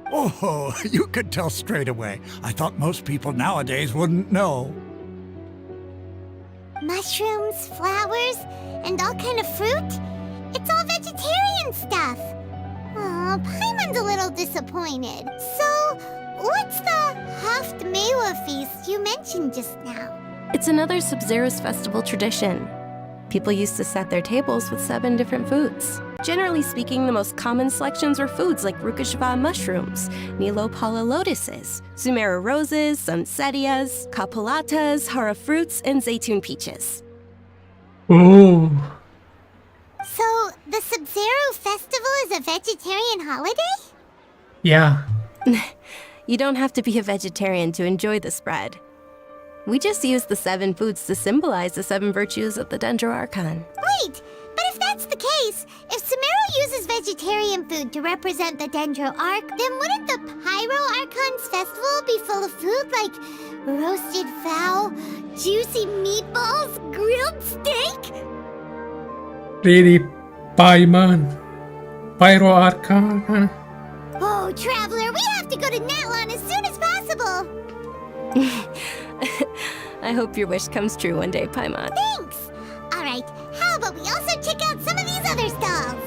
Oh, you could tell straight away. I thought most people nowadays wouldn't know. Mushrooms, flowers, and all kind of fruit? It's all vegetarian stuff. Oh, Paimon's a little disappointed. So, what's the Haftmewa feast you mentioned just now? It's another Sub-Zero's festival tradition. People used to set their tables with 7 different foods. Generally speaking, the most common selections were foods like Rukashva mushrooms, Nilopala lotuses, Sumeru roses, Sunsettias, Kapulatas, Hara fruits, and Zaytun peaches. Oh. So, the Sub-Zero festival is a vegetarian holiday? Yeah. You don't have to be a vegetarian to enjoy the spread. We just use the 7 foods to symbolize the 7 virtues of the Dendro Archon. Wait, but if that's the case, if Sumeru uses vegetarian food to represent the Dendro Arc, then wouldn't the Pyro Archon's festival be full of food like roasted fowl, juicy meatballs, grilled steak? Really, Paimon? Pyro Archon? Oh, Traveler, we have to go to Natlan as soon as possible! I hope your wish comes true one day, Paimon. Thanks! Alright, how about we also check out some of these other stalls?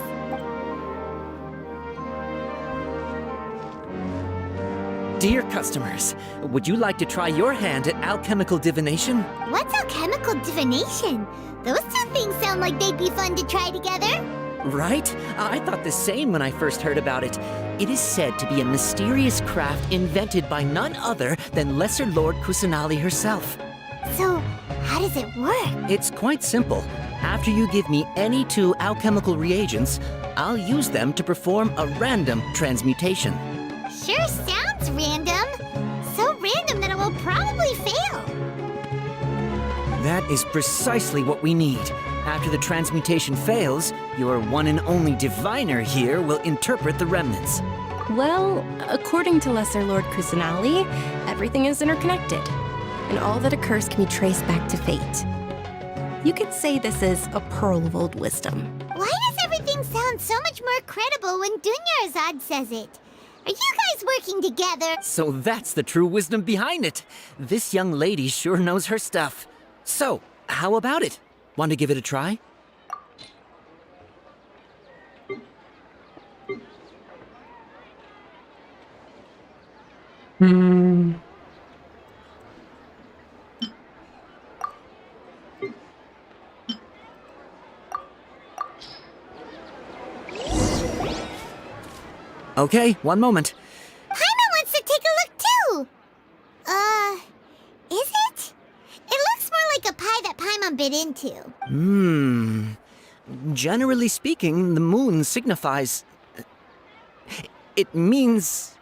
Dear customers, would you like to try your hand at alchemical divination? What's alchemical divination? Those two things sound like they'd be fun to try together. Right? I thought the same when I first heard about it. It is said to be a mysterious craft invented by none other than Lesser Lord Kusanali herself. So, how does it work? It's quite simple. After you give me any 2 alchemical reagents, I'll use them to perform a random transmutation. Sure sounds random. So random that it will probably fail. That is precisely what we need. After the transmutation fails, your one and only diviner here will interpret the remnants. Well, according to Lesser Lord Kusanali, everything is interconnected, and all that occurs can be traced back to fate. You could say this is a pearl of old wisdom. Why does everything sound so much more credible when Dunyarzad says it? Are you guys working together? So that's the true wisdom behind it. This young lady sure knows her stuff. So, how about it? Want to give it a try? Hmm. Okay, one moment. Paimon wants to take a look too! Is it? It looks more like a pie that Paimon bit into. Generally speaking, the moon signifies... It means...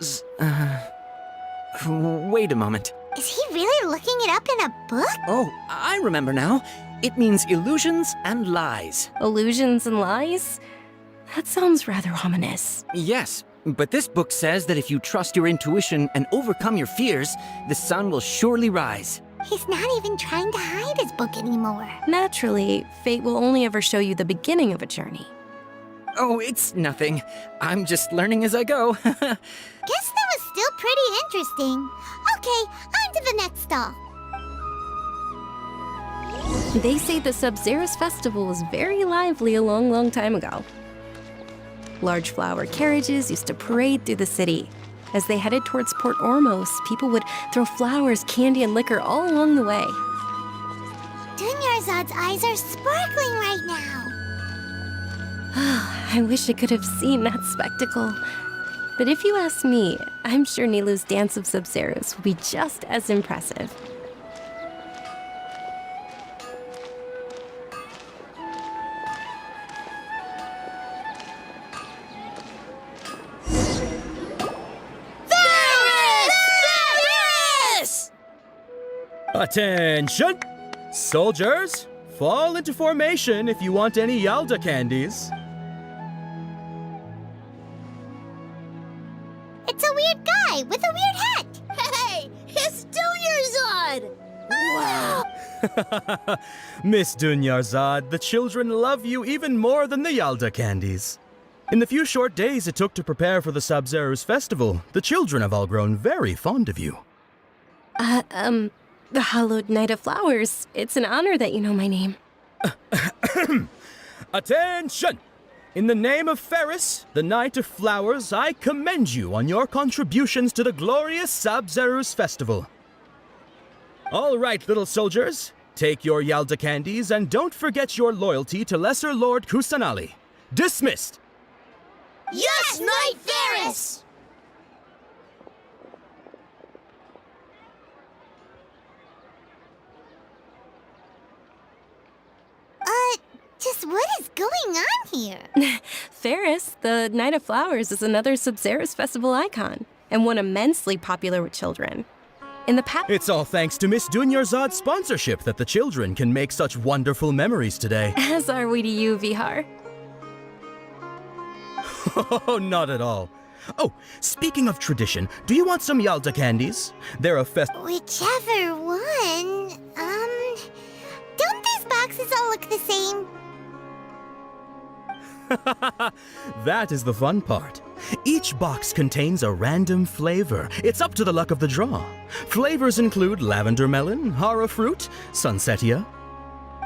Wait a moment. Is he really looking it up in a book? Oh, I remember now. It means illusions and lies. Illusions and lies? That sounds rather ominous. Yes, but this book says that if you trust your intuition and overcome your fears, the sun will surely rise. He's not even trying to hide his book anymore. Naturally, fate will only ever show you the beginning of a journey. Oh, it's nothing. I'm just learning as I go. Guess that was still pretty interesting. Okay, on to the next stall. They say the Sub-Zerus festival was very lively a long, long time ago. Large flower carriages used to parade through the city. As they headed towards Port Ormos, people would throw flowers, candy, and liquor all along the way. Dunyarzad's eyes are sparkling right now. I wish I could have seen that spectacle. But if you ask me, I'm sure Nilu's Dance of Sub-Zerus will be just as impressive. Attention! Soldiers, fall into formation if you want any Yalda candies. It's a weird guy with a weird hat. Hey, it's Dunyarzad! Wow! Miss Dunyarzad, the children love you even more than the Yalda candies. In the few short days it took to prepare for the Sub-Zerus festival, the children have all grown very fond of you. The Hallowed Knight of Flowers. It's an honor that you know my name. Attention! In the name of Ferris, the Knight of Flowers, I commend you on your contributions to the glorious Sub-Zerus festival. All right, little soldiers, take your Yalda candies and don't forget your loyalty to Lesser Lord Kusanali. Dismissed! Yes, Knight Ferris! Just what is going on here? Ferris, the Knight of Flowers, is another Sub-Zerus festival icon, and one immensely popular with children. In the past... It's all thanks to Miss Dunyarzad's sponsorship that the children can make such wonderful memories today. As are we to you, Vihar. Oh, not at all. Oh, speaking of tradition, do you want some Yalda candies? They're a Whichever one. Don't these boxes all look the same? That is the fun part. Each box contains a random flavor. It's up to the luck of the draw. Flavors include lavender melon, hara fruit, sunsetia.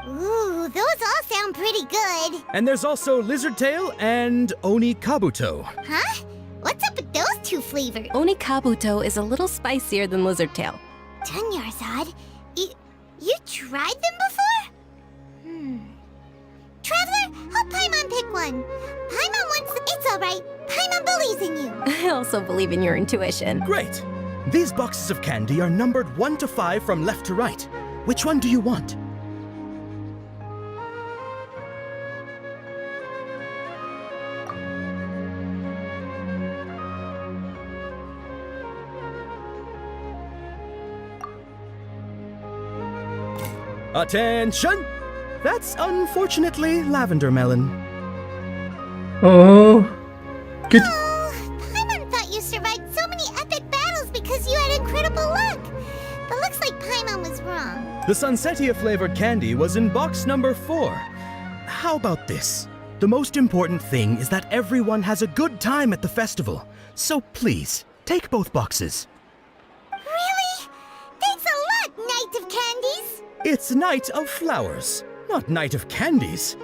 Ooh, those all sound pretty good. And there's also lizard tail and oni kabuto. Huh? What's up with those two flavors? Oni kabuto is a little spicier than lizard tail. Dunyarzad, you tried them before? Traveler, help Paimon pick one. Paimon wants... It's all right. Paimon believes in you. I also believe in your intuition. Great! These boxes of candy are numbered 1 to 5 from left to right. Which one do you want? Attention! That's unfortunately lavender melon. Oh. Good. Paimon thought you survived so many epic battles because you had incredible luck. But looks like Paimon was wrong. The sunsetia flavored candy was in box number 4. How about this? The most important thing is that everyone has a good time at the festival. So please, take both boxes. Really? Thanks a lot, Knight of Candies. It's Night of Flowers, not Night of Candies.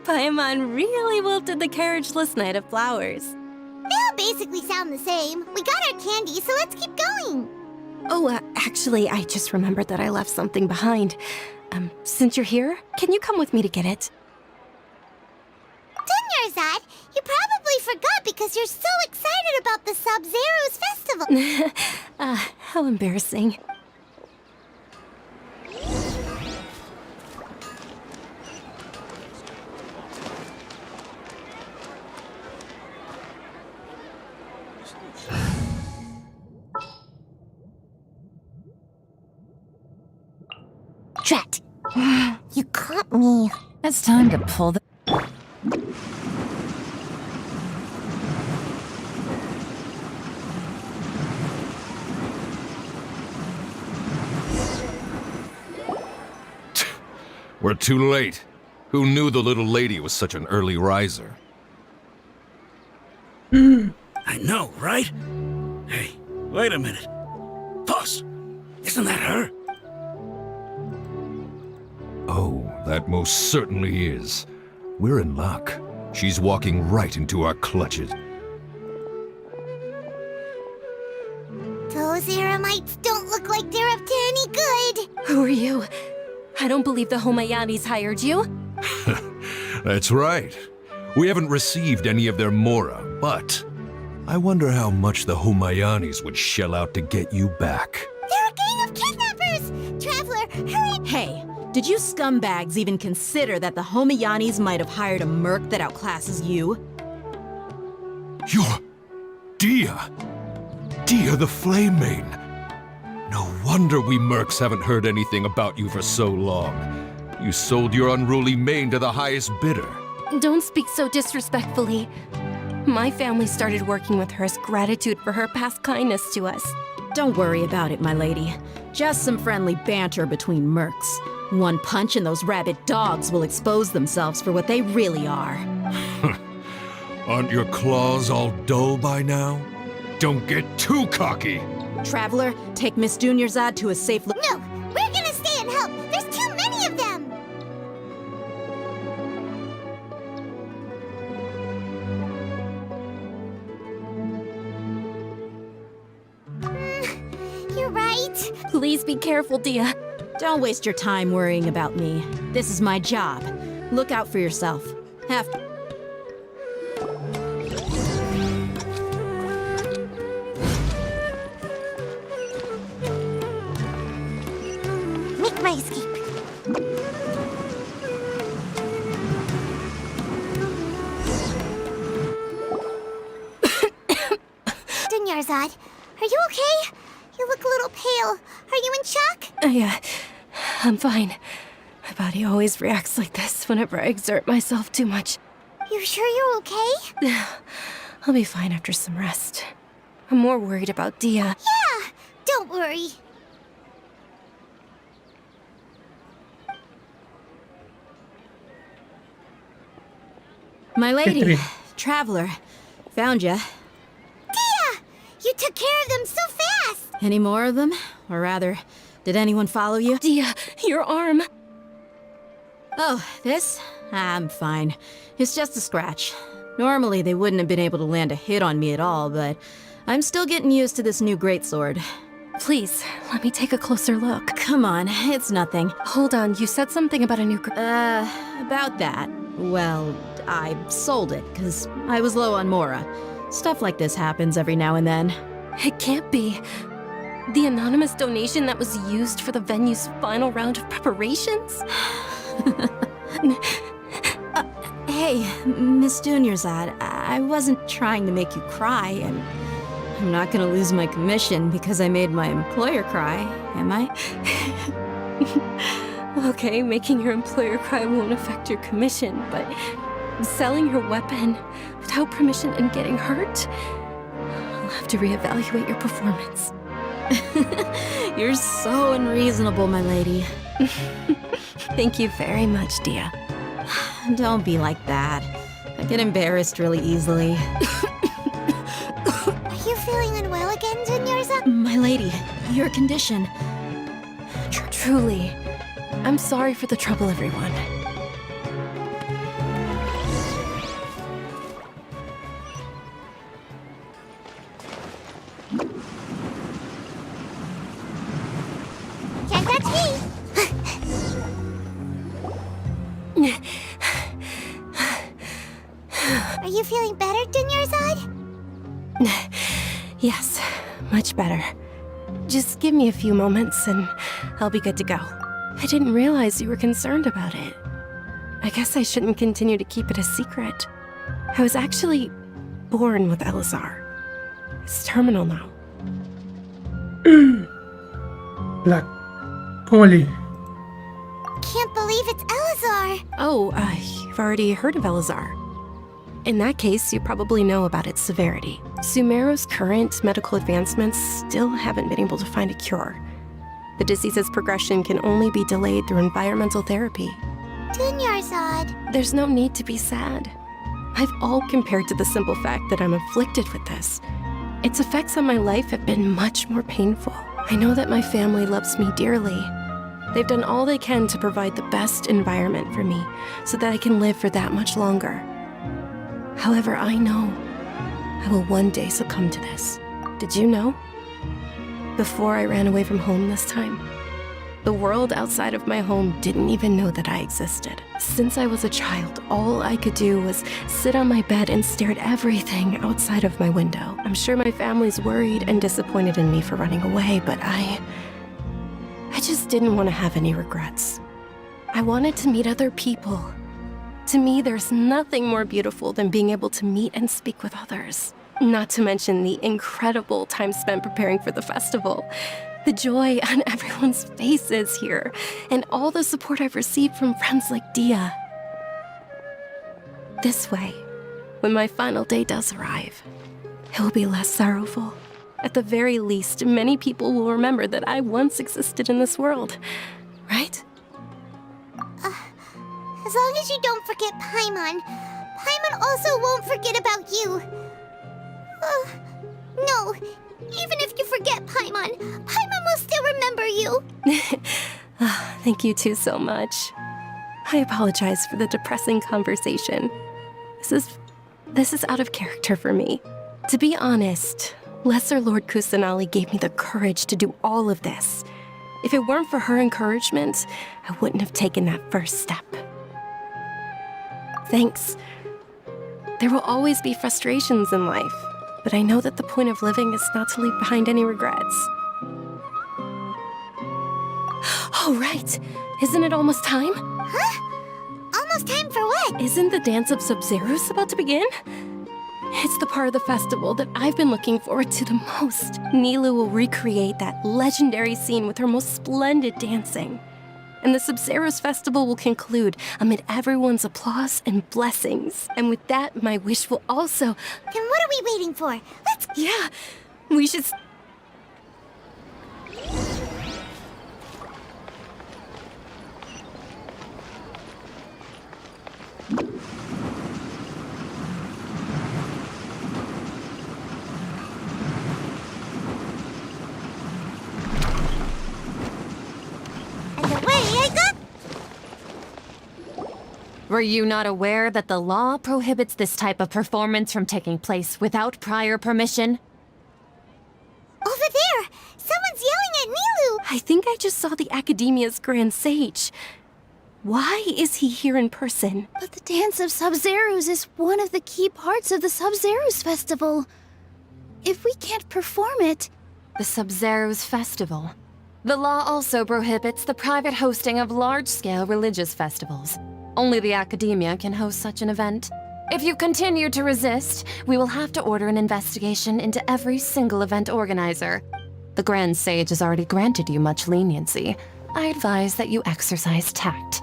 Paimon really wilted the carriageless Night of Flowers. They all basically sound the same. We got our candy, so let's keep going. Oh, actually, I just remembered that I left something behind. Since you're here, can you come with me to get it? Dunyarzad, you probably forgot because you're so excited about the Sub-Zero's festival. How embarrassing. Drat! You caught me. It's time to pull the... We're too late. Who knew the little lady was such an early riser? I know, right? Hey, wait a minute. Boss, isn't that her? Oh, that most certainly is. We're in luck. She's walking right into our clutches. Those Eremites don't look like they're up to any good. Who are you? I don't believe the Homayanis hired you. That's right. We haven't received any of their Mora, but I wonder how much the Homayanis would shell out to get you back. They're a gang of kidnappers! Traveler, hurry! Hey, did you scumbags even consider that the Homayanis might have hired a merc that outclasses you? You're... Dia! Dia the Flame Main! No wonder we mercs haven't heard anything about you for so long. You sold your unruly mane to the highest bidder. Don't speak so disrespectfully. My family started working with her as gratitude for her past kindness to us. Don't worry about it, my lady. Just some friendly banter between mercs. One punch and those rabid dogs will expose themselves for what they really are. Aren't your claws all dull by now? Don't get too cocky! Traveler, take Miss Dunyarzad to a safe No! We're gonna stay and help! There's too many of them! You're right. Please be careful, Dia. Don't waste your time worrying about me. This is my job. Look out for yourself. Make my escape. Dunyarzad, are you okay? You look a little pale. Are you in shock? Yeah, I'm fine. My body always reacts like this whenever I exert myself too much. You sure you're okay? I'll be fine after some rest. I'm more worried about Dia. Yeah, don't worry. My lady, Traveler, found ya. Dia! You took care of them so fast! Any more of them? Or rather, did anyone follow you? Dia, your arm! Oh, this? I'm fine. It's just a scratch. Normally, they wouldn't have been able to land a hit on me at all, but I'm still getting used to this new greatsword. Please, let me take a closer look. Come on, it's nothing. Hold on, you said something about a new about that. Well, I sold it, because I was low on Mora. Stuff like this happens every now and then. It can't be. The anonymous donation that was used for the venue's final round of preparations? Hey, Miss Dunyarzad, I wasn't trying to make you cry, and I'm not gonna lose my commission because I made my employer cry, am I? Okay, making your employer cry won't affect your commission, but selling your weapon without permission and getting hurt? I'll have to reevaluate your performance. You're so unreasonable, my lady. Thank you very much, Dia. Don't be like that. I get embarrassed really easily. Are you feeling unwell again, Dunyarzad? My lady, your condition. Truly, I'm sorry for the trouble, everyone. Can't touch me! Are you feeling better, Dunyarzad? Yes, much better. Just give me a few moments and I'll be good to go. I didn't realize you were concerned about it. I guess I shouldn't continue to keep it a secret. I was actually born with Elazar. It's terminal now. Black Collie. Can't believe it's Elazar! Oh, you've already heard of Elazar. In that case, you probably know about its severity. Sumeru's current medical advancements still haven't been able to find a cure. The disease's progression can only be delayed through environmental therapy. Dunyarzad. There's no need to be sad. I've all compared to the simple fact that I'm afflicted with this. Its effects on my life have been much more painful. I know that my family loves me dearly. They've done all they can to provide the best environment for me so that I can live for that much longer. However, I know I will one day succumb to this. Did you know? Before I ran away from home this time, the world outside of my home didn't even know that I existed. Since I was a child, all I could do was sit on my bed and stare at everything outside of my window. I'm sure my family's worried and disappointed in me for running away, but I just didn't want to have any regrets. I wanted to meet other people. To me, there's nothing more beautiful than being able to meet and speak with others. Not to mention the incredible time spent preparing for the festival. The joy on everyone's faces here, and all the support I've received from friends like Dia. This way, when my final day does arrive, it will be less sorrowful. At the very least, many people will remember that I once existed in this world, right? As long as you don't forget Paimon. Paimon also won't forget about you. No, even if you forget Paimon, Paimon will still remember you. Thank you two so much. I apologize for the depressing conversation. This is out of character for me. To be honest, Lesser Lord Kusanali gave me the courage to do all of this. If it weren't for her encouragement, I wouldn't have taken that first step. Thanks. There will always be frustrations in life, but I know that the point of living is not to leave behind any regrets. Oh, right. Isn't it almost time? Huh? Almost time for what? Isn't the Dance of Sub-Zeros about to begin? It's the part of the festival that I've been looking forward to the most. Nilu will recreate that legendary scene with her most splendid dancing. And the Sub-Zeros festival will conclude amid everyone's applause and blessings. And with that, my wish will also... Then what are we waiting for? Let's... Yeah, we should... Were you not aware that the law prohibits this type of performance from taking place without prior permission? Over there! Someone's yelling at Nilu! I think I just saw the Academia's Grand Sage. Why is he here in person? But the Dance of Sub-Zeros is one of the key parts of the Sub-Zeros festival. If we can't perform it... The Sub-Zeros festival. The law also prohibits the private hosting of large-scale religious festivals. Only the Academia can host such an event. If you continue to resist, we will have to order an investigation into every single event organizer. The Grand Sage has already granted you much leniency. I advise that you exercise tact.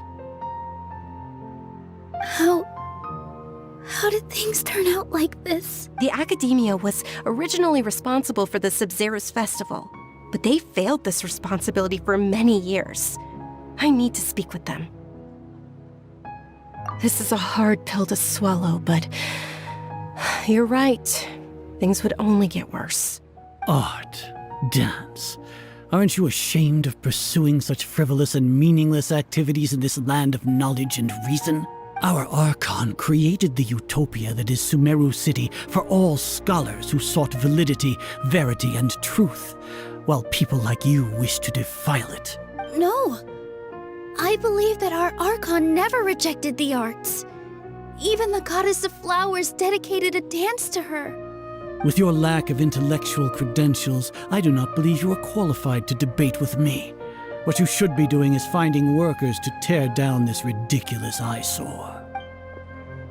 How did things turn out like this? The Academia was originally responsible for the Sub-Zeros festival, but they failed this responsibility for many years. I need to speak with them. This is a hard pill to swallow, but you're right. Things would only get worse. Art, dance, Aren't you ashamed of pursuing such frivolous and meaningless activities in this land of knowledge and reason? Our Archon created the utopia that is Sumeru City for all scholars who sought validity, verity, and truth, while people like you wish to defile it. No. I believe that our Archon never rejected the arts. Even the goddess of flowers dedicated a dance to her. With your lack of intellectual credentials, I do not believe you are qualified to debate with me. What you should be doing is finding workers to tear down this ridiculous eyesore.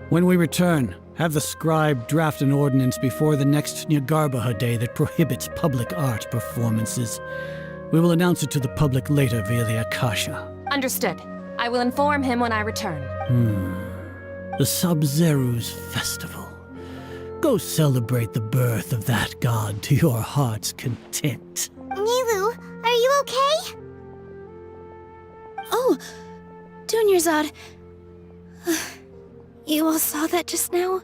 When we return, have the scribe draft an ordinance before the next Nyagarbha day that prohibits public art performances. We will announce it to the public later via the Akasha. Understood. I will inform him when I return. The Sub-Zeru's festival. Go celebrate the birth of that god to your heart's content. Nilu, are you okay? Oh, Dunyarzad. You all saw that just now?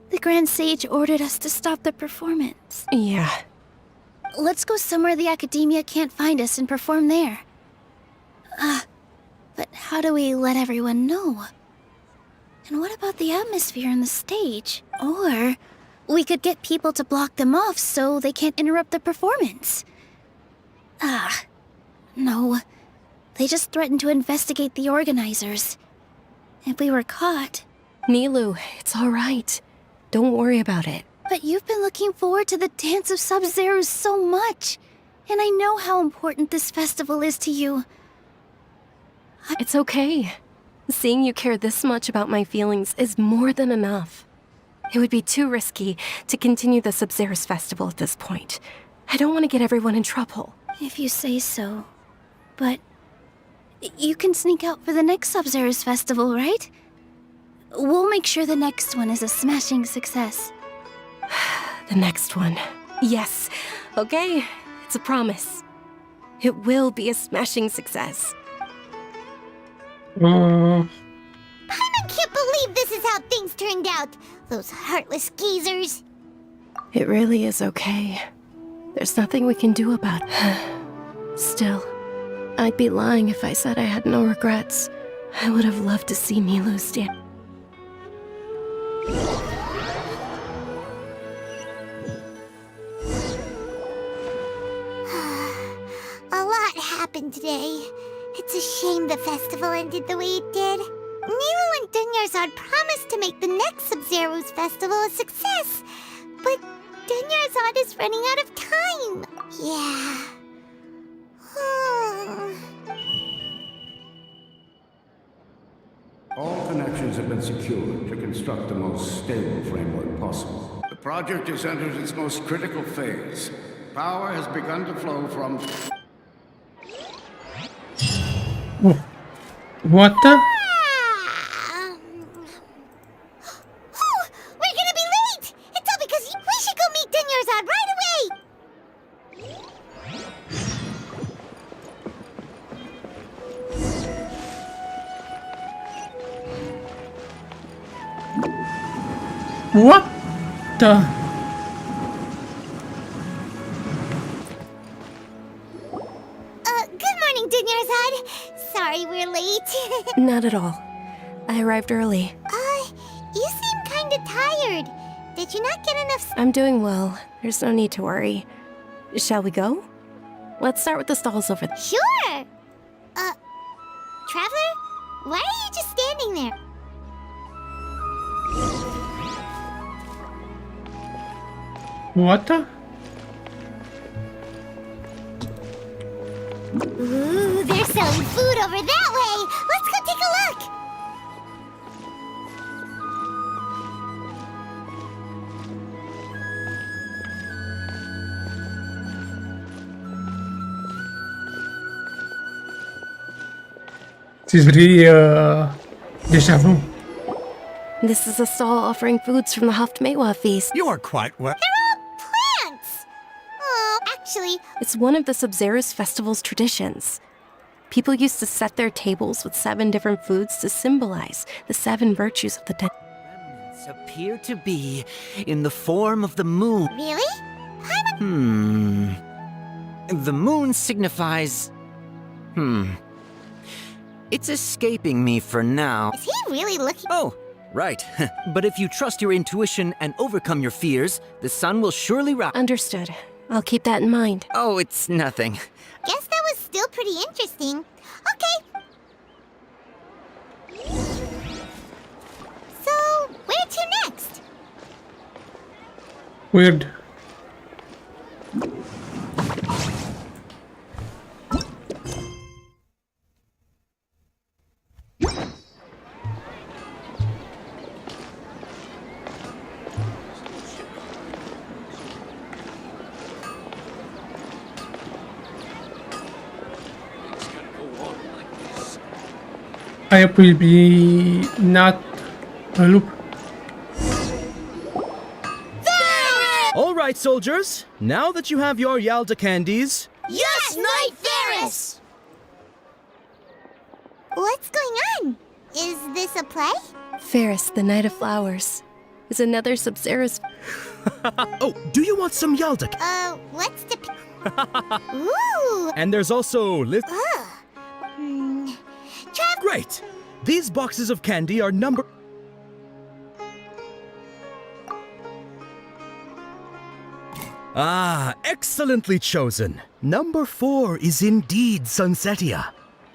The Grand Sage ordered us to stop the performance. Yeah. Let's go somewhere the Academia can't find us and perform there. But how do we let everyone know? And what about the atmosphere and the stage? Or we could get people to block them off so they can't interrupt the performance. No. They just threatened to investigate the organizers. If we were caught... Nilu, it's all right. Don't worry about it. But you've been looking forward to the Dance of Sub-Zero so much. And I know how important this festival is to you. It's okay. Seeing you care this much about my feelings is more than enough. It would be too risky to continue the Sub-Zero's festival at this point. I don't want to get everyone in trouble. If you say so. But you can sneak out for the next Sub-Zero's festival, right? We'll make sure the next one is a smashing success. The next one. Yes. Okay. It's a promise. It will be a smashing success. Paimon can't believe this is how things turned out. Those heartless geezers. It really is okay. There's nothing we can do about it. Still, I'd be lying if I said I had no regrets. I would have loved to see Nilu stand. A lot happened today. It's a shame the festival ended the way it did. Nilu and Dunyarzad promised to make the next Sub-Zero's festival a success, but Dunyarzad is running out of time. Yeah. All connections have been secured to construct the most stable framework possible. The project has entered its most critical phase. Power has begun to flow from... What the? We're gonna be late! It's all because we should go meet Dunyarzad right away! What the? Good morning, Dunyarzad. Sorry we're late. Not at all. I arrived early. You seem kinda tired. Did you not get enough I'm doing well. There's no need to worry. Shall we go? Let's start with the stalls over there. Sure! Traveler? Why are you just standing there? What the? Ooh, they're selling food over that way! Let's go take a look! This is really deja vu. This is a stall offering foods from the Haft Mewa feast. You are quite well. They're all plants! Oh, actually... It's one of the Sub-Zero's festival's traditions. People used to set their tables with 7 different foods to symbolize the 7 virtues of the day. Remnants appear to be in the form of the moon. Really? The moon signifies... It's escaping me for now. Is he really looking? Oh, right. But if you trust your intuition and overcome your fears, the sun will surely rise. Understood. I'll keep that in mind. Oh, it's nothing. Guess that was still pretty interesting. Okay. So, where to next? Weird. I will be not a loop. All right, soldiers. Now that you have your Yalda candies, Yes, Knight Ferris! What's going on? Is this a play? Ferris, the Knight of Flowers, is another Sub-Zerus. oh, do you want some Yalda? What's the... Ooh! And there's also Trav... Great! These boxes of candy are number... Ah, excellently chosen. Number 4 is indeed Sunsetia.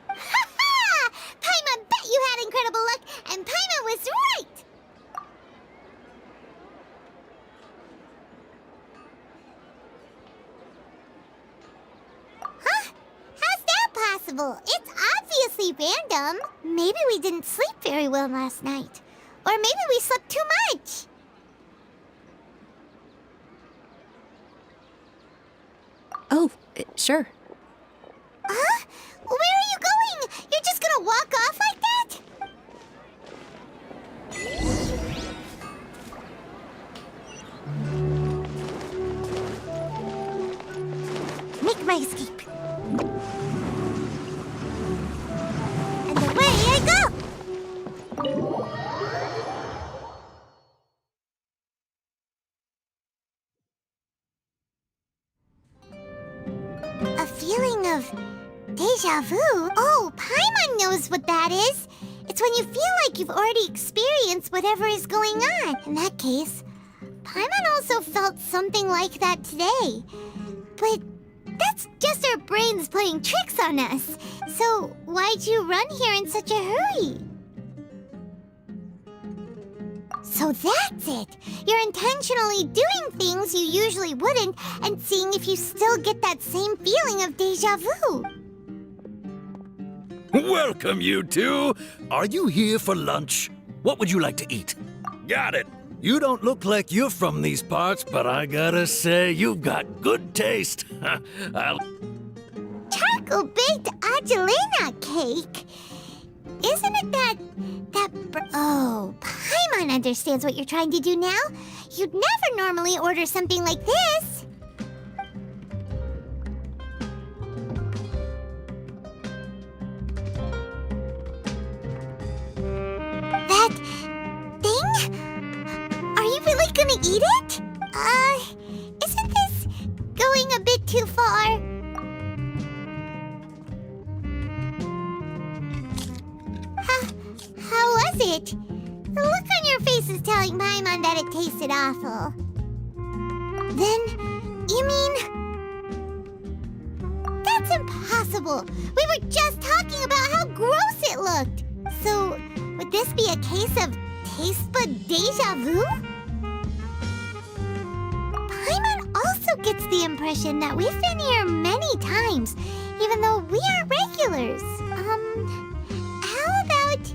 Ha-ha! Paimon bet you had incredible luck, and Paimon was right! Huh? How's that possible? It's obviously random. Maybe we didn't sleep very well last night. Or maybe we slept too much. Oh, sure. Huh? Where are you going? You're just gonna walk off like that? Make my escape. And away I go! A feeling of deja vu? Oh, Paimon knows what that is. It's when you feel like you've already experienced whatever is going on. In that case, Paimon also felt something like that today. But that's just our brains playing tricks on us. So why'd you run here in such a hurry? So that's it! You're intentionally doing things you usually wouldn't and seeing if you still get that same feeling of deja vu. Welcome, you two. Are you here for lunch? What would you like to eat? Got it. You don't look like you're from these parts, but I gotta say, you've got good taste. Charcoal-baked Angelina cake? Isn't it Oh, Paimon understands what you're trying to do now. You'd never normally order something like this. That thing? Are you really gonna eat it? Isn't this going a bit too far? How was it? The look on your face is telling Paimon that it tasted awful. Then, you mean... That's impossible! We were just talking about how gross it looked! So, would this be a case of taste bud deja vu? Paimon also gets the impression that we've been here many times, even though we aren't regulars. How about...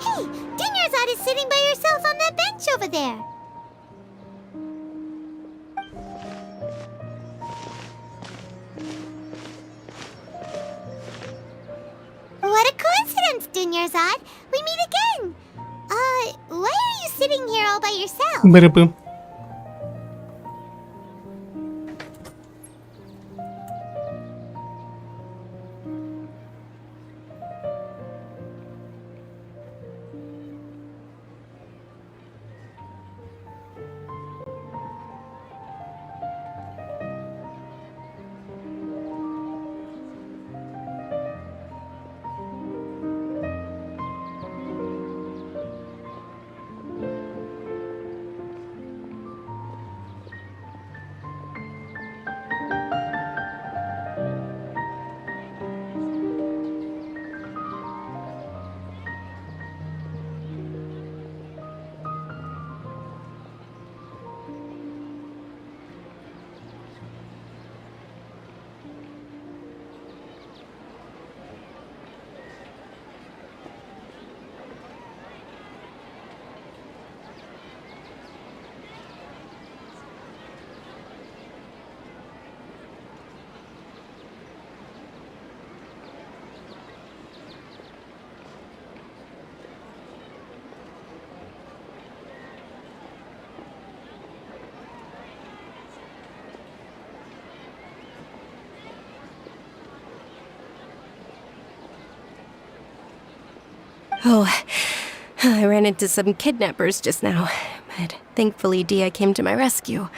Hey, Dinyarzad is sitting by herself on that bench over there. Dunyarzad. We meet again. Why are you sitting here all by yourself? Merhaba. Oh, I ran into some kidnappers just now, but thankfully Dia came to my rescue.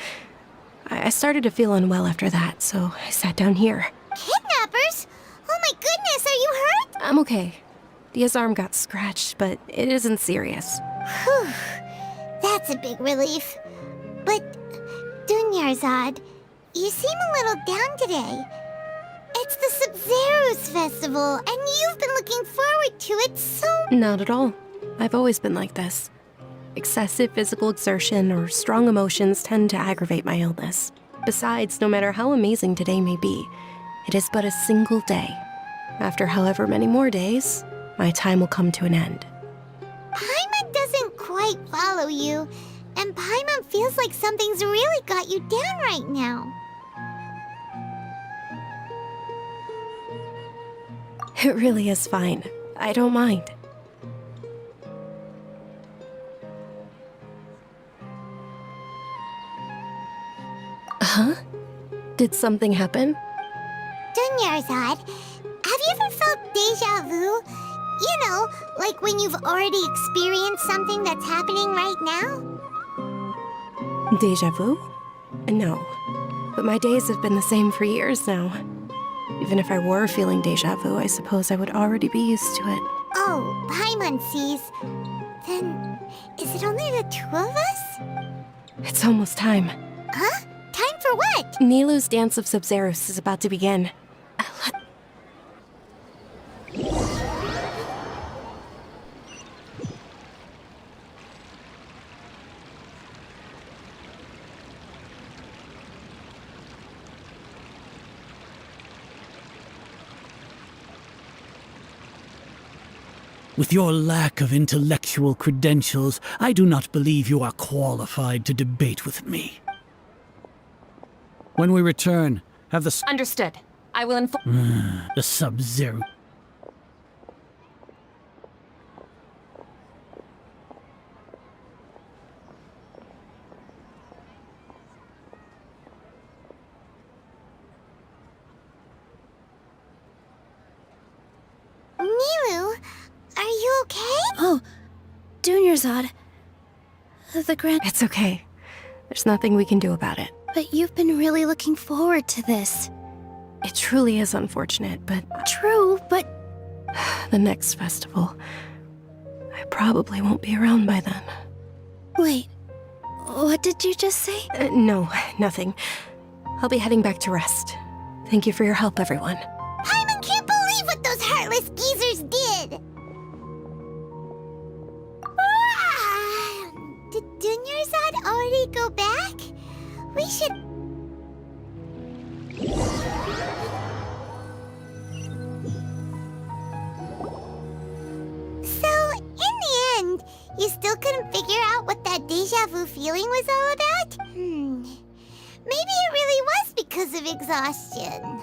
I started to feel unwell after that, so I sat down here. Kidnappers? Oh my goodness, are you hurt? I'm okay. Dia's arm got scratched, but it isn't serious. Whew. That's a big relief. But, Dunyarzad, you seem a little down today. It's the Sub-Zero's festival, and you've been looking forward to it so... Not at all. I've always been like this. Excessive physical exertion or strong emotions tend to aggravate my illness. Besides, no matter how amazing today may be, it is but a single day. After however many more days, my time will come to an end. Paimon doesn't quite follow you, and Paimon feels like something's really got you down right now. It really is fine. I don't mind. Huh? Did something happen? Dunyarzad, have you ever felt deja vu? You know, like when you've already experienced something that's happening right now? Deja vu? No. But my days have been the same for years now. Even if I were feeling deja vu, I suppose I would already be used to it. Oh, Paimon sees. Then, is it only the two of us? It's almost time. Huh? Time for what? Nilou's Dance of Sub-Zeros is about to begin. With your lack of intellectual credentials, I do not believe you are qualified to debate with me. When we return, have the Understood. I will inform. the Sub-Zero. Nilou, are you okay? Oh, Dunyarzad. The grand... It's okay. There's nothing we can do about it. But you've been really looking forward to this. It truly is unfortunate, but... True, but... The next festival... I probably won't be around by then. Wait, what did you just say? No, nothing. I'll be heading back to rest. Thank you for your help, everyone. Paimon can't believe what those heartless geezers did! Did Dunyarzad already go back? We should... So, in the end, you still couldn't figure out what that deja vu feeling was all about? Maybe it really was because of exhaustion.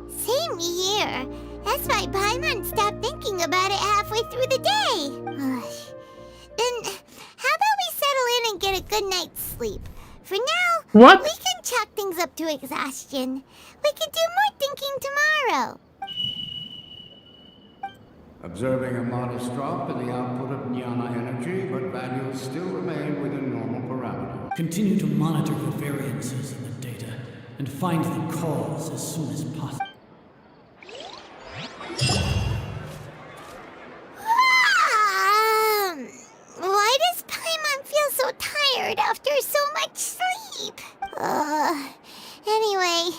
Same here. That's why Paimon stopped thinking about it halfway through the day. Then, how about we settle in and get a good night's sleep? For now, What? we can chalk things up to exhaustion. We can do more thinking tomorrow. Observing a modest drop in the output of jnana energy, but values still remain within normal parameters. Continue to monitor for variances in the data and find the cause as soon as possible. Why does Paimon feel so tired after so much sleep? Anyway.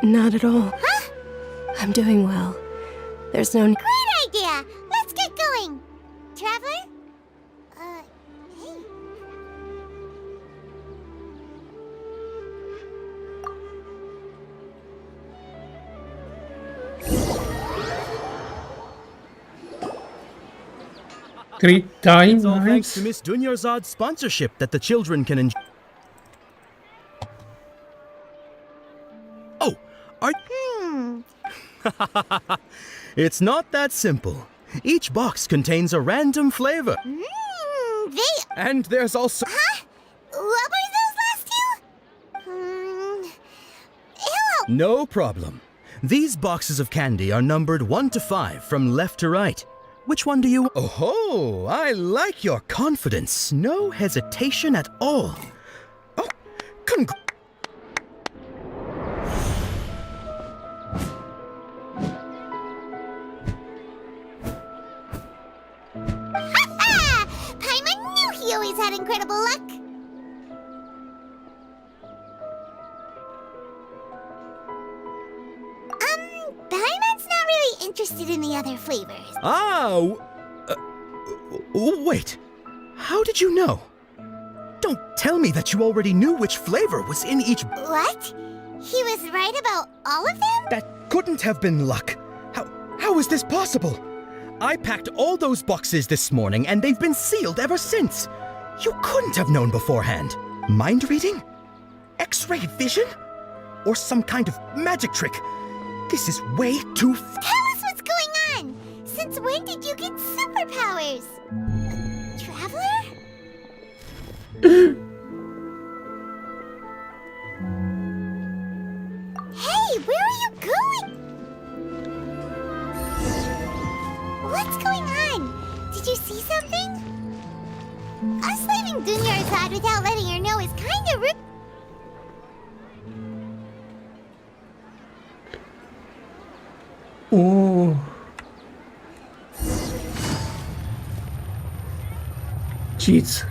Not at all. Huh? I'm doing well. There's no... Great idea! Let's get going! Traveler? Hey. Great time, It's all thanks nice. to Miss Dunyarzad's sponsorship that the children can enjoy. Oh, are... It's not that simple. Each box contains a random flavor. And there's also... Huh? What were those last two? Ew! No problem. These boxes of candy are numbered 1 to 5 from left to right. Which one do you... Oh, I like your confidence. No hesitation at all. Oh, Paimon knew he always had incredible luck. Paimon's not really interested in the other flavors. Wait. How did you know? Don't tell me that you already knew which flavor was in each... What? He was right about all of them? That couldn't have been luck. How is this possible? I packed all those boxes this morning and they've been sealed ever since. You couldn't have known beforehand. Mind reading? X-ray vision? Or some kind of magic trick? This is way too... Tell us what's going on! Since when did you get superpowers? Traveler? Hey, where are you going? What's going on? Did you see something? Us leaving Dunyarzad without letting her know is kinda rude. Oh. Cheats.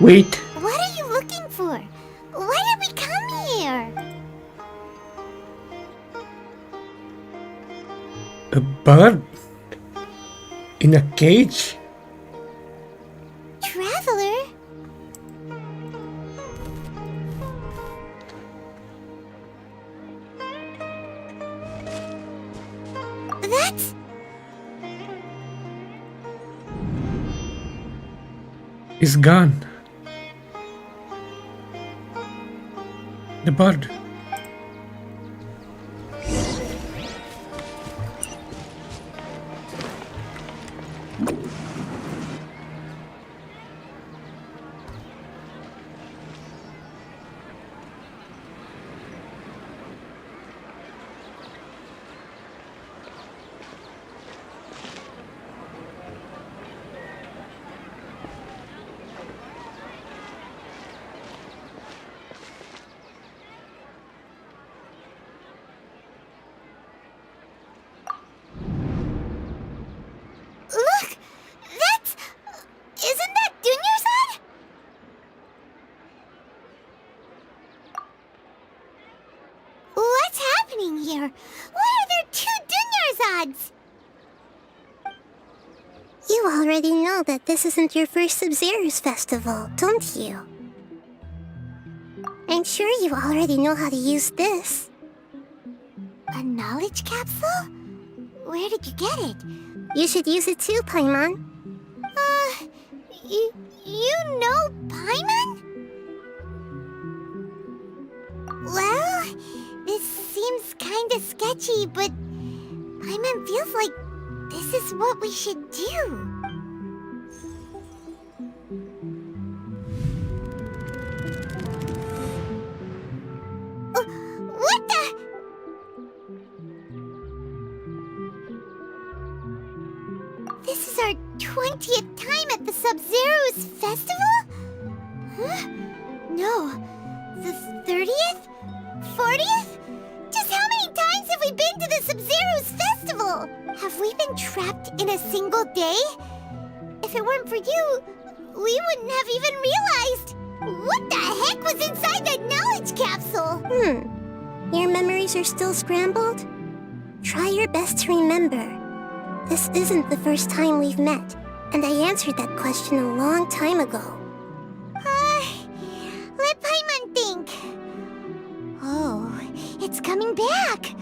Wait. What are you looking for? Why did we come here? A bird? In a cage? Traveler? That's... Is gone. The bird. You already know that this isn't your first Sub-Zero's festival, don't you? I'm sure you already know how to use this. A knowledge capsule? Where did you get it? You should use it too, Paimon. You know Paimon? Well, this seems kinda sketchy, but Paimon feels like this is what we should do. What the? This is our 20th time at the Sub-Zero's festival? Huh? No. The 30th? 40th? Just how many times have we been to the Sub-Zero's festival? Have we been trapped in a single day? If it weren't for you, we wouldn't have even realized. What the heck was inside that knowledge capsule? Your memories are still scrambled? Try your best to remember. This isn't the first time we've met, and I answered that question a long time ago. Let Paimon think. Oh, it's coming back.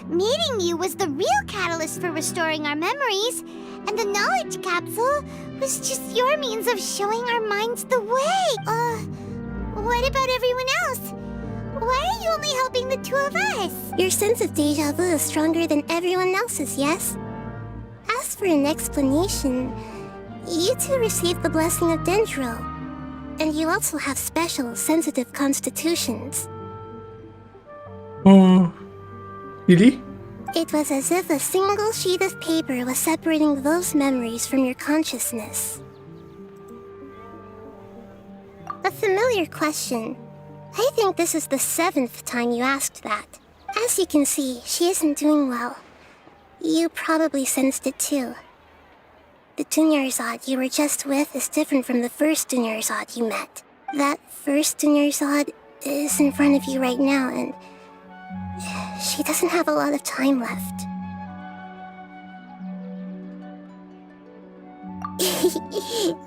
Meeting you was the real catalyst for restoring our memories, and the knowledge capsule was just your means of showing our minds the way. What about everyone else? Why are you only helping the two of us? Your sense of deja vu is stronger than everyone else's, yes? As for an explanation, you two received the blessing of Dendro, and you also have special, sensitive constitutions. Really? It was as if a single sheet of paper was separating those memories from your consciousness. A familiar question. I think this is the 7th time you asked that. As you can see, she isn't doing well. You probably sensed it too. The Dunyarzad you were just with is different from the first Dunyarzad you met. That first Dunyarzad is in front of you right now, and she doesn't have a lot of time left.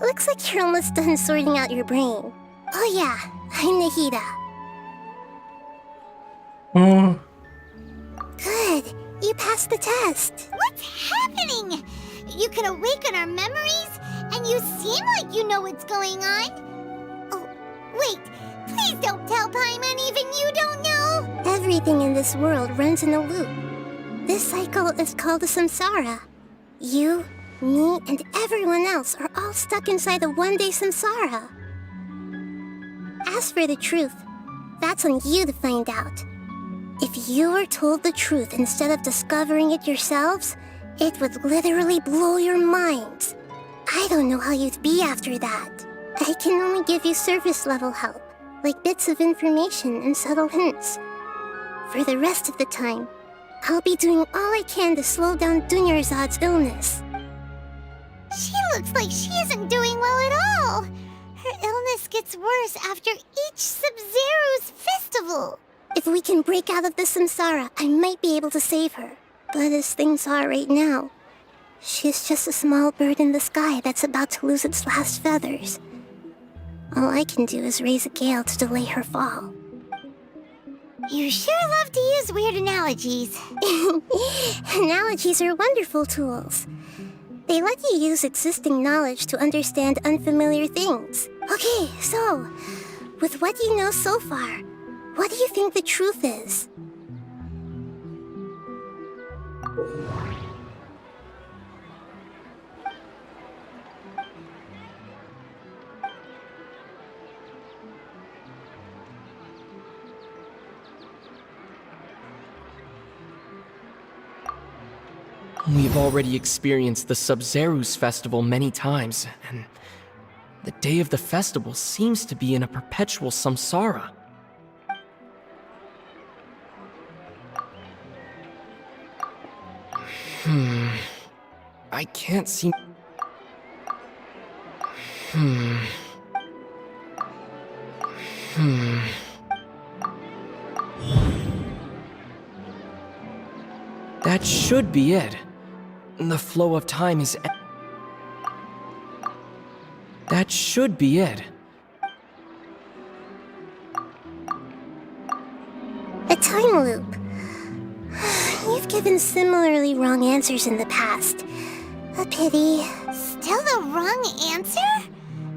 Looks like you're almost done sorting out your brain. Oh yeah, I'm Nahida. Good. You passed the test. What's happening? You can awaken our memories, and you seem like you know what's going on. Oh, wait. Please don't tell Paimon even you don't know. Everything in this world runs in a loop. This cycle is called a samsara. You, me, and everyone else are all stuck inside a one-day samsara. As for the truth, that's on you to find out. If you were told the truth instead of discovering it yourselves, it would literally blow your minds. I don't know how you'd be after that. I can only give you surface-level help, like bits of information and subtle hints. For the rest of the time, I'll be doing all I can to slow down Dunyarzad's illness. She looks like she isn't doing well at all. Her illness gets worse after each Sub-Zero's festival. If we can break out of the samsara, I might be able to save her. But as things are right now, she's just a small bird in the sky that's about to lose its last feathers. All I can do is raise a gale to delay her fall. You sure love to use weird analogies. Analogies are wonderful tools. They let you use existing knowledge to understand unfamiliar things. Okay, so, with what you know so far, what do you think the truth is? We've already experienced the Sub-Zero's festival many times, and the day of the festival seems to be in a perpetual samsara. I can't seem... That should be it. The flow of time is... That should be it. A time loop. You've given similarly wrong answers in the past. A pity. Still the wrong answer?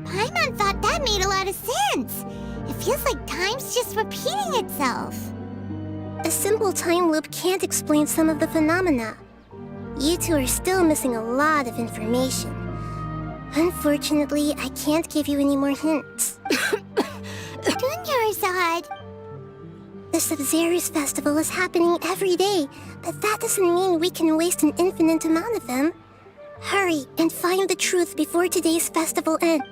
Paimon thought that made a lot of sense. It feels like time's just repeating itself. A simple time loop can't explain some of the phenomena. You two are still missing a lot of information. Unfortunately, I can't give you any more hints. Dunyarzad. The Sub-Zero's festival is happening every day, but that doesn't mean we can waste an infinite amount of them. Hurry and find the truth before today's festival ends.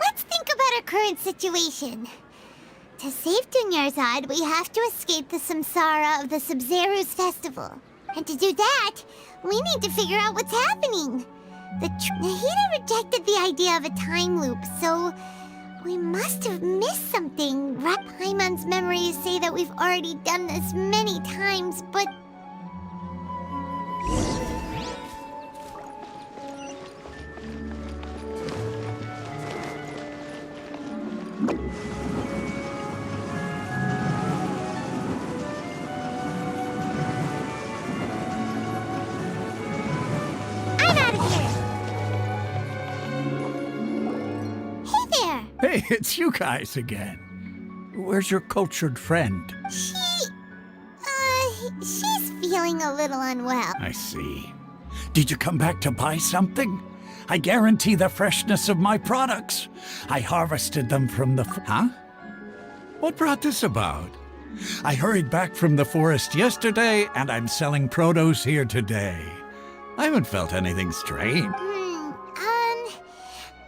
Let's think about our current situation. To save Dunyarzad, we have to escape the samsara of the Sub-Zero's festival. And to do that, we need to figure out what's happening. Nahida rejected the idea of a time loop, so we must have missed something. Paimon's memories say that we've already done this many times, but... Hey, it's you guys again. Where's your cultured friend? She's feeling a little unwell. I see. Did you come back to buy something? I guarantee the freshness of my products. I harvested them from the... Huh? What brought this about? I hurried back from the forest yesterday, and I'm selling produce here today. I haven't felt anything strange.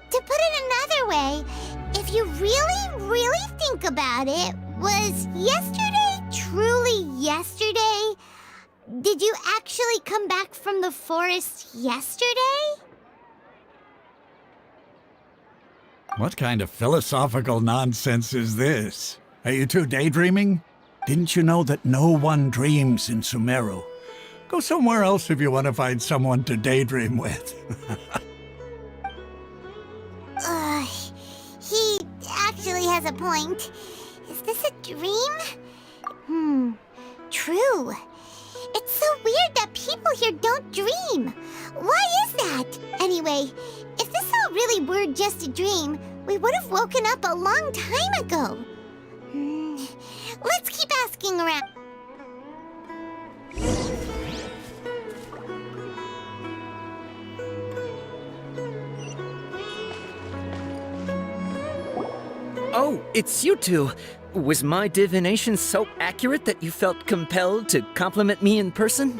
To put it another way, if you really think about it, was yesterday truly yesterday? Did you actually come back from the forest yesterday? What kind of philosophical nonsense is this? Are you two daydreaming? Didn't you know that no one dreams in Sumeru? Go somewhere else if you want to find someone to daydream with. He actually has a point. Is this a dream? True. It's so weird that people here don't dream. Why is that? Anyway, if this all really were just a dream, we would have woken up a long time ago. Let's keep asking around. Oh, it's you two. Was my divination so accurate that you felt compelled to compliment me in person?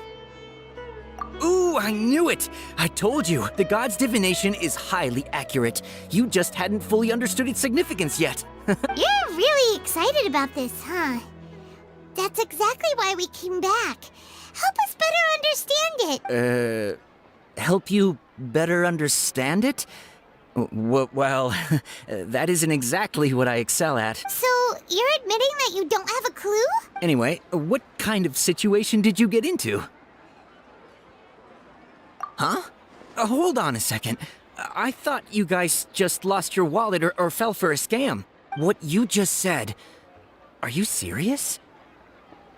Ooh, I knew it! I told you, the god's divination is highly accurate. You just hadn't fully understood its significance yet. You're really excited about this, huh? That's exactly why we came back. Help us better understand it. Help you better understand it? Well, that isn't exactly what I excel at. So, you're admitting that you don't have a clue? Anyway, what kind of situation did you get into? Huh? Hold on a second. I thought you guys just lost your wallet or fell for a scam. What you just said, are you serious?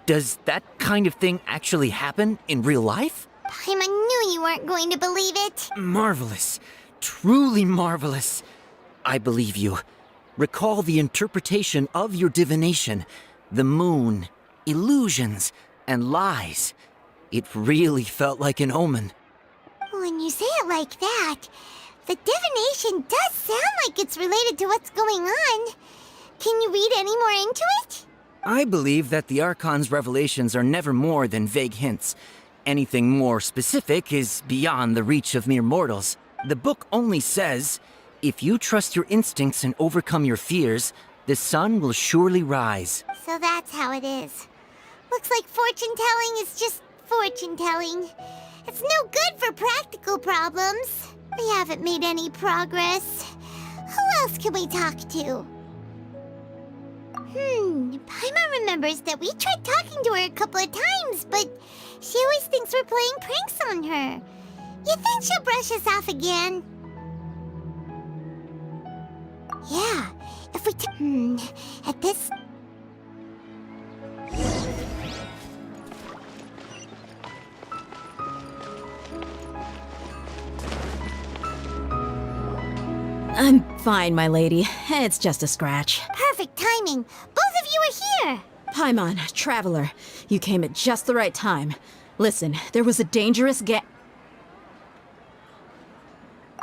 Does that kind of thing actually happen in real life? Paimon knew you weren't going to believe it. Marvelous. Truly marvelous. I believe you. Recall the interpretation of your divination, the moon, illusions, and lies. It really felt like an omen. When you say it like that, the divination does sound like it's related to what's going on. Can you read any more into it? I believe that the Archon's revelations are never more than vague hints. Anything more specific is beyond the reach of mere mortals. The book only says, if you trust your instincts and overcome your fears, the sun will surely rise. So that's how it is. Looks like fortune-telling is just fortune-telling. It's no good for practical problems. We haven't made any progress. Who else can we talk to? Paimon remembers that we tried talking to her a couple of times, but she always thinks we're playing pranks on her. You think she'll brush us off again? Yeah, if we at this... I'm fine, my lady. It's just a scratch. Perfect timing. Both of you are here. Paimon, Traveler, you came at just the right time. Listen, there was a dangerous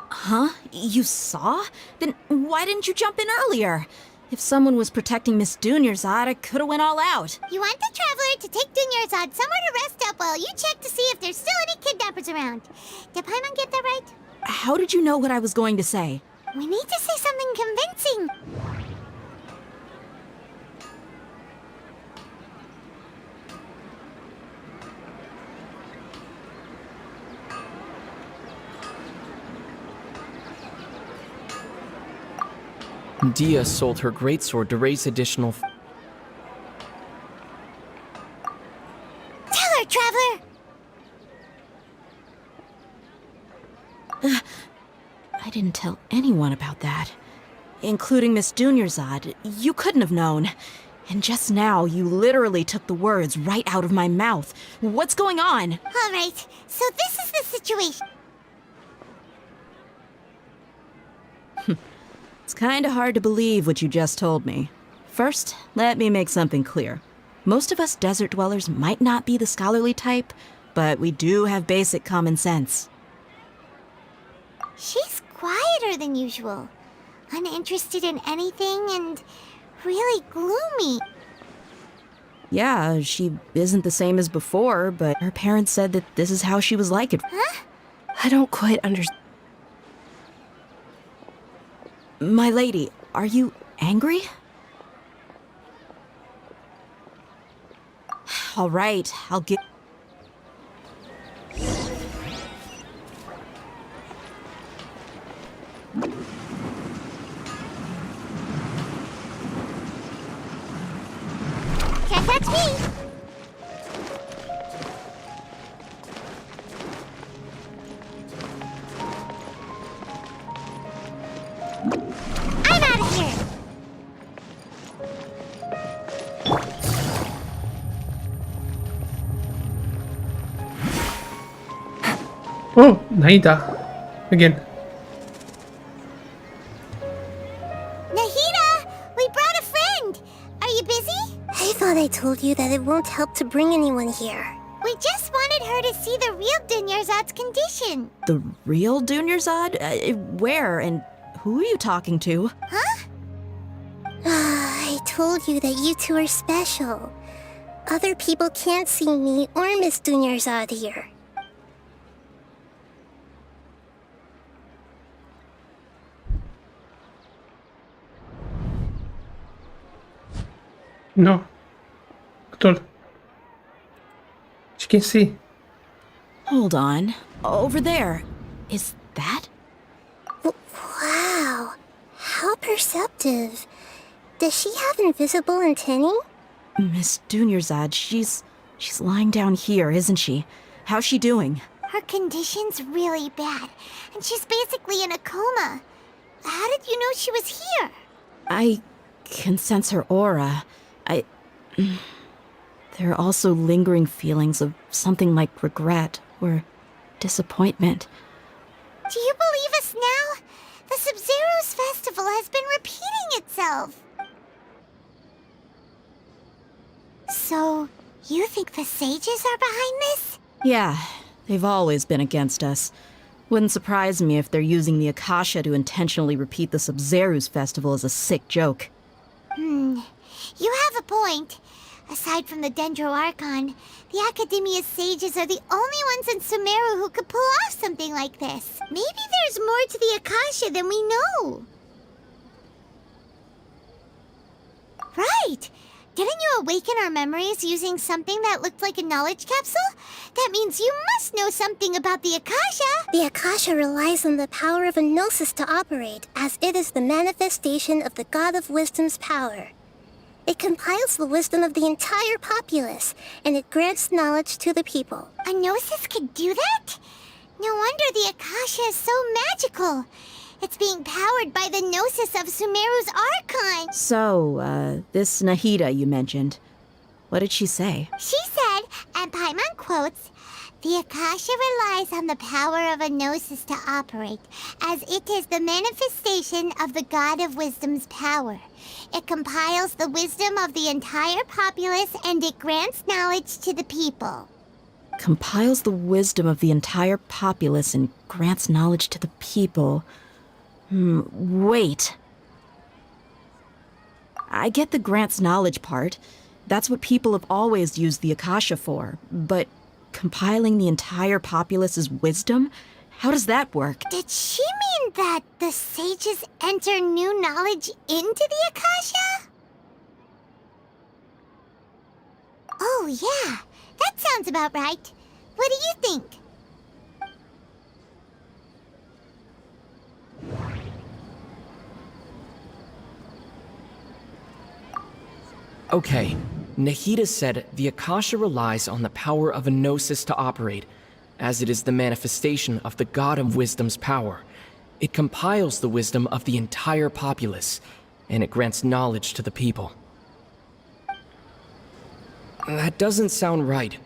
Huh? You saw? Then why didn't you jump in earlier? If someone was protecting Miss Dunyarzad, I could have went all out. You want the Traveler to take Dunyarzad somewhere to rest up while you check to see if there's still any kidnappers around. Did Paimon get that right? How did you know what I was going to say? We need to say something convincing. Dia sold her greatsword to raise additional... Tell her, Traveler! I didn't tell anyone about that. Including Miss Dunyarzad. You couldn't have known. And just now, you literally took the words right out of my mouth. What's going on? All right, so this is the situation. It's kinda hard to believe what you just told me. First, let me make something clear. Most of us desert dwellers might not be the scholarly type, but we do have basic common sense. She's quieter than usual. Uninterested in anything and really gloomy. Yeah, she isn't the same as before, but her parents said that this is how she was like it. Huh? I don't quite understand. My lady, are you angry? All right, I'll get... Can't catch me! I'm out of here! Oh, Nahida. Again. Nahida! We brought a friend! Are you busy? I thought I told you that it won't help to bring anyone here. We just wanted her to see the real Dunyarzad's condition. The real Dunyarzad? Where and who are you talking to? Huh? I told you that you two are special. Other people can't see me or Miss Dunyarzad here. No. At all. She can see. Hold on. Over there. Is that? Wow. How perceptive. Does she have invisible antennae? Miss Dunyarzad, she's lying down here, isn't she? How's she doing? Her condition's really bad, and she's basically in a coma. How did you know she was here? I can sense her aura. There are also lingering feelings of something like regret or disappointment. Do you believe us now? The Sumeru's festival has been repeating itself. So, you think the sages are behind this? Yeah, they've always been against us. Wouldn't surprise me if they're using the Akasha to intentionally repeat the Sumeru's festival as a sick joke. You have a point. Aside from the Dendro Archon, the Academia's sages are the only ones in Sumeru who could pull off something like this. Maybe there's more to the Akasha than we know. Right! Didn't you awaken our memories using something that looked like a knowledge capsule? That means you must know something about the Akasha! The Akasha relies on the power of a gnosis to operate, as it is the manifestation of the God of Wisdom's power. It compiles the wisdom of the entire populace, and it grants knowledge to the people. A gnosis could do that? No wonder the Akasha is so magical. It's being powered by the gnosis of Sumeru's archon. So, this Nahida you mentioned, what did she say? She said, and Paimon quotes, "The Akasha relies on the power of a gnosis to operate, as it is the manifestation of the God of Wisdom's power. It compiles the wisdom of the entire populace and it grants knowledge to the people." Compiles the wisdom of the entire populace and grants knowledge to the people. Wait. I get the grants knowledge part. That's what people have always used the Akasha for. But compiling the entire populace's wisdom? How does that work? Did she mean that the sages enter new knowledge into the Akasha? Oh, yeah. That sounds about right. What do you think? Okay, Nahida said the Akasha relies on the power of a gnosis to operate, as it is the manifestation of the God of Wisdom's power. It compiles the wisdom of the entire populace, and it grants knowledge to the people. That doesn't sound right.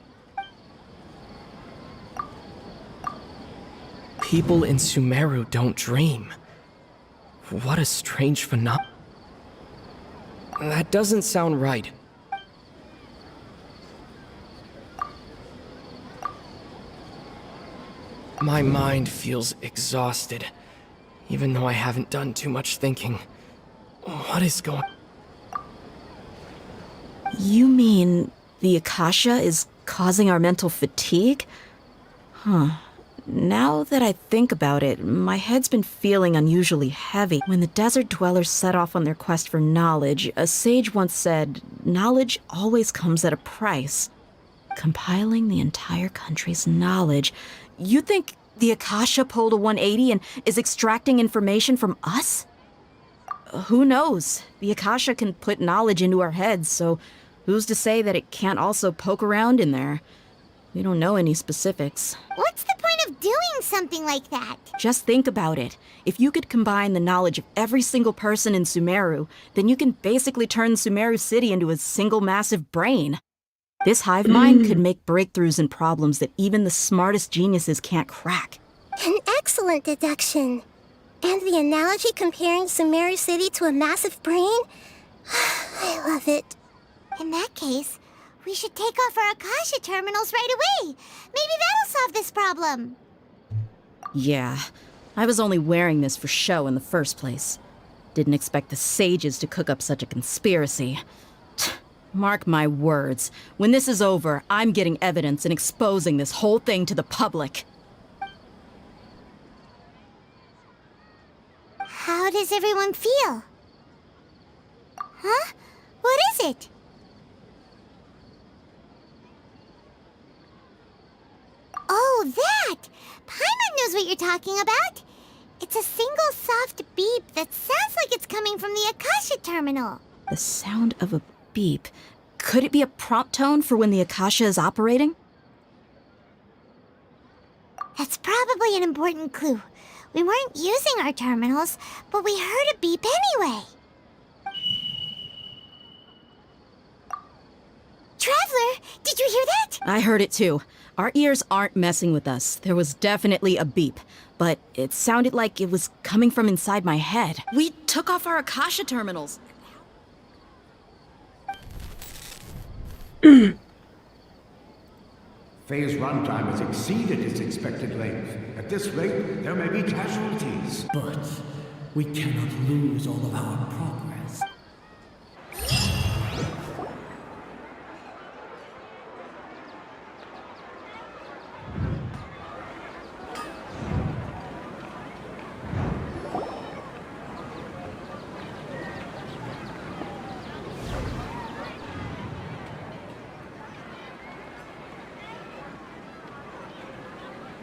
People in Sumeru don't dream. What a strange phenomenon. That doesn't sound right. My mind feels exhausted, even though I haven't done too much thinking. What is going on? You mean the Akasha is causing our mental fatigue? Huh. Now that I think about it, my head's been feeling unusually heavy. When the desert dwellers set off on their quest for knowledge, a sage once said, "Knowledge always comes at a price." Compiling the entire country's knowledge. You think the Akasha pulled a 180 and is extracting information from us? Who knows? The Akasha can put knowledge into our heads, so who's to say that it can't also poke around in there? We don't know any specifics. What's the point of doing something like that? Just think about it. If you could combine the knowledge of every single person in Sumeru, then you can basically turn Sumeru City into a single massive brain. This hive mind could make breakthroughs in problems that even the smartest geniuses can't crack. An excellent deduction. And the analogy comparing Sumeru City to a massive brain? I love it. In that case, we should take off our Akasha terminals right away. Maybe that'll solve this problem. Yeah, I was only wearing this for show in the first place. Didn't expect the sages to cook up such a conspiracy. Mark my words, when this is over, I'm getting evidence and exposing this whole thing to the public. How does everyone feel? Huh? What is it? Oh, that! Paimon knows what you're talking about. It's a single soft beep that sounds like it's coming from the Akasha terminal. The sound of a beep. Could it be a prompt tone for when the Akasha is operating? That's probably an important clue. We weren't using our terminals, but we heard a beep anyway. Traveler, did you hear that? I heard it too. Our ears aren't messing with us. There was definitely a beep, but it sounded like it was coming from inside my head. We took off our Akasha terminals. Phase runtime has exceeded its expected length. At this rate, there may be casualties. But we cannot lose all of our progress.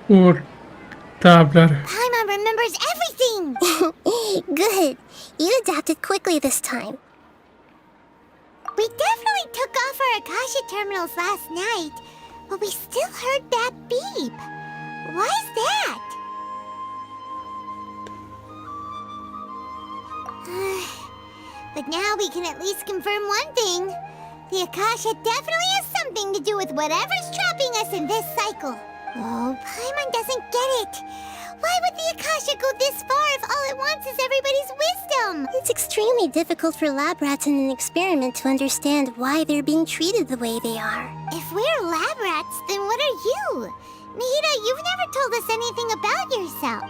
Poor Traveler. Paimon remembers everything! Good. You adapted quickly this time. We definitely took off our Akasha terminals last night, but we still heard that beep. Why is that? But now we can at least confirm one thing. The Akasha definitely has something to do with whatever's trapping us in this cycle. Oh, Paimon doesn't get it. Why would the Akasha go this far if all it wants is everybody's wisdom? It's extremely difficult for lab rats in an experiment to understand why they're being treated the way they are. If we're lab rats, then what are you? Nihida, you've never told us anything about yourself.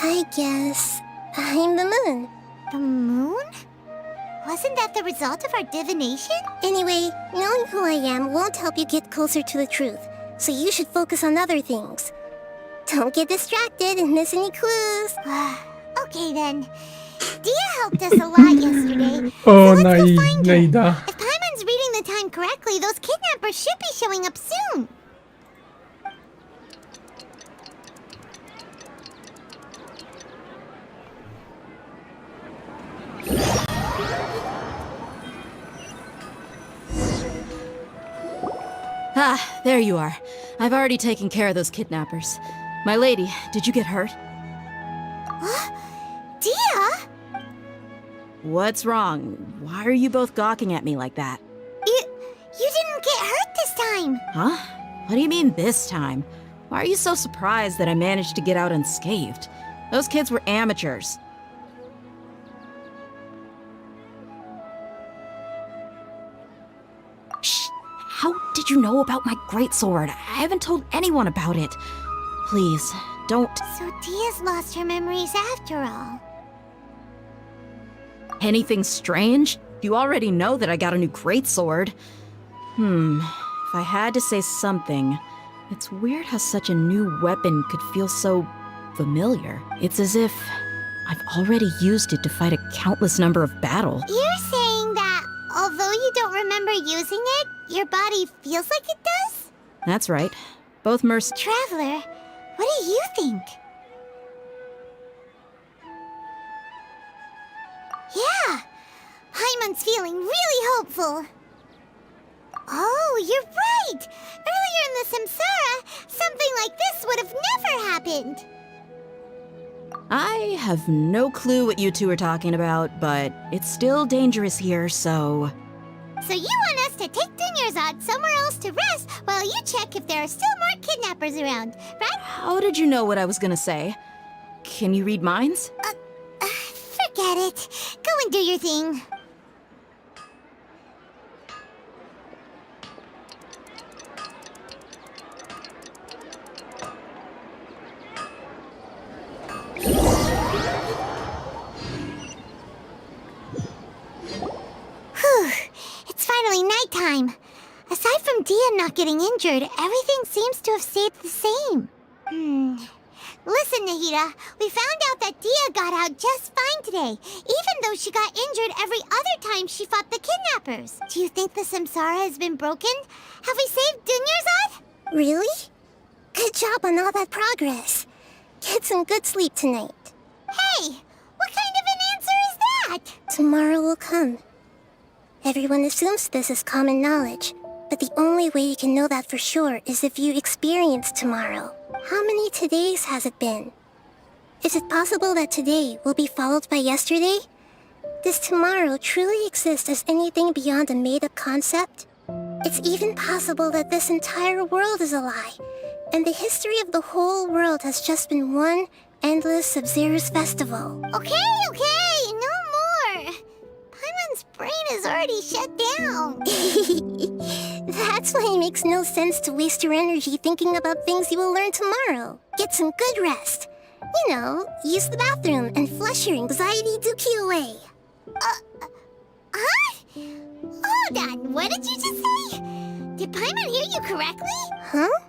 I guess I'm the moon. The moon? Wasn't that the result of our divination? Anyway, knowing who I am won't help you get closer to the truth, so you should focus on other things. Don't get distracted and miss any clues. Okay then. Dia helped us a lot yesterday. Oh, so let's go find her. Naida. If Paimon's reading the time correctly, those kidnappers should be showing up soon. Ah, there you are. I've already taken care of those kidnappers. My lady, did you get hurt? Dia? What's wrong? Why are you both gawking at me like that? You didn't get hurt this time. Huh? What do you mean this time? Why are you so surprised that I managed to get out unscathed? Those kids were amateurs. Shh! How did you know about my greatsword? I haven't told anyone about it. Please, don't. So Dia's lost her memories after all. Anything strange? You already know that I got a new greatsword. If I had to say something, it's weird how such a new weapon could feel so familiar. It's as if I've already used it to fight a countless number of battles. You're saying that although you don't remember using it, your body feels like it does? That's right. Both Traveler, what do you think? Yeah, Paimon's feeling really hopeful. Oh, you're right! Earlier in the Samsara, something like this would have never happened. I have no clue what you two are talking about, but it's still dangerous here, so... So you want us to take Dunyarzad somewhere else to rest while you check if there are still more kidnappers around, right? How did you know what I was gonna say? Can you read minds? Forget it. Go and do your thing. Whew. It's finally nighttime. Aside from Dia not getting injured, everything seems to have stayed the same. Listen, Nahida, we found out that Dia got out just fine today, even though she got injured every other time she fought the kidnappers. Do you think the Samsara has been broken? Have we saved Dunyarzad? Really? Good job on all that progress. Get some good sleep tonight. Hey, what kind of an answer is that? Tomorrow will come. Everyone assumes this is common knowledge, but the only way you can know that for sure is if you experience tomorrow. How many todays has it been? Is it possible that today will be followed by yesterday? Does tomorrow truly exist as anything beyond a made-up concept? It's even possible that this entire world is a lie, and the history of the whole world has just been one endless Sub-Zero's festival. Okay, no more. Paimon's brain is already shut down. That's why it makes no sense to waste your energy thinking about things you will learn tomorrow. Get some good rest. You know, use the bathroom and flush your anxiety dookie away. Huh? Hold on, what did you just say? Did Paimon hear you correctly? Huh?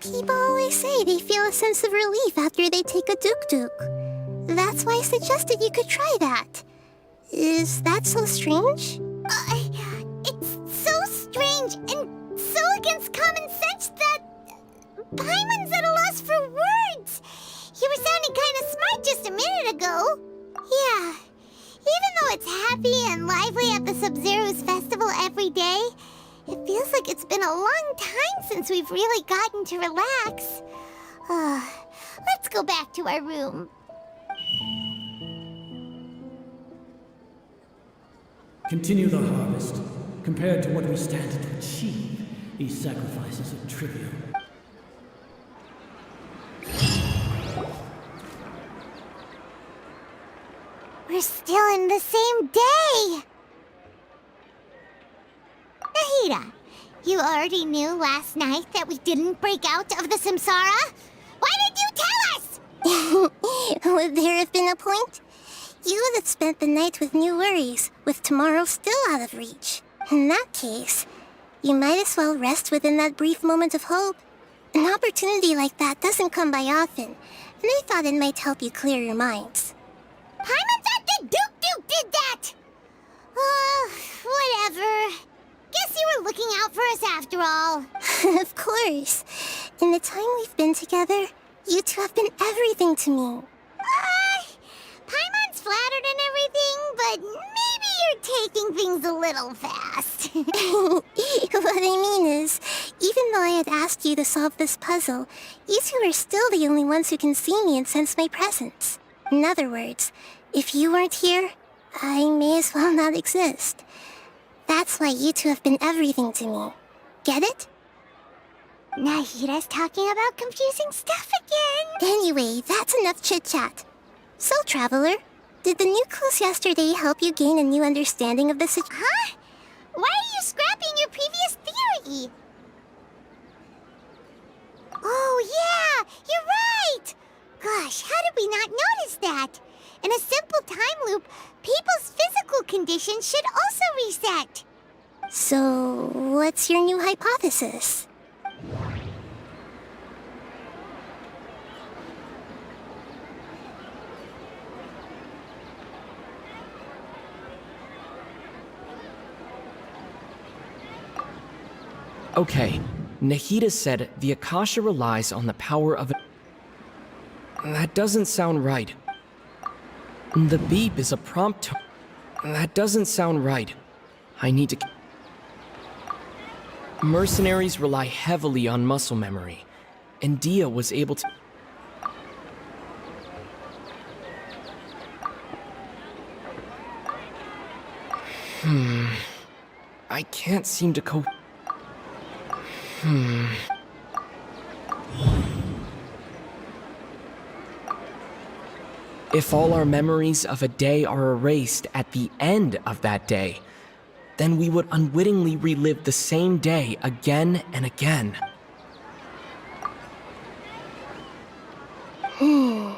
People always say they feel a sense of relief after they take a duk-duk. That's why I suggested you could try that. Is that so strange? It's so strange and so against common sense that Paimon's at a loss for words. You were sounding kind of smart just a minute ago. Yeah, even though it's happy and lively Sub-Zero's festival every day, it feels like it's been a long time since we've really gotten to relax. Let's go back to our room. Continue the harvest. Compared to what we stand to achieve, these sacrifices are trivial. We're still in the same day! Nahida, you already knew last night that we didn't break out of the samsara? Why did you tell us? Would there have been a point? You would have spent the night with new worries, with tomorrow still out of reach. In that case, you might as well rest within that brief moment of hope. An opportunity like that doesn't come by often, and I thought it might help you clear your minds. Paimon thought that Duke did that! Whatever. Guess you were looking out for us after all. Of course. In the time we've been together, you two have been everything to me. Paimon's flattered and everything, but maybe you're taking things a little fast. What I mean is, even though I had asked you to solve this puzzle, you two are still the only ones who can see me and sense my presence. In other words, if you weren't here, I may as well not exist. That's why you two have been everything to me. Get it? Nahida's talking about confusing stuff again. Anyway, that's enough chit-chat. So, Traveler, did the new clues yesterday help you gain a new understanding of the situation? Huh? Why are you scrapping your previous theory? Oh, yeah! You're right! Gosh, how did we not notice that? In a simple time loop, people's physical conditions should also reset. So, what's your new hypothesis? Okay, Nahida said the Akasha relies on the power of That doesn't sound right. The beep is a prompt. That doesn't sound right. I need to... Mercenaries rely heavily on muscle memory, and Dia was able to... I can't seem to If all our memories of a day are erased at the end of that day, then we would unwittingly relive the same day again and again. Oh!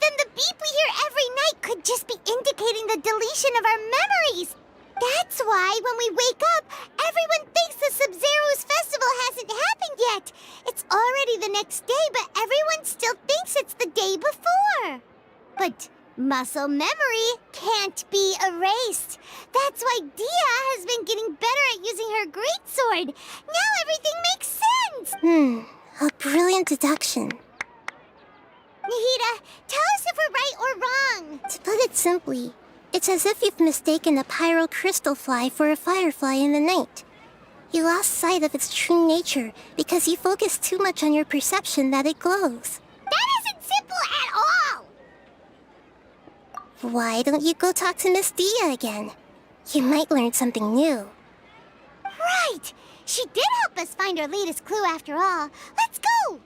Then the beep we hear every night could just be indicating the deletion of our memories! That's why when we wake up, everyone thinks the Sub-Zero's festival hasn't happened yet. It's already the next day, but everyone still thinks it's the day before. But muscle memory can't be erased. That's why Dia has been getting better at using her greatsword. Now everything makes sense. A brilliant deduction. Nahida, tell us if we're right or wrong. To put it simply, it's as if you've mistaken a pyro crystal fly for a firefly in the night. You lost sight of its true nature because you focused too much on your perception that it glows. That isn't simple at all! Why don't you go talk to Miss Dia again? You might learn something new. Right! She did help us find our latest clue after all. Let's go!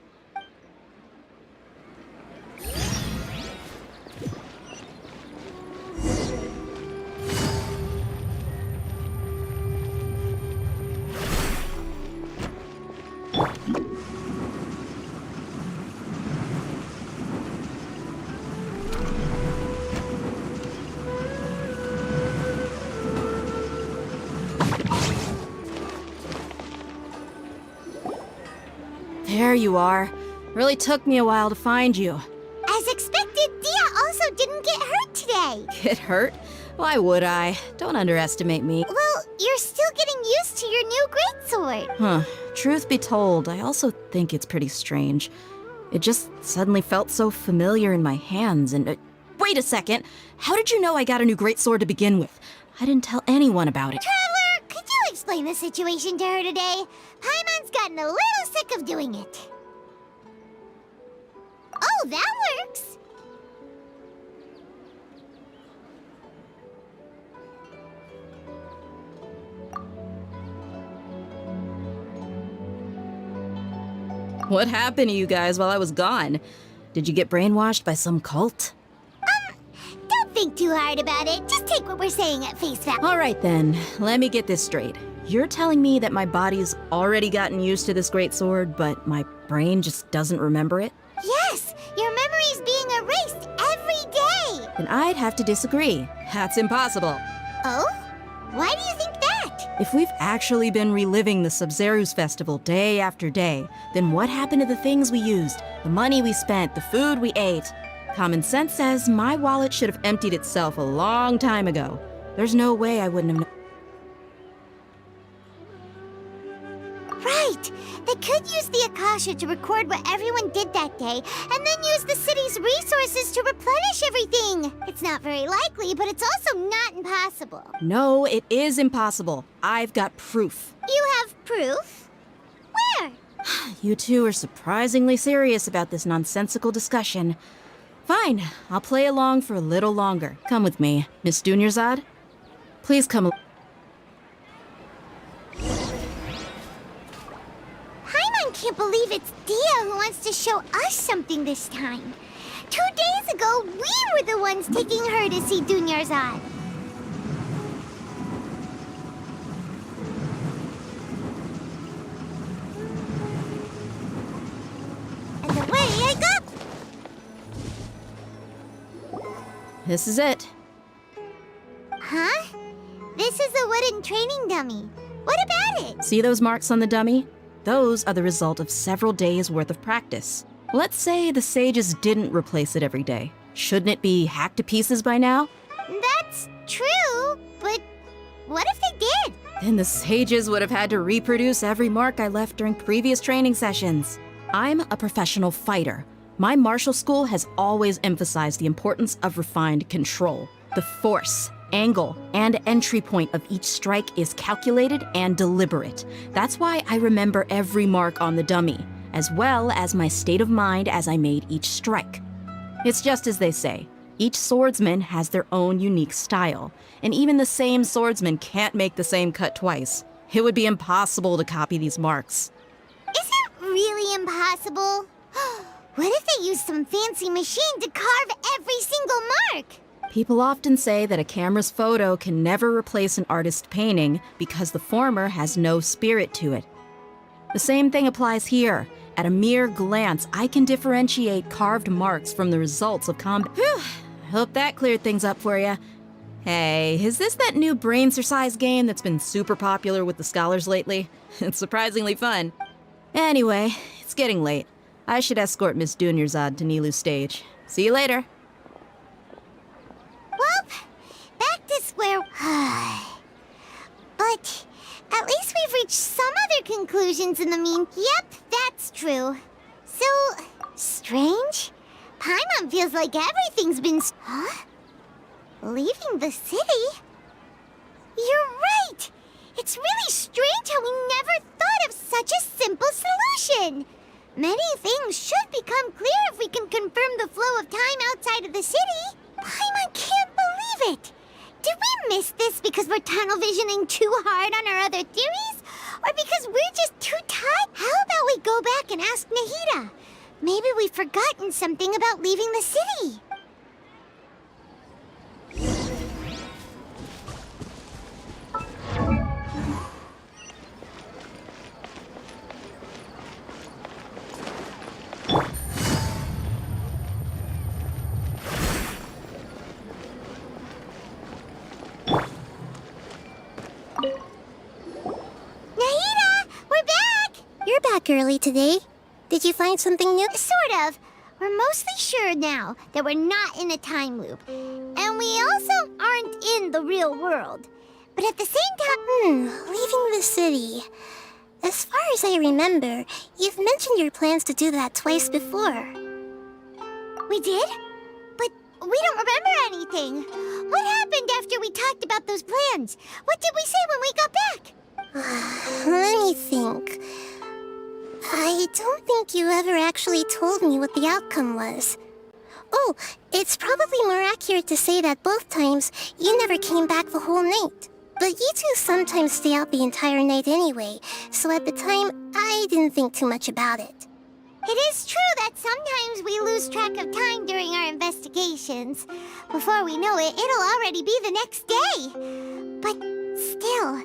There you are. Really took me a while to find you. As expected, Dia also didn't get hurt today. Get hurt? Why would I? Don't underestimate me. Well, you're still getting used to your new greatsword. Huh. Truth be told, I also think it's pretty strange. It just suddenly felt so familiar in my hands and... wait a second! How did you know I got a new greatsword to begin with? I didn't tell anyone about it. Traveler, could you explain the situation to her today? Paimon's gotten a little sick of doing it. Oh, that works! What happened to you guys while I was gone? Did you get brainwashed by some cult? Don't think too hard about it. Just take what we're saying at face value. All right then, let me get this straight. You're telling me that my body's already gotten used to this greatsword, but my brain just doesn't remember it? Yes, your memory's being erased every day. Then I'd have to disagree. That's impossible. Oh? Why do you think that? If we've actually been reliving the Sub-Zeru's festival day after day, then what happened to the things we used, the money we spent, the food we ate? Common sense says my wallet should have emptied itself a long time ago. There's no way I wouldn't have known. Right! They could use the Akasha to record what everyone did that day, and then use the city's resources to replenish everything! It's not very likely, but it's also not impossible. No, it is impossible. I've got proof. You have proof? Where? You two are surprisingly serious about this nonsensical discussion. Fine, I'll play along for a little longer. Come with me, Miss Dunyarzad. Please come. Paimon can't believe it's Dia who wants to show us something this time. 2 days ago, we were the ones taking her to see Dunyarzad. And away I go! This is it. Huh? This is a wooden training dummy. What about it? See those marks on the dummy? Those are the result of several days' worth of practice. Let's say the sages didn't replace it every day. Shouldn't it be hacked to pieces by now? That's true, but what if they did? Then the sages would have had to reproduce every mark I left during previous training sessions. I'm a professional fighter. My martial school has always emphasized the importance of refined control. The force, angle, and entry point of each strike is calculated and deliberate. That's why I remember every mark on the dummy, as well as my state of mind as I made each strike. It's just as they say, each swordsman has their own unique style, and even the same swordsman can't make the same cut twice. It would be impossible to copy these marks. Is it really impossible? What if they used some fancy machine to carve every single mark? People often say that a camera's photo can never replace an artist's painting because the former has no spirit to it. The same thing applies here. At a mere glance, I can differentiate carved marks from the results of combat. Whew, I hope that cleared things up for you. Hey, is this that new brain exercise game that's been super popular with the scholars lately? It's surprisingly fun. Anyway, it's getting late. I should escort Miss Dunyarzad to Nilu's stage. See you later. Well, back to square... But at least we've reached some other conclusions in the mean... Yep, that's true. So, strange? Paimon feels like everything's been... Huh? Leaving the city? You're right! It's really strange how we never thought of such a simple solution! Many things should become clear if we can confirm the flow of time outside of the city. Paimon can't believe it! Did we miss this because we're tunnel visioning too hard on our other theories? Or because we're just too tired? How about we go back and ask Nahida? Maybe we've forgotten something about leaving the city. Early today. Did you find something new? Sort of. We're mostly sure now that we're not in a time loop. And we also aren't in the real world. But at the same time... leaving the city. As far as I remember, you've mentioned your plans to do that twice before. We did? But we don't remember anything. What happened after we talked about those plans? What did we say when we got back? Let me think. I don't think you ever actually told me what the outcome was. Oh, it's probably more accurate to say that both times you never came back the whole night. But you two sometimes stay out the entire night anyway, so at the time, I didn't think too much about it. It is true that sometimes we lose track of time during our investigations. Before we know it, it'll already be the next day. But still,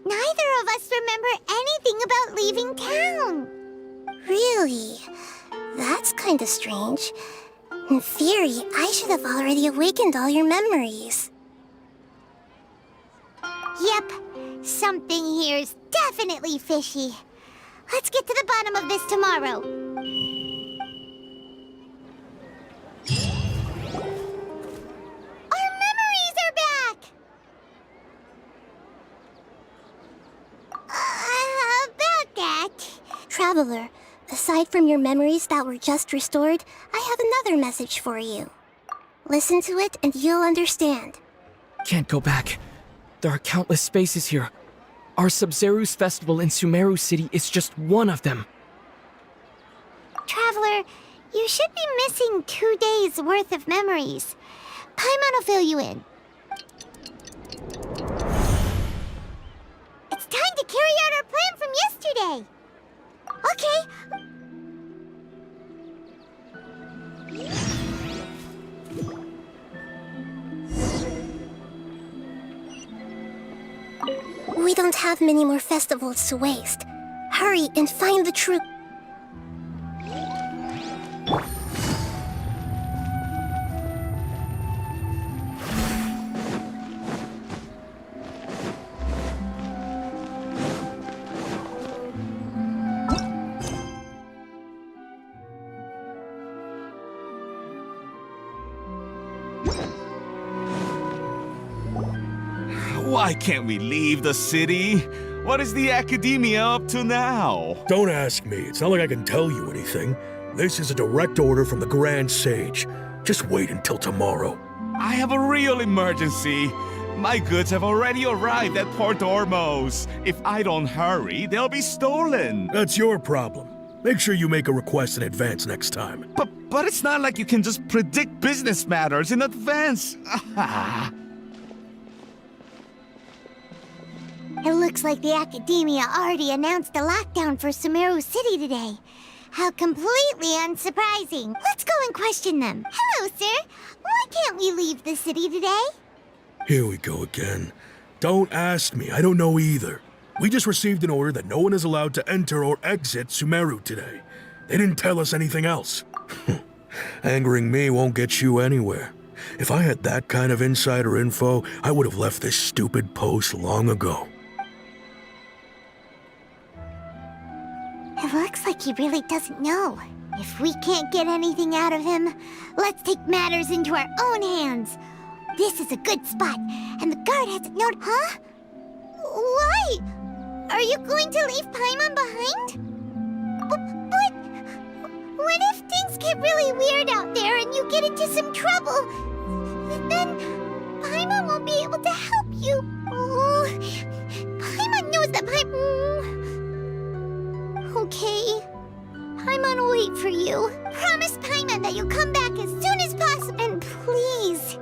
neither of us remember anything about leaving town. Really? That's kinda strange. In theory, I should have already awakened all your memories. Yep, something here's definitely fishy. Let's get to the bottom of this tomorrow. Our memories are back! About that... Traveler, aside from your memories that were just restored, I have another message for you. Listen to it and you'll understand. Can't go back. There are countless spaces here. Our Sub-Zeru's festival in Sumeru City is just one of them. Traveler, you should be missing 2 days' worth of memories. Paimon will fill you in. It's time to carry out our plan from yesterday. Okay. We don't have many more festivals to waste. Hurry and find the truth. Why can't we leave the city? What is the Academia up to now? Don't ask me. It's not like I can tell you anything. This is a direct order from the Grand Sage. Just wait until tomorrow. I have a real emergency. My goods have already arrived at Port Ormos. If I don't hurry, they'll be stolen. That's your problem. Make sure you make a request in advance next time. But it's not like you can just predict business matters in advance. It looks like the Academia already announced a lockdown for Sumeru City today. How completely unsurprising. Let's go and question them. Hello, sir. Why can't we leave the city today? Here we go again. Don't ask me. I don't know either. We just received an order that no one is allowed to enter or exit Sumeru today. They didn't tell us anything else. Angering me won't get you anywhere. If I had that kind of insider info, I would have left this stupid post long ago. It looks like he really doesn't know. If we can't get anything out of him, let's take matters into our own hands. This is a good spot, and the guard hasn't known... Huh? Why? Are you going to leave Paimon behind? But... What if things get really weird out there and you get into some trouble? Then Paimon won't be able to help you. Oh, Paimon knows that Okay. Paimon will wait for you. Promise Paimon that you'll come back as soon as possible. And please,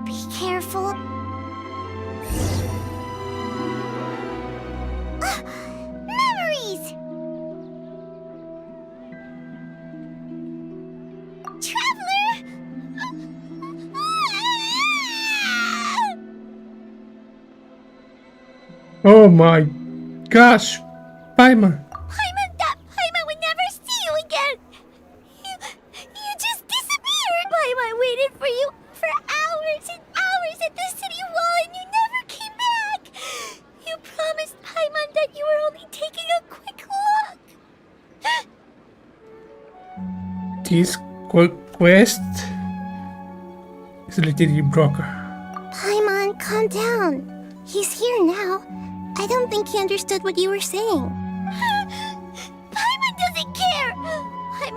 be careful. Memories! Traveler! Oh my gosh, Paimon. Paimon would never see you again! You just disappeared! Paimon waited for you for hours and hours at the city wall and you never came back! You promised Paimon that you were only taking a quick look! This quest is literally broken. Paimon, calm down. He's here now. I don't think he understood what you were saying.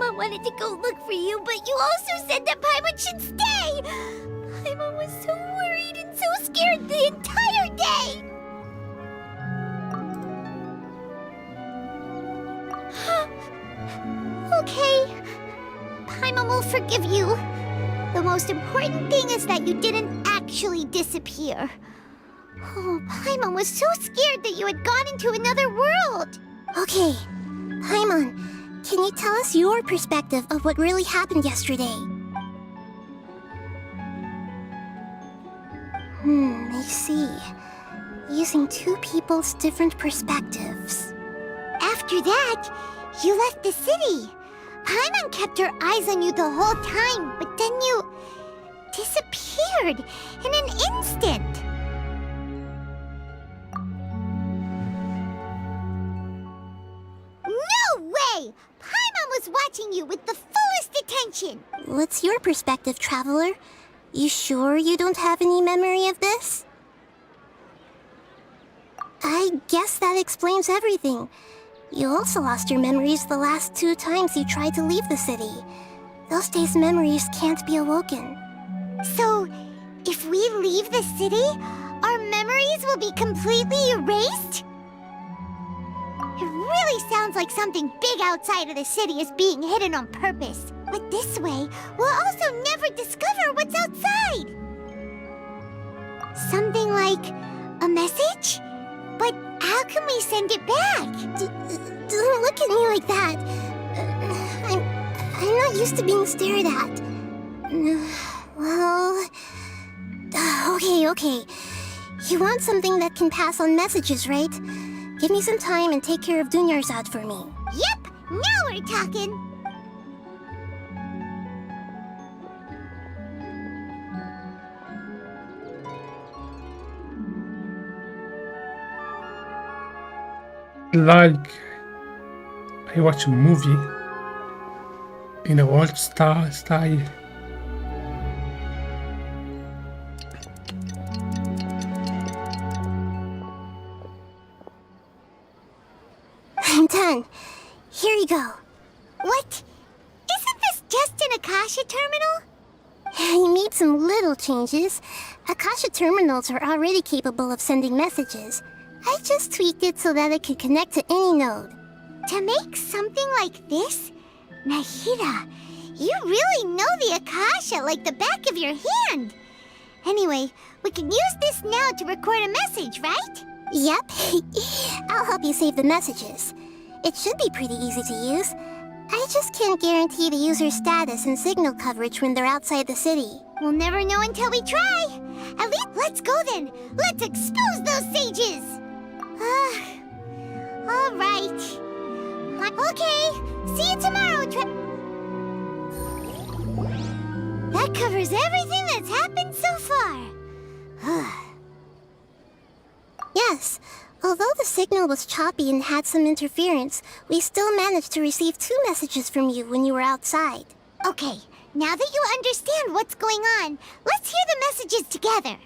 Paimon wanted to go look for you, but you also said that Paimon should stay! Paimon was so worried and so scared the entire day! Okay. Paimon will forgive you. The most important thing is that you didn't actually disappear. Oh, Paimon was so scared that you had gone into another world. Okay, Paimon, can you tell us your perspective of what really happened yesterday? I see. Using two people's different perspectives. After that, you left the city. Paimon kept her eyes on you the whole time, but then you disappeared in an instant. No way! Paimon was watching you with the fullest attention. What's your perspective, Traveler? You sure you don't have any memory of this? I guess that explains everything. You also lost your memories the last 2 times you tried to leave the city. Those days' memories can't be awoken. So, if we leave the city, our memories will be completely erased? It really sounds like something big outside of the city is being hidden on purpose. But this way, we'll also never discover what's outside. Something like a message? But how can we send it back? Don't look at me like that. I'm not used to being stared at. Well... Okay. You want something that can pass on messages, right? Give me some time and take care of Dunyarzad for me. Yep! Now we're talking! Like I watch a movie in a old style. I'm done. Here you go. What? Isn't this just an Akasha terminal? You made some little changes. Akasha terminals are already capable of sending messages. I just tweaked it so that it could connect to any node. To make something like this? Nahida, you really know the Akasha like the back of your hand. Anyway, we can use this now to record a message, right? Yep. I'll help you save the messages. It should be pretty easy to use. I just can't guarantee the user's status and signal coverage when they're outside the city. We'll never know until we try. At least, let's go then. Let's expose those sages. All right. Okay. See you tomorrow, That covers everything that's happened so far. Yes. Although the signal was choppy and had some interference, we still managed to receive 2 messages from you when you were outside. Okay, now that you understand what's going on, let's hear the messages together.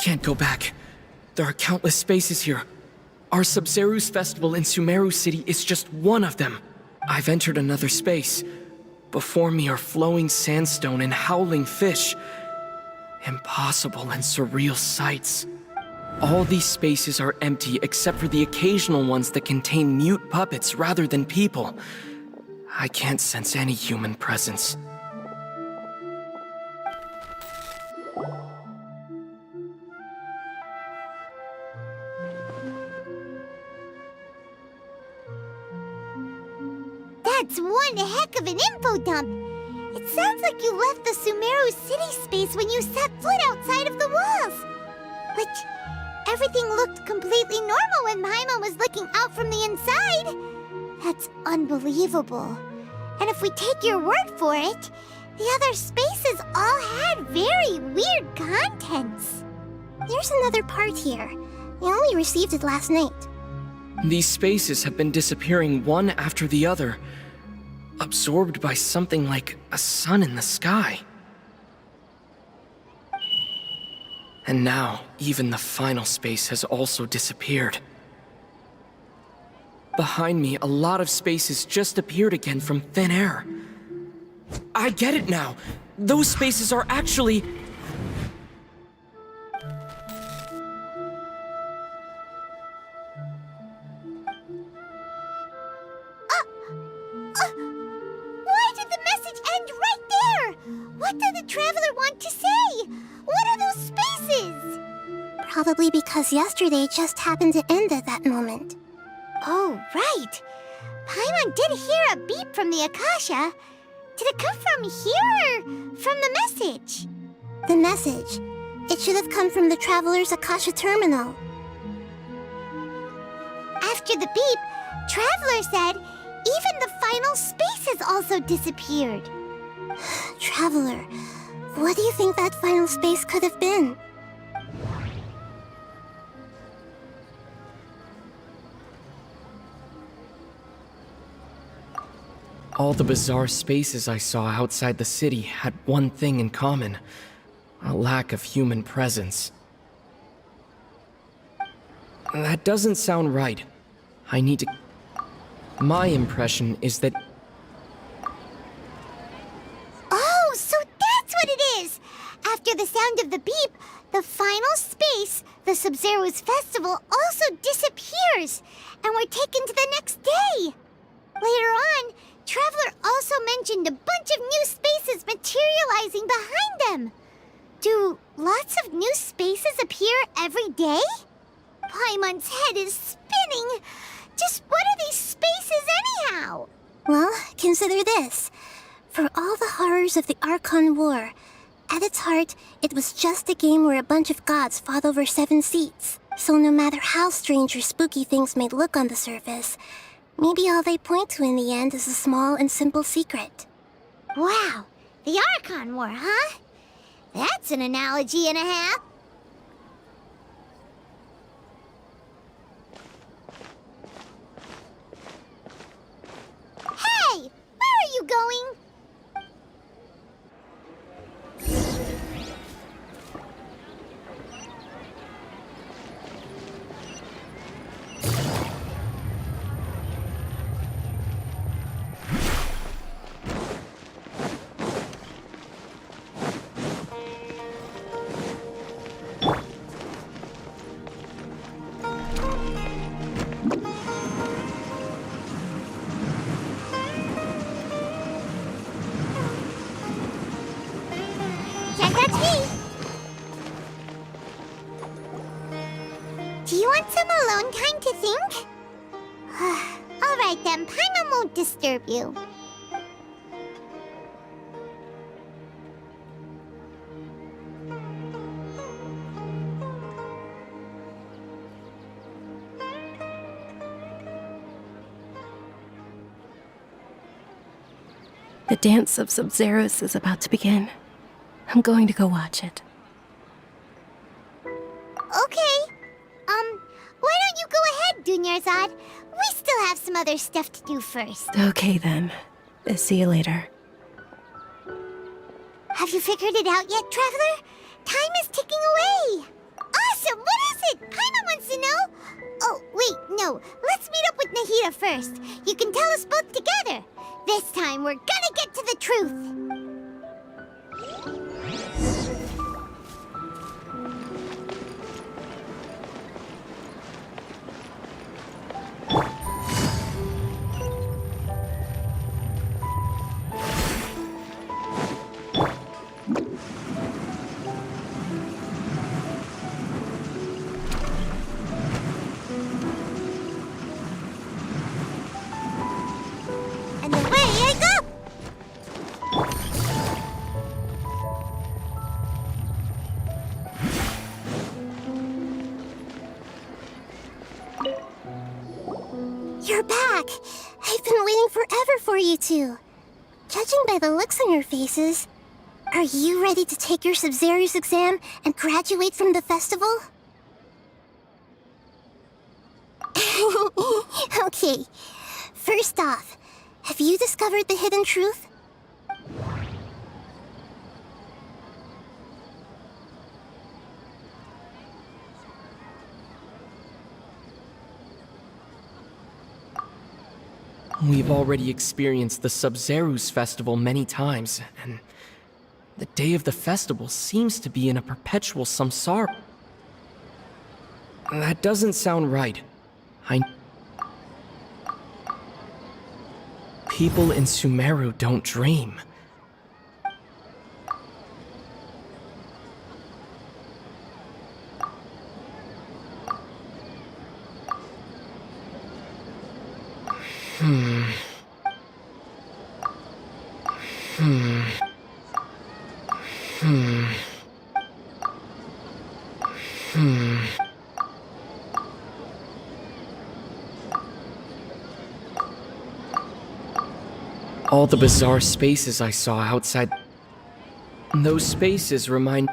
Can't go back. There are countless spaces here. Our Sumeru's festival in Sumeru City is just one of them. I've entered another space. Before me are flowing sandstone and howling fish. Impossible and surreal sights. All these spaces are empty except for the occasional ones that contain mute puppets rather than people. I can't sense any human presence. That's one heck of an info dump. It sounds like you left the Sumeru city space when you set foot outside of the walls. But everything looked completely normal when Paimon was looking out from the inside. That's unbelievable. And if we take your word for it, the other spaces all had very weird contents. There's another part here. We only received it last night. These spaces have been disappearing one after the other, absorbed by something like a sun in the sky. And now, even the final space has also disappeared. Behind me, a lot of spaces just appeared again from thin air. I get it now. Those spaces are actually... Why did the message end right there? What did the traveler want to say? What are those spaces? Probably because yesterday just happened to end at that moment. Oh, right. Paimon did hear a beep from the Akasha. Did it come from here or from the message? The message. It should have come from the Traveler's Akasha terminal. After the beep, Traveler said even the final spaces also disappeared. Traveler, what do you think that final space could have been? All the bizarre spaces I saw outside the city had one thing in common: a lack of human presence. That doesn't sound right. I need to... My impression is that... Oh, so that's what it is! After the sound of the beep, the final space, the Sub-Zero's festival, also disappears, and we're taken to the next day. Later on, Traveler also mentioned a bunch of new spaces materializing behind them. Do lots of new spaces appear every day? Paimon's head is spinning. Just what are these spaces anyhow? Well, consider this. For all the horrors of the Archon War, at its heart, it was just a game where a bunch of gods fought over 7 seats. So no matter how strange or spooky things may look on the surface, maybe all they point to in the end is a small and simple secret. Wow, the Archon War, huh? That's an analogy and a half. Hey, where are you going? Do you want some alone time to think? All right then, Paimon won't disturb you. The dance of Sub-Zeros is about to begin. I'm going to go watch it. Okay. Why don't you go ahead, Dunyarzad? We still have some other stuff to do first. Okay then. See you later. Have you figured it out yet, Traveler? Time is ticking away. Awesome! What is it? Paimon wants to know. Oh, wait, no. Let's meet up with Nahida first. You can tell us both together. This time, we're gonna get to the truth. And away I go! You're back! I've been waiting forever for you two. Judging by the looks on your faces, are you ready to take your Sub-Zero's exam and graduate from the festival? Okay, first off, have you discovered the hidden truth? We've already experienced the Sub-Zeru's festival many times, and the day of the festival seems to be in a perpetual samsara. That doesn't sound right. People in Sumeru don't dream. All the bizarre spaces I saw outside. Those spaces remind.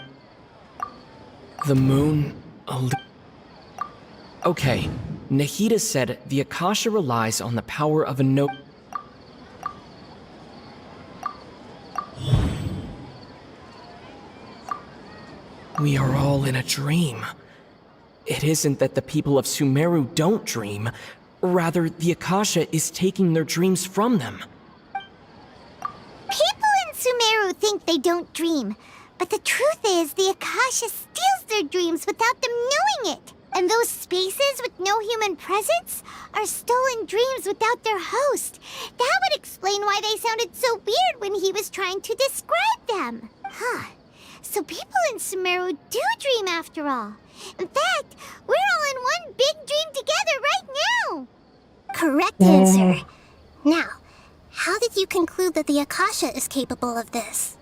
The moon. Okay, Nahida said the Akasha relies on the power of a no. We are all in a dream. It isn't that the people of Sumeru don't dream, rather, the Akasha is taking their dreams from them. People in Sumeru think they don't dream, but the truth is the Akasha steals their dreams without them knowing it. And those spaces with no human presence are stolen dreams without their host. That would explain why they sounded so weird when he was trying to describe them. Huh. So people in Sumeru do dream after all. In fact, we're all in one big dream together right now. Correct answer. Now, how did you conclude that the Akasha is capable of this?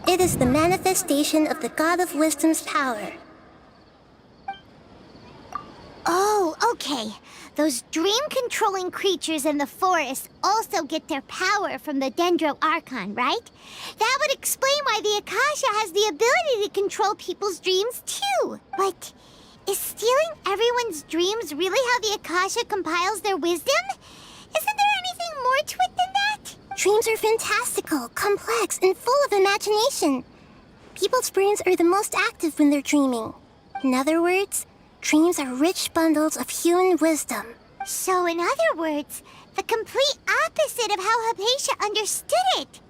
It is the manifestation of the God of Wisdom's power. Oh, okay. Those dream-controlling creatures in the forest also get their power from the Dendro Archon, right? That would explain why the Akasha has the ability to control people's dreams, too. But is stealing everyone's dreams really how the Akasha compiles their wisdom? Isn't there anything more to it than that? Dreams are fantastical, complex, and full of imagination. People's brains are the most active when they're dreaming. In other words, dreams are rich bundles of human wisdom. So in other words, the complete opposite of how Hypatia understood it.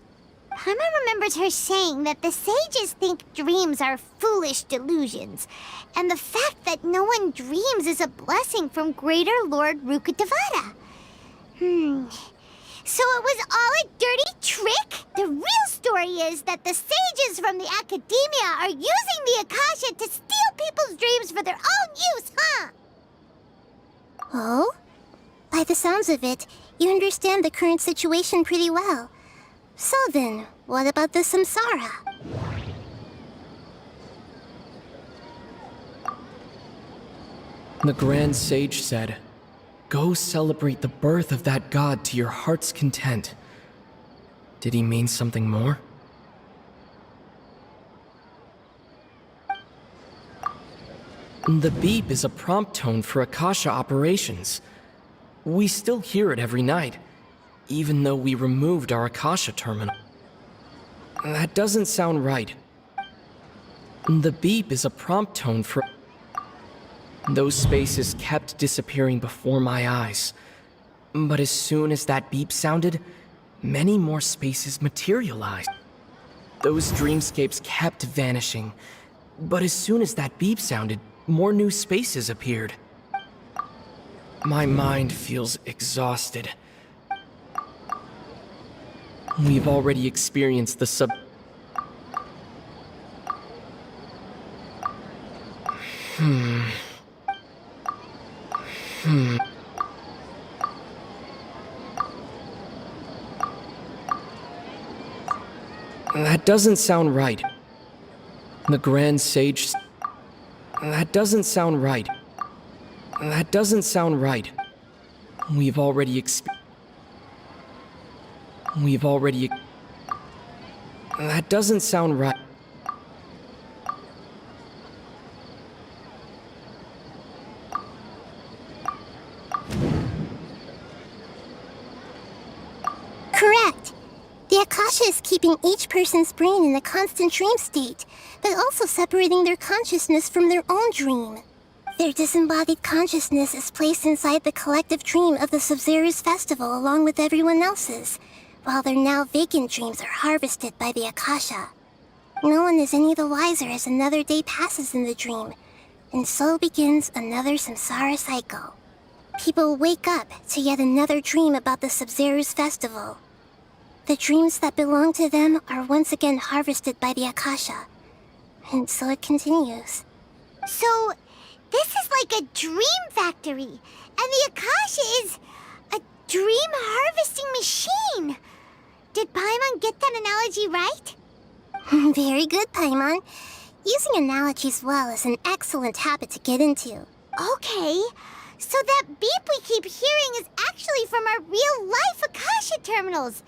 Paimon remembers her saying that the sages think dreams are foolish delusions, and the fact that no one dreams is a blessing from Greater Lord Rukkhadevata. So it was all a dirty trick? The real story is that the sages from the Academia are using the Akasha to steal people's dreams for their own use, huh? Oh? By the sounds of it, you understand the current situation pretty well. So then, what about the samsara? The Grand Sage said, "Go celebrate the birth of that god to your heart's content." Did he mean something more? The beep is a prompt tone for Akasha operations. We still hear it every night, even though we removed our Akasha terminal. That doesn't sound right. The beep is a prompt tone for... Those spaces kept disappearing before my eyes. But as soon as that beep sounded, many more spaces materialized. Those dreamscapes kept vanishing. But as soon as that beep sounded, more new spaces appeared. My mind feels exhausted. We've already experienced the That doesn't sound right. The Grand Sage... That doesn't sound right. That doesn't sound right. We've already That doesn't sound right. Correct. The The Akasha is keeping each person's brain in a constant dream state, but also separating their consciousness from their own dream. Their disembodied consciousness is placed inside the collective dream of the Sub-Zero's festival along with everyone else's, while their now vacant dreams are harvested by the Akasha. No one is any the wiser as another day passes in the dream, and so begins another samsara cycle. People wake up to yet another dream about the Sub-Zero's festival. The dreams that belong to them are once again harvested by the Akasha, and so it continues. So, this is like a dream factory, and the Akasha is a dream harvesting machine. Did Paimon get that analogy right? Very good, Paimon. Using analogies well is an excellent habit to get into. Okay, so that beep we keep hearing is actually from our real-life Akasha terminals.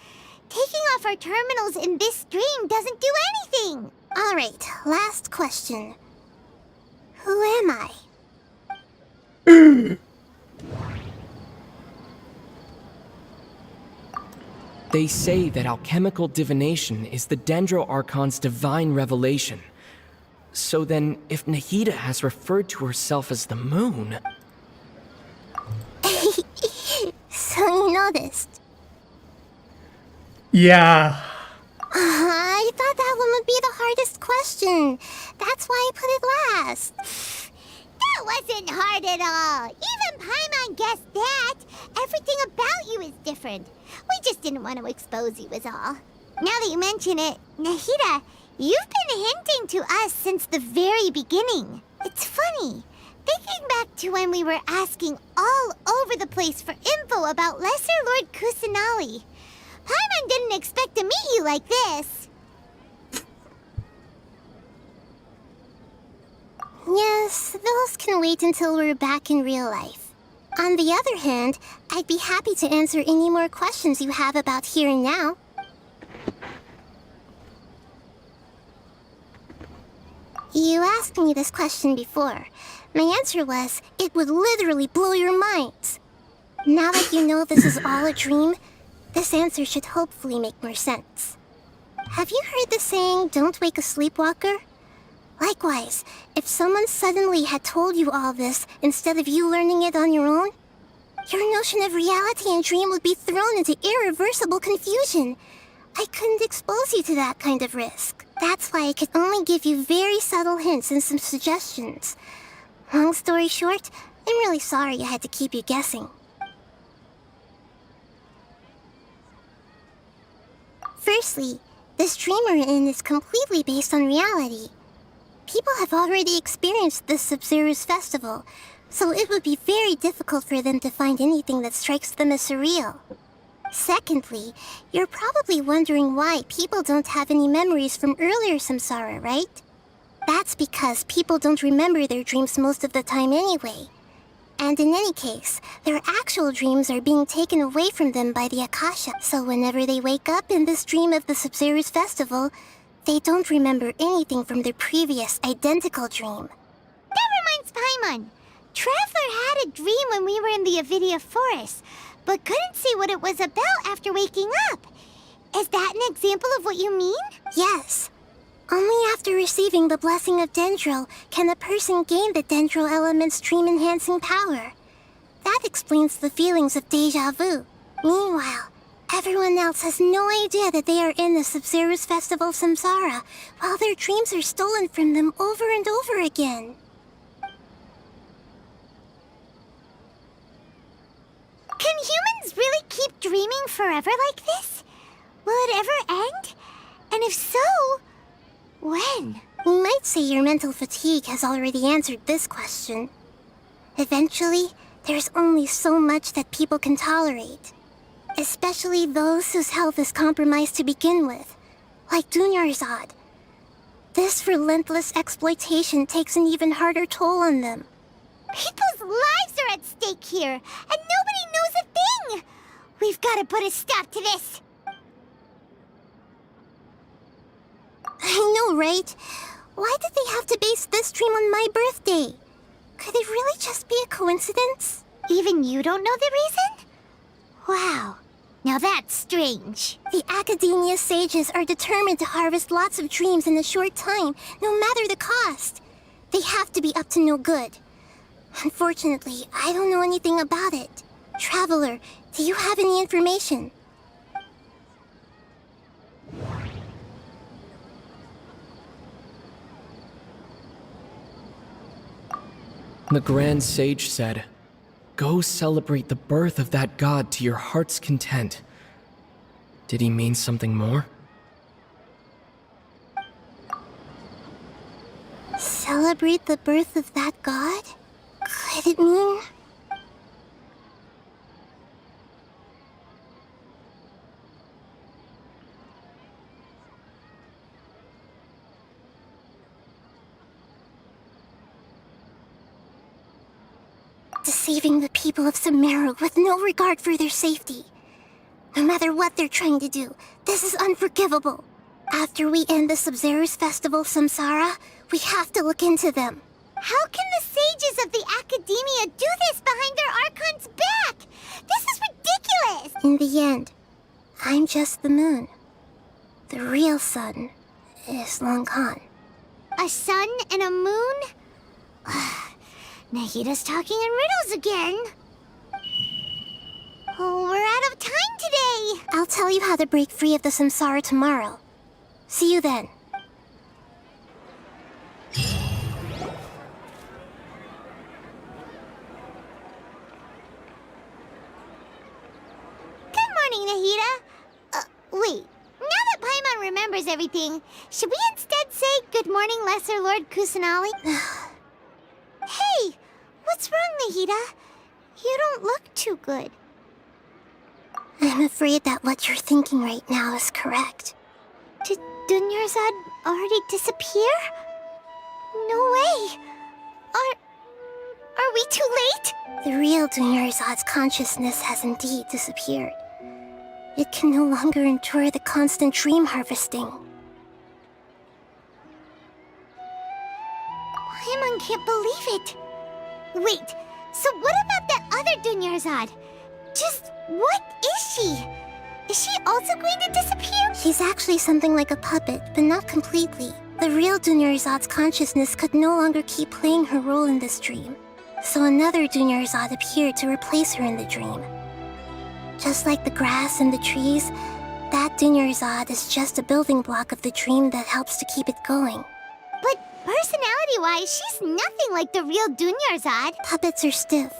Taking off our terminals in this dream doesn't do anything. All right, last question. Who am I? They say that alchemical divination is the Dendro Archon's divine revelation. So then, if Nahida has referred to herself as the moon... So you noticed? Yeah. I thought that one would be the hardest question. That's why I put it last. That wasn't hard at all. Even Paimon guessed that. Everything about you is different. We just didn't want to expose you is all. Now that you mention it, Nahida, you've been hinting to us since the very beginning. It's funny. Thinking back to when we were asking all over the place for info about Lesser Lord Kusanali. Paimon didn't expect to meet you like this. Yes, those can wait until we're back in real life. On the other hand, I'd be happy to answer any more questions you have about here and now. You asked me this question before. My answer was, it would literally blow your minds. Now that you know this is all a dream, this answer should hopefully make more sense. Have you heard the saying, don't wake a sleepwalker? Likewise, if someone suddenly had told you all this instead of you learning it on your own, your notion of reality and dream would be thrown into irreversible confusion. I couldn't expose you to that kind of risk. That's why I could only give you very subtle hints and some suggestions. Long story short, I'm really sorry I had to keep you guessing. Firstly, this dream we're in is completely based on reality. People have already experienced this Sub-Zero's festival, so it would be very difficult for them to find anything that strikes them as surreal. Secondly, you're probably wondering why people don't have any memories from earlier samsara, right? That's because people don't remember their dreams most of the time anyway. And in any case, their actual dreams are being taken away from them by the Akasha, so whenever they wake up in this dream of the Sub-Zero's festival, they don't remember anything from their previous identical dream. That reminds Paimon. Traveler had a dream when we were in the Avidia Forest, but couldn't see what it was about after waking up. Is that an example of what you mean? Yes. Only after receiving the blessing of Dendro can a person gain the Dendro element's dream-enhancing power. That explains the feelings of déjà vu. Meanwhile, everyone else has no idea that they are in the Sub-Zero's festival samsara, while their dreams are stolen from them over and over again. Can humans really keep dreaming forever like this? Will it ever end? And if so, when? You might say your mental fatigue has already answered this question. Eventually, there's only so much that people can tolerate. Especially those whose health is compromised to begin with, like Dunyarzad. This relentless exploitation takes an even harder toll on them. People's lives are at stake here, and nobody knows a thing! We've got to put a stop to this! I know, right? Why did they have to base this dream on my birthday? Could it really just be a coincidence? Even you don't know the reason? Wow. Now that's strange. The Academia sages are determined to harvest lots of dreams in a short time, no matter the cost. They have to be up to no good. Unfortunately, I don't know anything about it. Traveler, do you have any information? The Grand Sage said, "Go celebrate the birth of that god to your heart's content." Did he mean something more? Celebrate the birth of that god? Could it mean... deceiving the people of Sumeru with no regard for their safety. No matter what they're trying to do, this is unforgivable. After we end the Sub-Zerus Festival Samsara, we have to look into them. How can the sages of the Academia do this behind their Archon's back? This is ridiculous! In the end, I'm just the moon. The real sun is long gone. A sun and a moon? Nahida's talking in riddles again. Oh, we're out of time today. I'll tell you how to break free of the samsara tomorrow. See you then. Good morning, Nahida. Wait. Now that Paimon remembers everything, should we instead say good morning, Lesser Lord Kusanali? Hey, what's wrong, Nahida? You don't look too good. I'm afraid that what you're thinking right now is correct. Did Dunyarzad already disappear? No way. Are we too late? The real Dunyarzad's consciousness has indeed disappeared. It can no longer endure the constant dream harvesting. Paimon can't believe it. Wait, so what about that other Dunyarzad? Just what is she? Is she also going to disappear? She's actually something like a puppet, but not completely. The real Dunyarzad's consciousness could no longer keep playing her role in this dream. So another Dunyarzad appeared to replace her in the dream. Just like the grass and the trees, that Dunyarzad is just a building block of the dream that helps to keep it going. But personality-wise, she's nothing like the real Dunyarzad. Puppets are stiff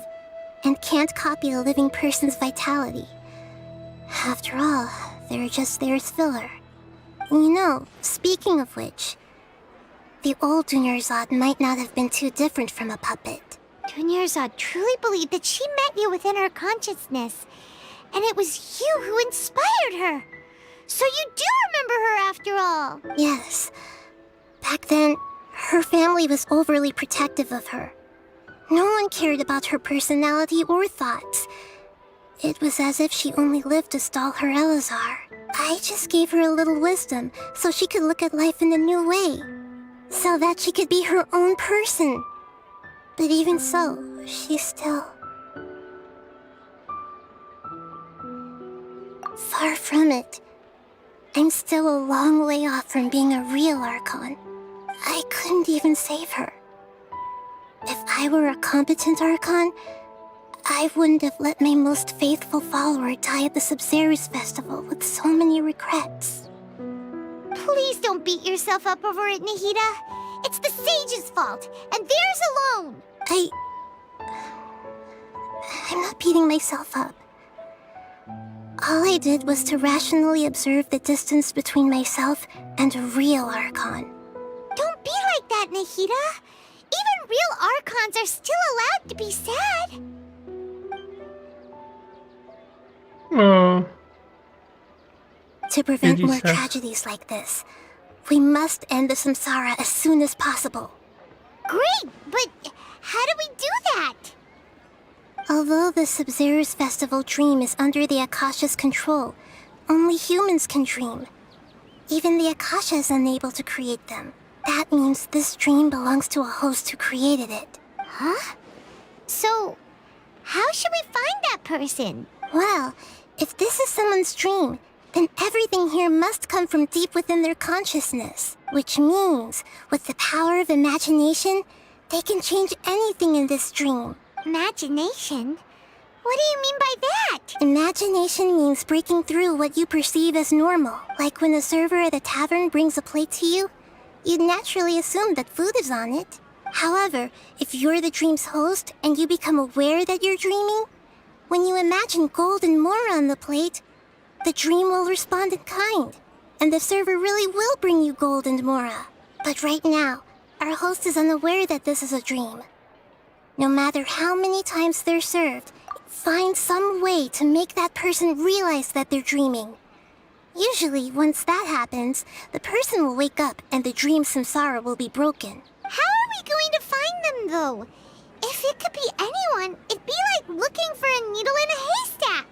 and can't copy a living person's vitality. After all, they're just there as filler. You know, speaking of which, the old Dunyarzad might not have been too different from a puppet. Dunyarzad truly believed that she met you within her consciousness, and it was you who inspired her. So you do remember her after all. Yes. Back then, her family was overly protective of her. No one cared about her personality or thoughts. It was as if she only lived to stall her Elazar. I just gave her a little wisdom so she could look at life in a new way. So that she could be her own person. But even so, she's still... far from it. I'm still a long way off from being a real Archon. I couldn't even save her. If I were a competent Archon, I wouldn't have let my most faithful follower die at the Sub-Zerus Festival with so many regrets. Please don't beat yourself up over it, Nahida. It's the sage's fault, and theirs alone. I'm not beating myself up. All I did was to rationally observe the distance between myself and a real Archon. Don't be like that, Nahida. Even real Archons are still allowed to be sad. To prevent more tragedies like this, we must end the samsara as soon as possible. Great, but how do we do that? Although the Sub-Zerus Festival dream is under the Akasha's control, only humans can dream. Even the Akasha is unable to create them. That means this dream belongs to a host who created it. Huh? So, how should we find that person? Well, If this is someone's dream, then everything here must come from deep within their consciousness. Which means, with the power of imagination, they can change anything in this dream. Imagination? What do you mean by that? Imagination means breaking through what you perceive as normal. Like when the server at the tavern brings a plate to you, you'd naturally assume that food is on it. However, if you're the dream's host and you become aware that you're dreaming, when you imagine gold and more on the plate, the dream will respond in kind, and the server really will bring you gold and mora. But right now, our host is unaware that this is a dream. No matter how many times they're served, find some way to make that person realize that they're dreaming. Usually, once that happens, the person will wake up and the dream samsara will be broken. How are we going to find them, though? If it could be anyone, it'd be like looking for a needle in a haystack.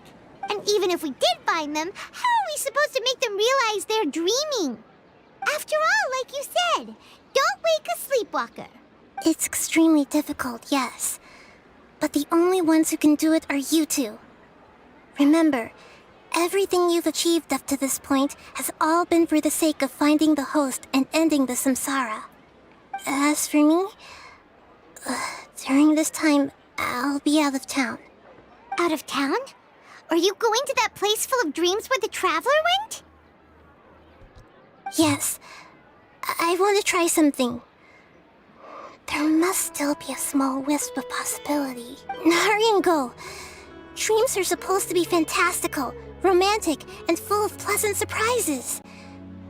And even if we did find them, how are we supposed to make them realize they're dreaming? After all, like you said, don't wake a sleepwalker. It's extremely difficult, yes. But the only ones who can do it are you two. Remember, everything you've achieved up to this point has all been for the sake of finding the host and ending the samsara. As for me, during this time, I'll be out of town. Out of town? Are you going to that place full of dreams where the traveler went? Yes. I want to try something. There must still be a small wisp of possibility. Hurry and go. Dreams are supposed to be fantastical, romantic, and full of pleasant surprises.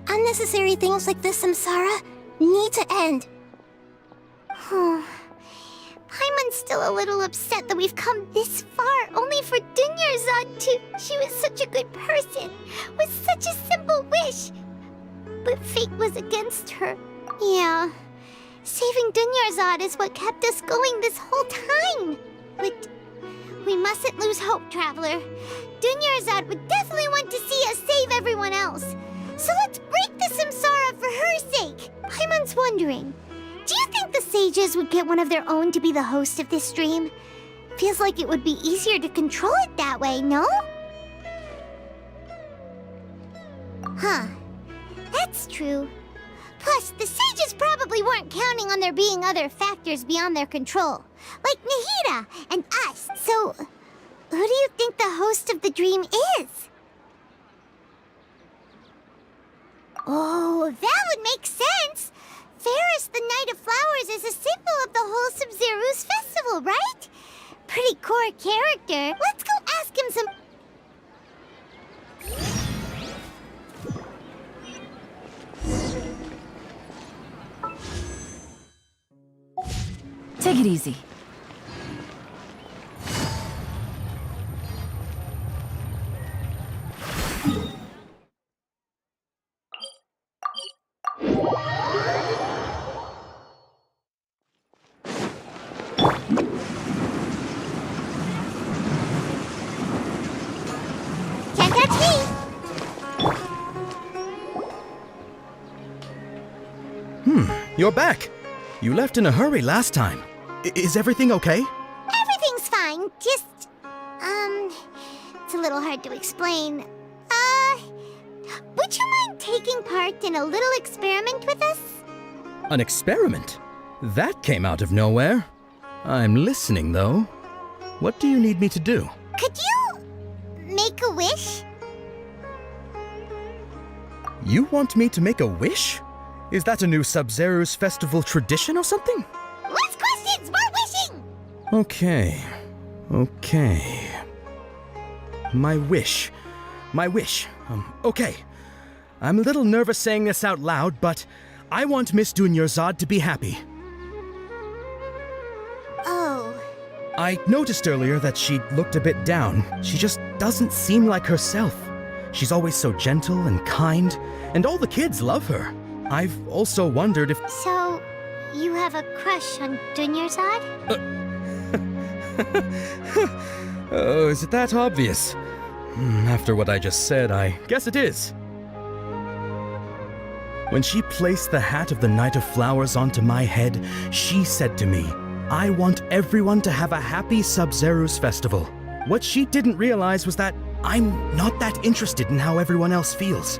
Unnecessary things like this samsara need to end. Paimon's still a little upset that we've come this far, only for Dunyarzad to... She was such a good person, with such a simple wish. But fate was against her. Yeah. Saving Dunyarzad is what kept us going this whole time. But we mustn't lose hope, Traveler. Dunyarzad would definitely want to see us save everyone else. So let's break the samsara for her sake. Paimon's wondering, do you think the sages would get one of their own to be the host of this dream? Feels like it would be easier to control it that way, no? Huh. That's true. Plus, the sages probably weren't counting on there being other factors beyond their control, like Nahida and us. So, who do you think the host of the dream is? Oh, that would make sense. Ferris, the Knight of Flowers, is a symbol of the whole Sub-Zeru's festival, right? Pretty core character. Let's go ask him some... Take it easy. Can't catch me! You're back. You left in a hurry last time. Is everything okay? Everything's fine, just... It's a little hard to explain. Would you mind taking part in a little experiment with us? An experiment? That came out of nowhere. I'm listening, though. What do you need me to do? Could you... make a wish? You want me to make a wish? Is that a new Sub-Zeru's festival tradition or something? Less questions, more wishing! Okay. My wish. Okay. I'm a little nervous saying this out loud, but I want Miss Dunyarzad to be happy. Oh. I noticed earlier that she looked a bit down. She just doesn't seem like herself. She's always so gentle and kind, and all the kids love her. I've also wondered if... So, you have a crush on Dunyarzad? Oh, is it that obvious? After what I just said, I guess it is. When she placed the hat of the Knight of Flowers onto my head, she said to me, I want everyone to have a happy Sub-Zeru's festival. What she didn't realize was that I'm not that interested in how everyone else feels.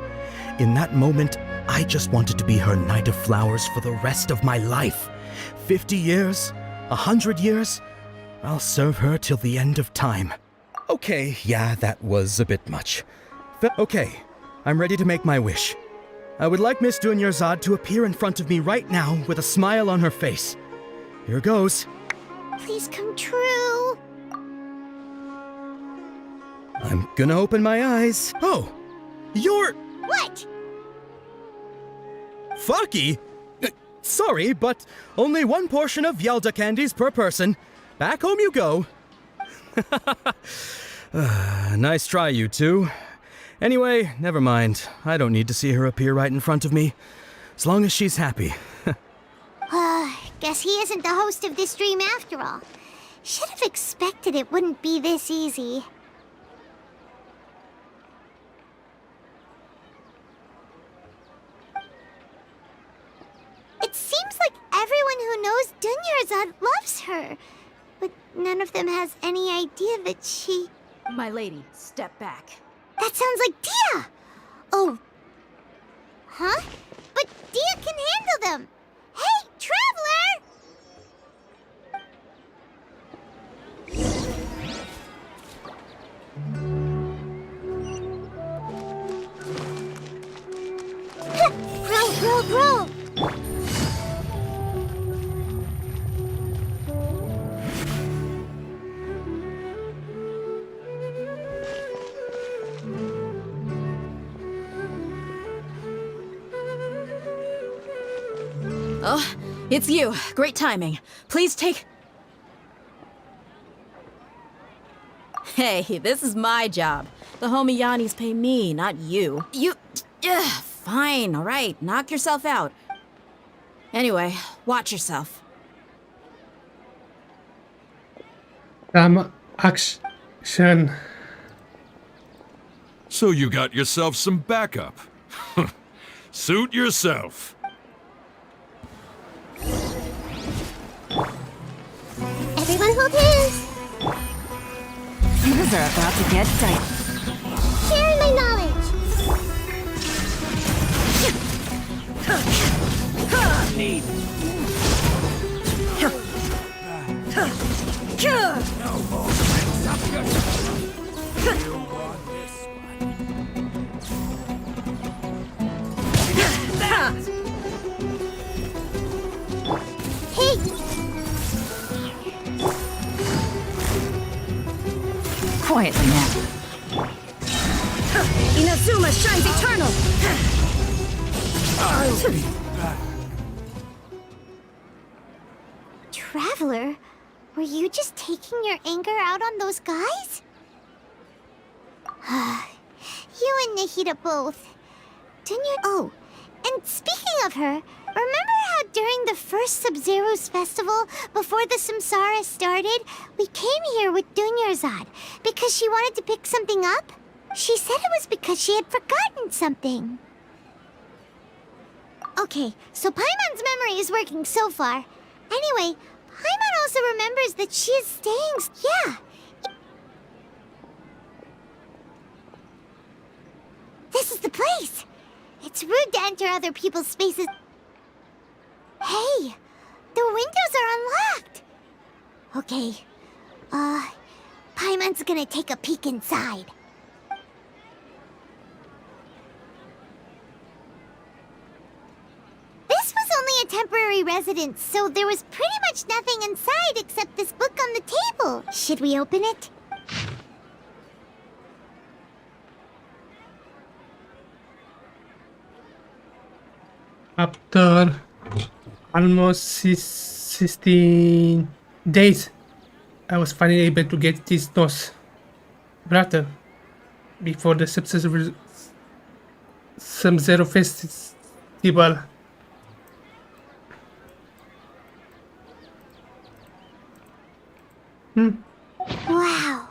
In that moment, I just wanted to be her Knight of Flowers for the rest of my life. 50 years? 100 years? I'll serve her till the end of time. Okay, yeah, that was a bit much. Okay, I'm ready to make my wish. I would like Miss Dunyarzad to appear in front of me right now with a smile on her face. Here goes. Please come true. I'm gonna open my eyes. Oh, you're... What? Fucky? Sorry, but only one portion of Yalda candies per person. Back home you go. Nice try, you two. Anyway, never mind. I don't need to see her appear right in front of me. As long as she's happy. Guess he isn't the host of this dream after all. Should have expected it wouldn't be this easy. It seems like everyone who knows Dunyarzad loves her. But none of them has any idea that she... My lady, step back. That sounds like Dia! Oh. Huh? But Dia can handle them! Hey, Traveler! Roll! Oh, it's you. Great timing. Please take... Hey, this is my job. The homie Yannis pay me, not you. Fine, all right. Knock yourself out. Anyway, watch yourself. Action. So you got yourself some backup. Suit yourself. Everyone hold hands! Things are about to get tight. Sharing my knowledge! Need. No more tricks up your... You want this Hey! Quietly now. Inazuma shines eternal! I'll be back. Traveler, were you just taking your anger out on those guys? You and Nahida both. Oh, and speaking of her, remember how during the first Sub-Zero's festival, before the Samsara started, we came here with Dunyarzad because she wanted to pick something up? She said it was because she had forgotten something. Okay, so Paimon's memory is working so far. Anyway, Paimon also remembers that she is staying... Yeah. This is the place. It's rude to enter other people's spaces. Hey, the windows are unlocked. Okay, Paimon's gonna take a peek inside. This was only a temporary residence, so there was pretty much nothing inside except this book on the table. Should we open it? After almost 16 days, I was finally able to get this DOS router before the Sub-Zero Festival. Wow,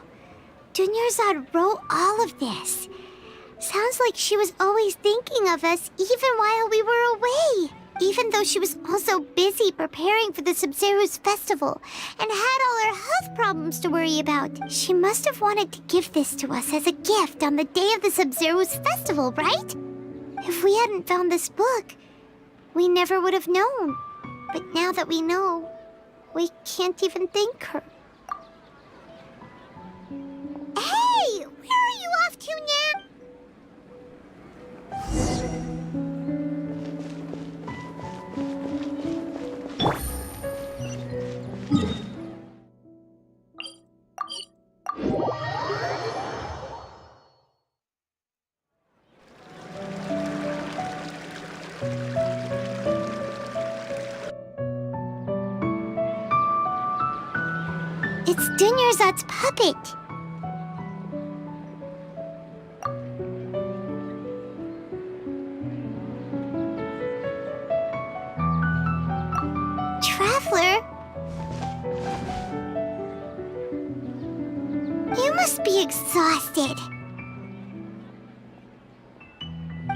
Dunyarzad wrote all of this. Sounds like she was always thinking of us even while we were away. Even though she was also busy preparing for the Sumeru's festival and had all her health problems to worry about, she must have wanted to give this to us as a gift on the day of the Sumeru's festival, right? If we hadn't found this book, we never would have known. But now that we know, we can't even thank her. Hey! Where are you off to now? It's Dunyarzad's puppet. Traveler? You must be exhausted.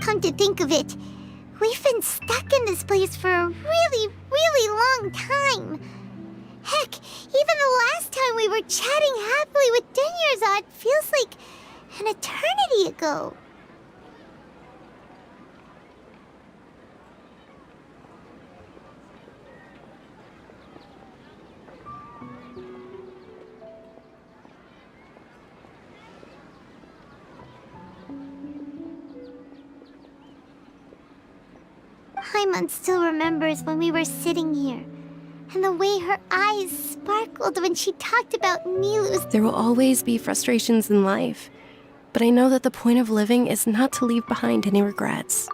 Come to think of it, we've been stuck in this place for a really, really long time. Heck, even the last time we were chatting happily with Dunyarzad feels like an eternity ago. Paimon still remembers when we were sitting here, and the way her eyes sparkled when she talked about Nilu's. There will always be frustrations in life, but I know that the point of living is not to leave behind any regrets.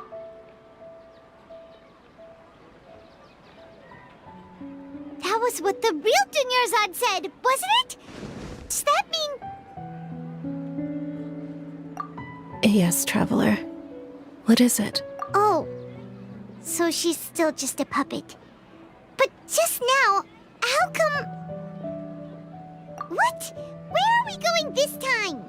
That was what the real Dunyarzad said, wasn't it? Does that mean... Yes, Traveler. What is it? Oh, so she's still just a puppet. But just now, how come... What? Where are we going this time?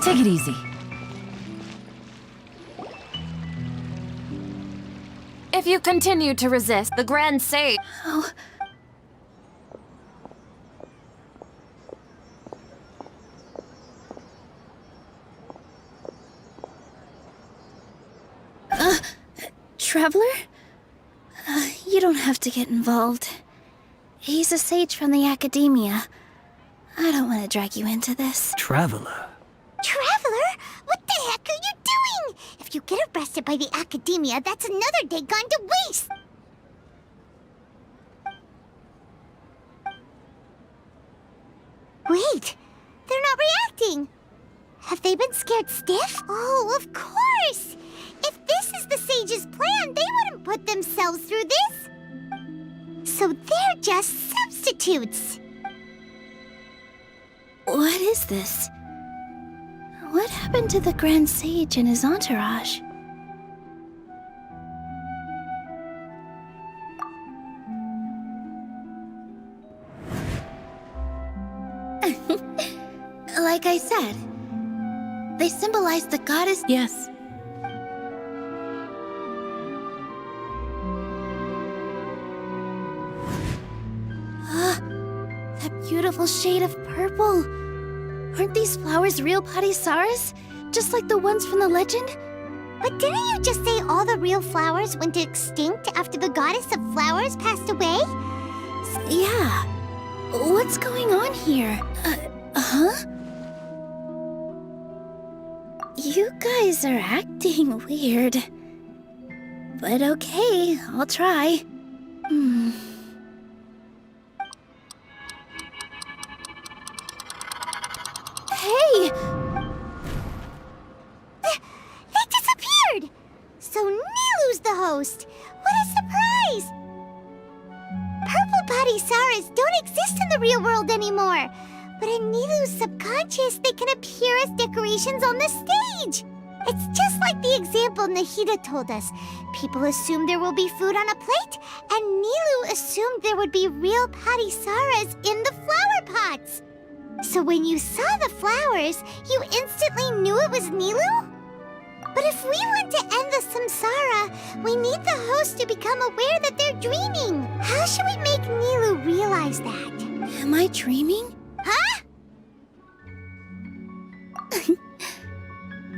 Take it easy. If you continue to resist, the Grand Sage... Oh. Traveler? You don't have to get involved. He's a sage from the academia. I don't want to drag you into this. Traveler? Traveler? What the heck are you doing? If you get arrested by the academia, that's another day gone to waste! Wait, they're not reacting! Have they been scared stiff? Oh, of course! If this is the sage's plan, they wouldn't put themselves through this! So they're just substitutes! What is this? What happened to the Grand Sage and his entourage? Like I said, they symbolize the goddess. Yes. That beautiful shade of purple. Aren't these flowers real Padisaras? Just like the ones from the legend? But didn't you just say all the real flowers went extinct after the goddess of flowers passed away? Yeah. What's going on here? Huh? You guys are acting weird. But okay, I'll try. Hey! They disappeared! So Nilu's the host! What a surprise! Purple Padisaras don't don't exist in the real world anymore. But in Nilu's subconscious, they can appear as decorations on the stage. It's just like the example Nahida told us. People assume there will be food on a plate, and Nilu assumed there would be real Patisaras in the flower pots. So when you saw the flowers, you instantly knew it was Nilu? But if we want to end the samsara, we need the host to become aware that they're dreaming. How should we make Nilu realize that? Am I dreaming? Huh?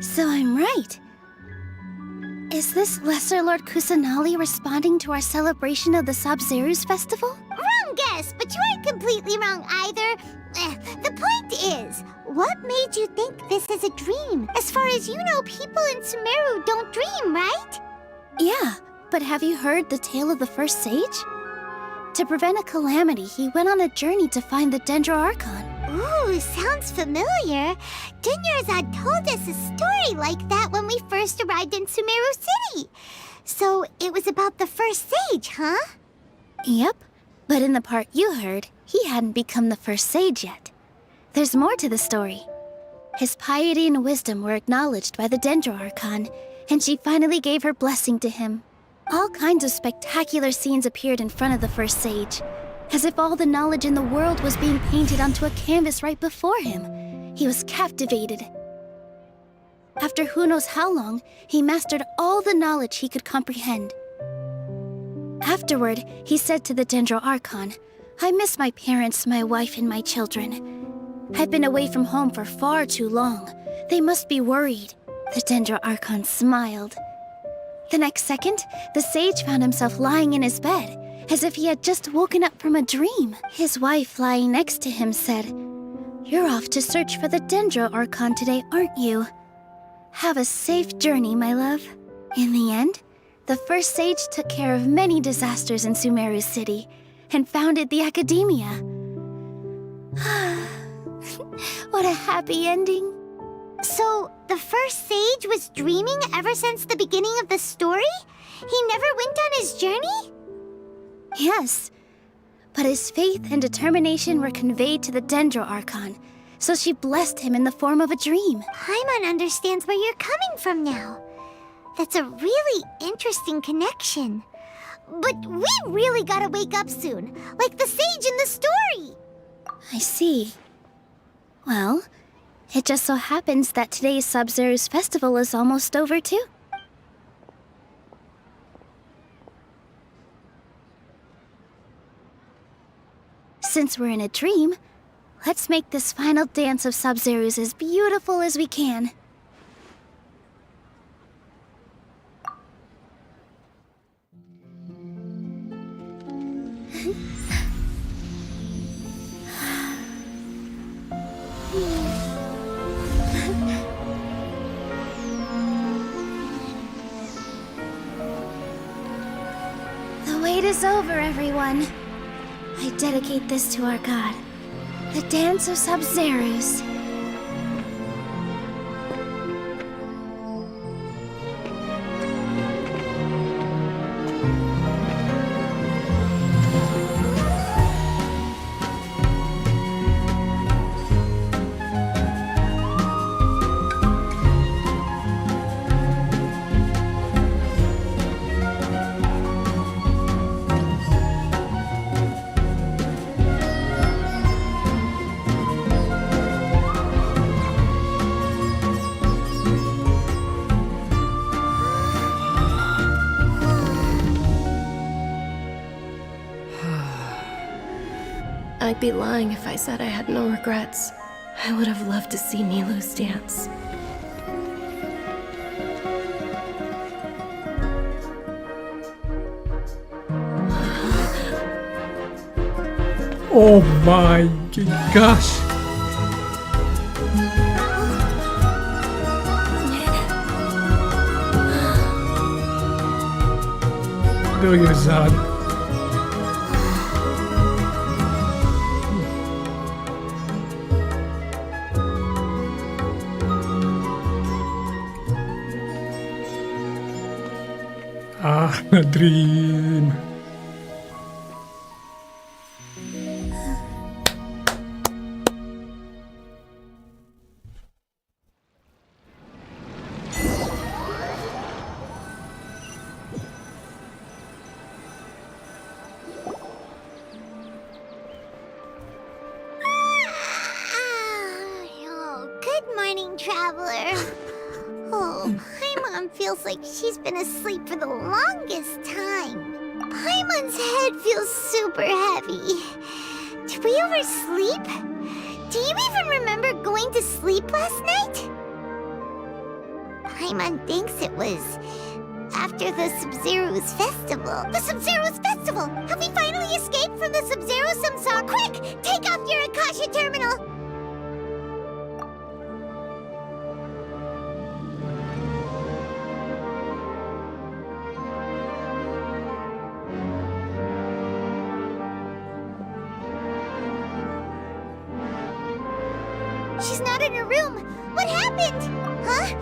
So I'm right. Is this Lesser Lord Kusanali responding to our celebration of the Sub-Zeru's festival? Wrong guess, but you aren't completely wrong either. The point is, what made you think this is a dream? As far as you know, people in Sumeru don't dream, right? Yeah, but have you heard the tale of the first sage? To prevent a calamity, he went on a journey to find the Dendro Archon. Ooh, sounds familiar. Dunyarzad told us a story like that when we first arrived in Sumeru City. So it was about the first sage, huh? Yep, but in the part you heard, he hadn't become the first sage yet. There's more to the story. His piety and wisdom were acknowledged by the Dendro Archon, and she finally gave her blessing to him. All kinds of spectacular scenes appeared in front of the first sage, as if all the knowledge in the world was being painted onto a canvas right before him. He was captivated. After who knows how long, he mastered all the knowledge he could comprehend. Afterward, he said to the Dendro Archon, "I miss my parents, my wife, and my children. I've been away from home for far too long. They must be worried." The Dendro Archon smiled. The next second, the sage found himself lying in his bed, as if he had just woken up from a dream. His wife, lying next to him, said, "You're off to search for the Dendro Archon today, aren't you? Have a safe journey, my love." In the end, the first sage took care of many disasters in Sumeru City and founded the Academia. What a happy ending. So, the first sage was dreaming ever since the beginning of the story? He never went on his journey? Yes, but his faith and determination were conveyed to the Dendro Archon, so she blessed him in the form of a dream. Paimon understands where you're coming from now. That's a really interesting connection. But we really gotta wake up soon, like the sage in the story. I see. Well, it just so happens that today's Sub-Zeru's festival is almost over too. Since we're in a dream, let's make this final dance of Sub-Zeru's as beautiful as we can. The wait is over, everyone. I dedicate this to our god, the Dance of Sub-Zerus. I'd be lying if I said I had no regrets. I would have loved to see Nilu's dance. Oh my gosh! Dunyarzad. A dream. Good morning, Traveler. Oh, Paimon feels like she's been asleep for the longest time. Paimon's head feels super heavy. Did we oversleep? Do you even remember going to sleep last night? Paimon thinks it was after the Sub-Zero's festival. The Sub-Zero's festival! Have we finally escaped from the Sub-Zero Samsara? Quick! Take off your Akasha terminal! She's not in her room. What happened? Huh?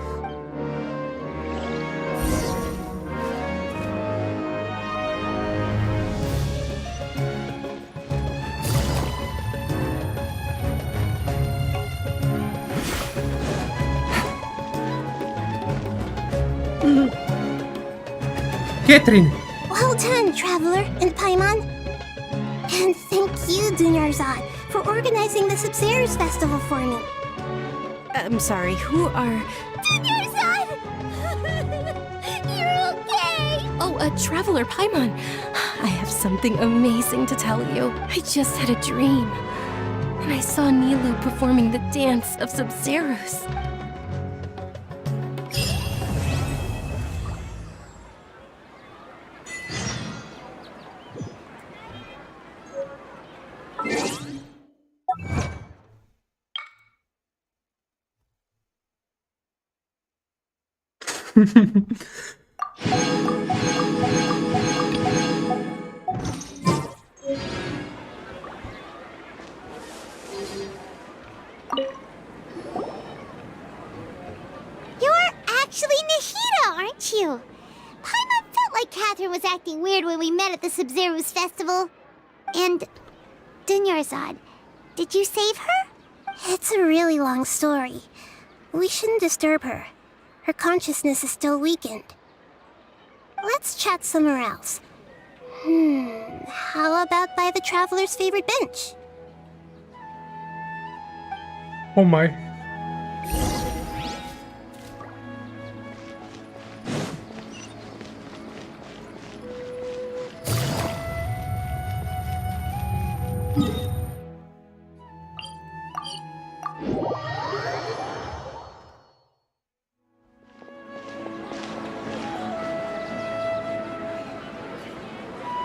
Catherine! Well done, Traveler and Paimon. And thank you, Dunyarzad, for organizing the Sub-Zero's festival for me. I'm sorry, who are... Dunyarzad! You're okay! Oh, Traveler Paimon. I have something amazing to tell you. I just had a dream. And I saw Nilu performing the dance of Sub-Zeros. You're actually Nahida, aren't you? Paimon felt like Catherine was acting weird when we met at the Sub-Zero's festival. And Dunyarzad, did you save her? It's a really long story. We shouldn't disturb her. Her consciousness is still weakened. Let's chat somewhere else. How about by the Traveler's favorite bench? Oh my.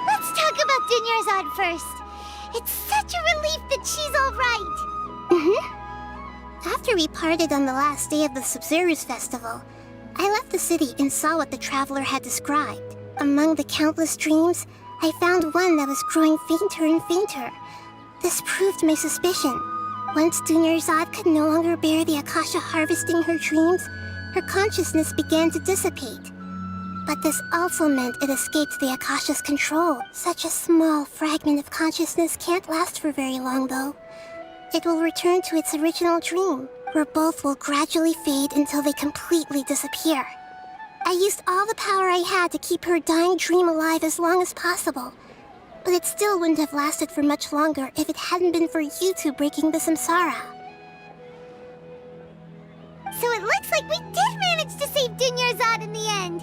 Let's talk about Dunyarzad first. It's such a relief that she's all right. After we parted on the last day of the Sub-Zero's festival, I left the city and saw what the Traveler had described. Among the countless dreams, I found one that was growing fainter and fainter. This proved my suspicion. Once Dunyarzad could no longer bear the Akasha harvesting her dreams, her consciousness began to dissipate. But this also meant it escaped the Akasha's control. Such a small fragment of consciousness can't last for very long, though. It will return to its original dream, where both will gradually fade until they completely disappear. I used all the power I had to keep her dying dream alive as long as possible. But it still wouldn't have lasted for much longer if it hadn't been for you two breaking the samsara. So it looks like we did manage to save Dunyarzad in the end.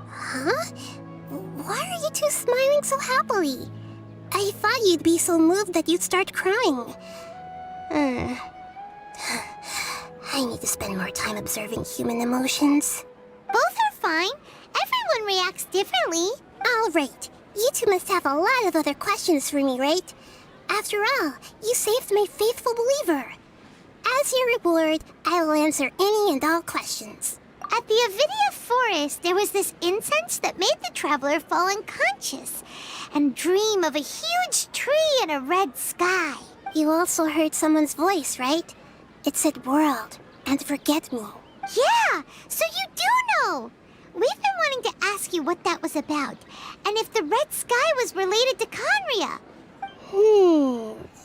Huh? Why are you two smiling so happily? I thought you'd be so moved that you'd start crying. I need to spend more time observing human emotions. Both are fine. Everyone reacts differently. All right. You two must have a lot of other questions for me, right? After all, you saved my faithful believer. As your reward, I will answer any and all questions. At the Avidia forest, there was this incense that made the Traveler fall unconscious and dream of a huge tree and a red sky. You also heard someone's voice, right? It said world and forget me. Yeah, so you do know. We've been wanting to ask you what that was about, and if the red sky was related to Conria.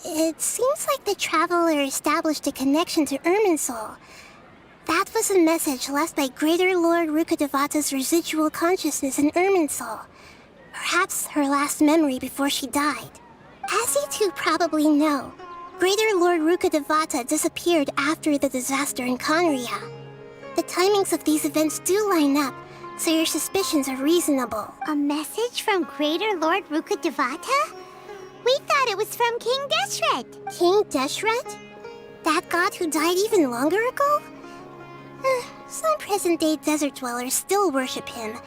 It seems like the Traveler established a connection to Irminsul. That was a message left by Greater Lord Rukkhadevata's residual consciousness in Irminsul. Perhaps her last memory before she died. As you two probably know, Greater Lord Rukkhadevata disappeared after the disaster in Conria. The timings of these events do line up, so your suspicions are reasonable. A message from Greater Lord Rukkhadevata? We thought it was from King Deshret. King Deshret? That god who died even longer ago? Some present-day desert dwellers still worship him.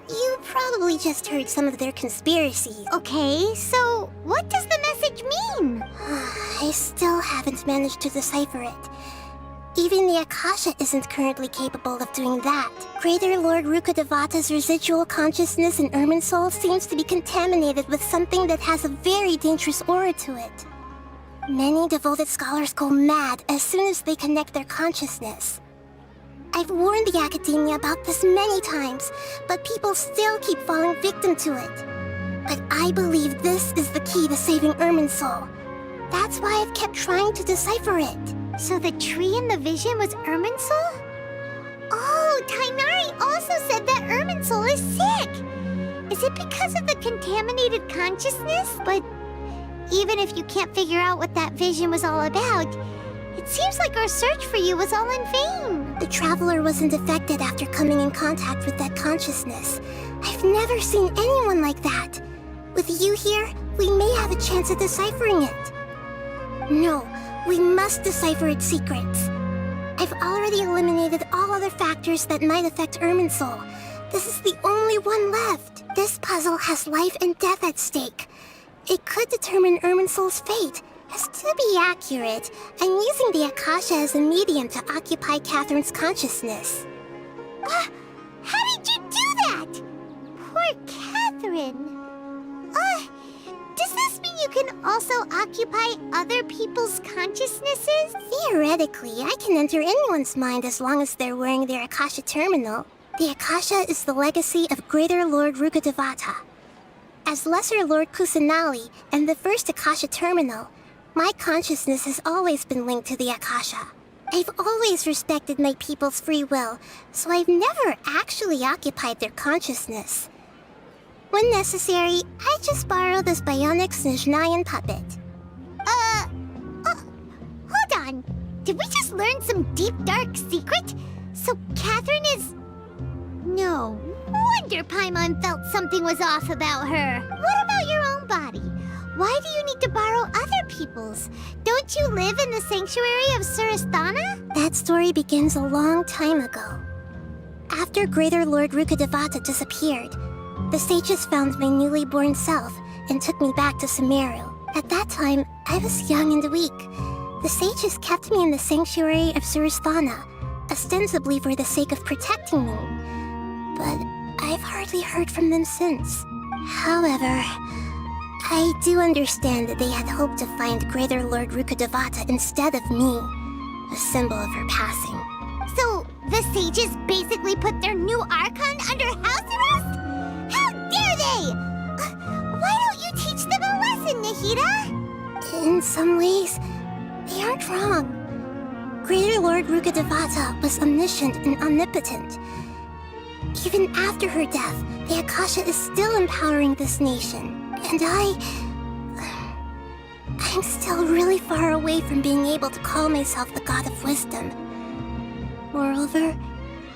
You probably just heard some of their conspiracies. Okay, so what does the message mean? I still haven't managed to decipher it. Even the Akasha isn't currently capable of doing that. Greater Lord Rukkhadevata's residual consciousness in Irminsul seems to be contaminated with something that has a very dangerous aura to it. Many devoted scholars go mad as soon as they connect their consciousness. I've warned the Academia about this many times, but people still keep falling victim to it. But I believe this is the key to saving Irminsul. That's why I've kept trying to decipher it. So the tree in the vision was Irminsul? Oh, Tainari also said that Irminsul is sick! Is it because of the contaminated consciousness? But even if you can't figure out what that vision was all about, it seems like our search for you was all in vain. The Traveler wasn't affected after coming in contact with that consciousness. I've never seen anyone like that. With you here, we may have a chance at deciphering it. No, we must decipher its secrets. I've already eliminated all other factors that might affect Irminsul. This is the only one left. This puzzle has life and death at stake. It could determine Irminsul's fate. As to be accurate, I'm using the Akasha as a medium to occupy Catherine's consciousness. How did you do that? Poor Catherine. Does this mean you can also occupy other people's consciousnesses? Theoretically, I can enter anyone's mind as long as they're wearing their Akasha terminal. The Akasha is the legacy of Greater Lord Rukkhadevata. As Lesser Lord Kusanali and the first Akasha terminal, my consciousness has always been linked to the Akasha. I've always respected my people's free will, so I've never actually occupied their consciousness. When necessary, I just borrow this bionic Snezhnayan puppet. Hold on. Did we just learn some deep, dark secret? So Catherine is... No wonder Paimon felt something was off about her. What about your own body? Why do you need to borrow other people's? Don't you live in the sanctuary of Surasthana? That story begins a long time ago. After Greater Lord Rukkhadevata disappeared, the sages found my newly born self and took me back to Sumeru. At that time, I was young and weak. The sages kept me in the sanctuary of Surasthana, ostensibly for the sake of protecting me. But I've hardly heard from them since. However, I do understand that they had hoped to find Greater Lord Rukkhadevata instead of me, a symbol of her passing. So, the sages basically put their new Archon under house arrest? How dare they! Why don't you teach them a lesson, Nahida? In some ways, they aren't wrong. Greater Lord Rukkhadevata was omniscient and omnipotent. Even after her death, the Akasha is still empowering this nation. And I'm still really far away from being able to call myself the God of Wisdom. Moreover,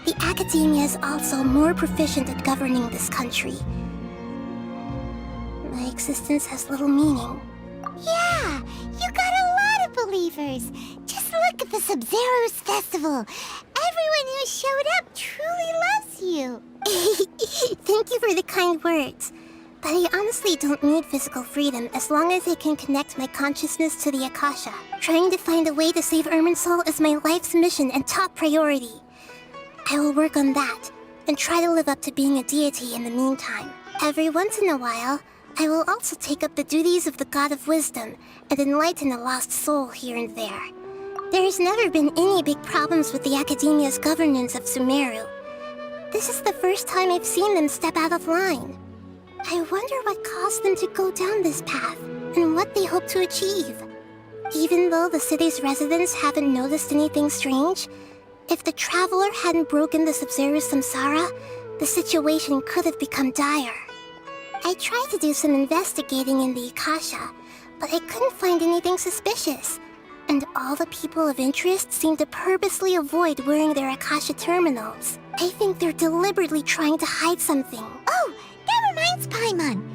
the Academia is also more proficient at governing this country. My existence has little meaning. Yeah, you got a lot of believers. Just look at the Sub-Zero's festival. Everyone who showed up truly loves you. Thank you for the kind words. But I honestly don't need physical freedom as long as I can connect my consciousness to the Akasha. Trying to find a way to save Irminsul is my life's mission and top priority. I will work on that, and try to live up to being a deity in the meantime. Every once in a while, I will also take up the duties of the God of Wisdom and enlighten a lost soul here and there. There has never been any big problems with the Academia's governance of Sumeru. This is the first time I've seen them step out of line. I wonder what caused them to go down this path, and what they hope to achieve. Even though the city's residents haven't noticed anything strange, if the Traveler hadn't broken the Sub-Zero's samsara, the situation could have become dire. I tried to do some investigating in the Akasha, but I couldn't find anything suspicious. And all the people of interest seem to purposely avoid wearing their Akasha terminals. I think they're deliberately trying to hide something. Oh, that reminds Paimon.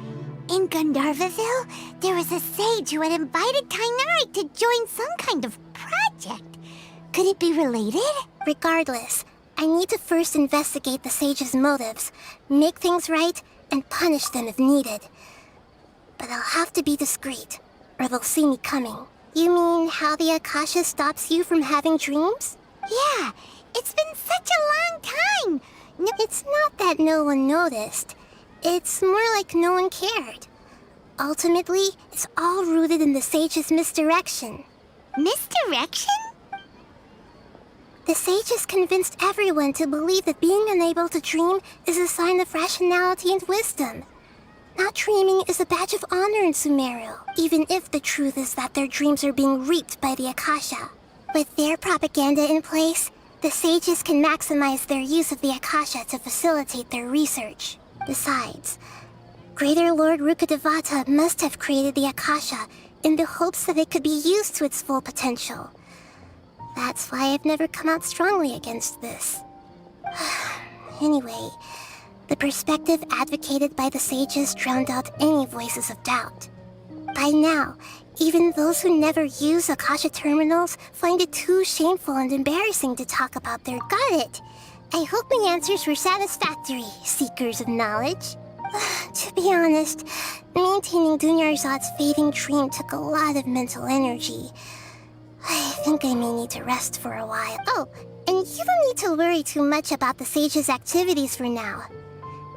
In Gandharvaville, there was a sage who had invited Tainari to join some kind of project. Could it be related? Regardless, I need to first investigate the sage's motives, make things right, and punish them if needed. But I'll have to be discreet, or they'll see me coming. You mean how the Akasha stops you from having dreams? Yeah, it's been such a long time. It's not that no one noticed. It's more like no one cared. Ultimately, it's all rooted in the sage's misdirection. Misdirection? The sages convinced everyone to believe that being unable to dream is a sign of rationality and wisdom. Not dreaming is a badge of honor in Sumeru, even if the truth is that their dreams are being reaped by the Akasha. With their propaganda in place, the sages can maximize their use of the Akasha to facilitate their research. Besides, Greater Lord Rukkhadevata must have created the Akasha in the hopes that it could be used to its full potential. That's why I've never come out strongly against this. Anyway, the perspective advocated by the sages drowned out any voices of doubt. By now, even those who never use Akasha terminals find it too shameful and embarrassing to talk about their... Got it. I hope my answers were satisfactory, seekers of knowledge. To be honest, maintaining Dunyarzad's fading dream took a lot of mental energy. I think I may need to rest for a while. Oh, and you don't need to worry too much about the sage's activities for now.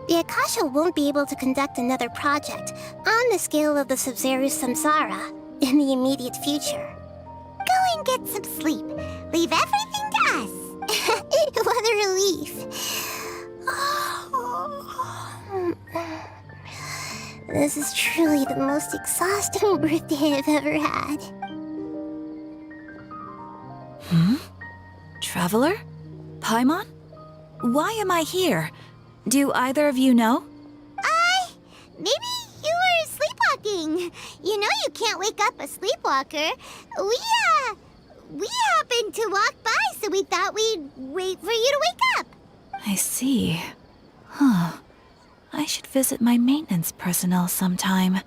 The Akasha won't be able to conduct another project on the scale of the Sub-Zero Samsara in the immediate future. Go and get some sleep. Leave everything to us. What a relief. This is truly the most exhausting birthday I've ever had. Traveler? Paimon? Why am I here? Do either of you know? Maybe you were sleepwalking. You know you can't wake up a sleepwalker. We happened to walk by, so we thought we'd wait for you to wake up. I see. Huh. I should visit my maintenance personnel sometime.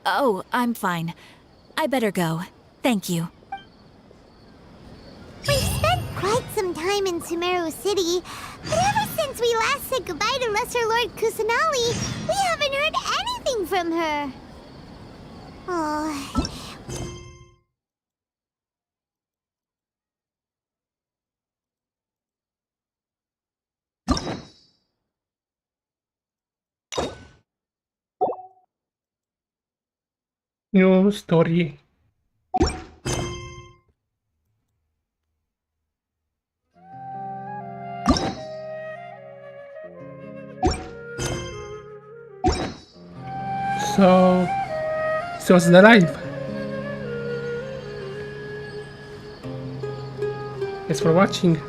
Oh, I'm fine. I better go. Thank you. We've spent quite some time in Sumeru City, but ever since we last said goodbye to Lesser Lord Kusanali, we haven't heard anything from her. Oh. New story. So was the live. Thanks for watching.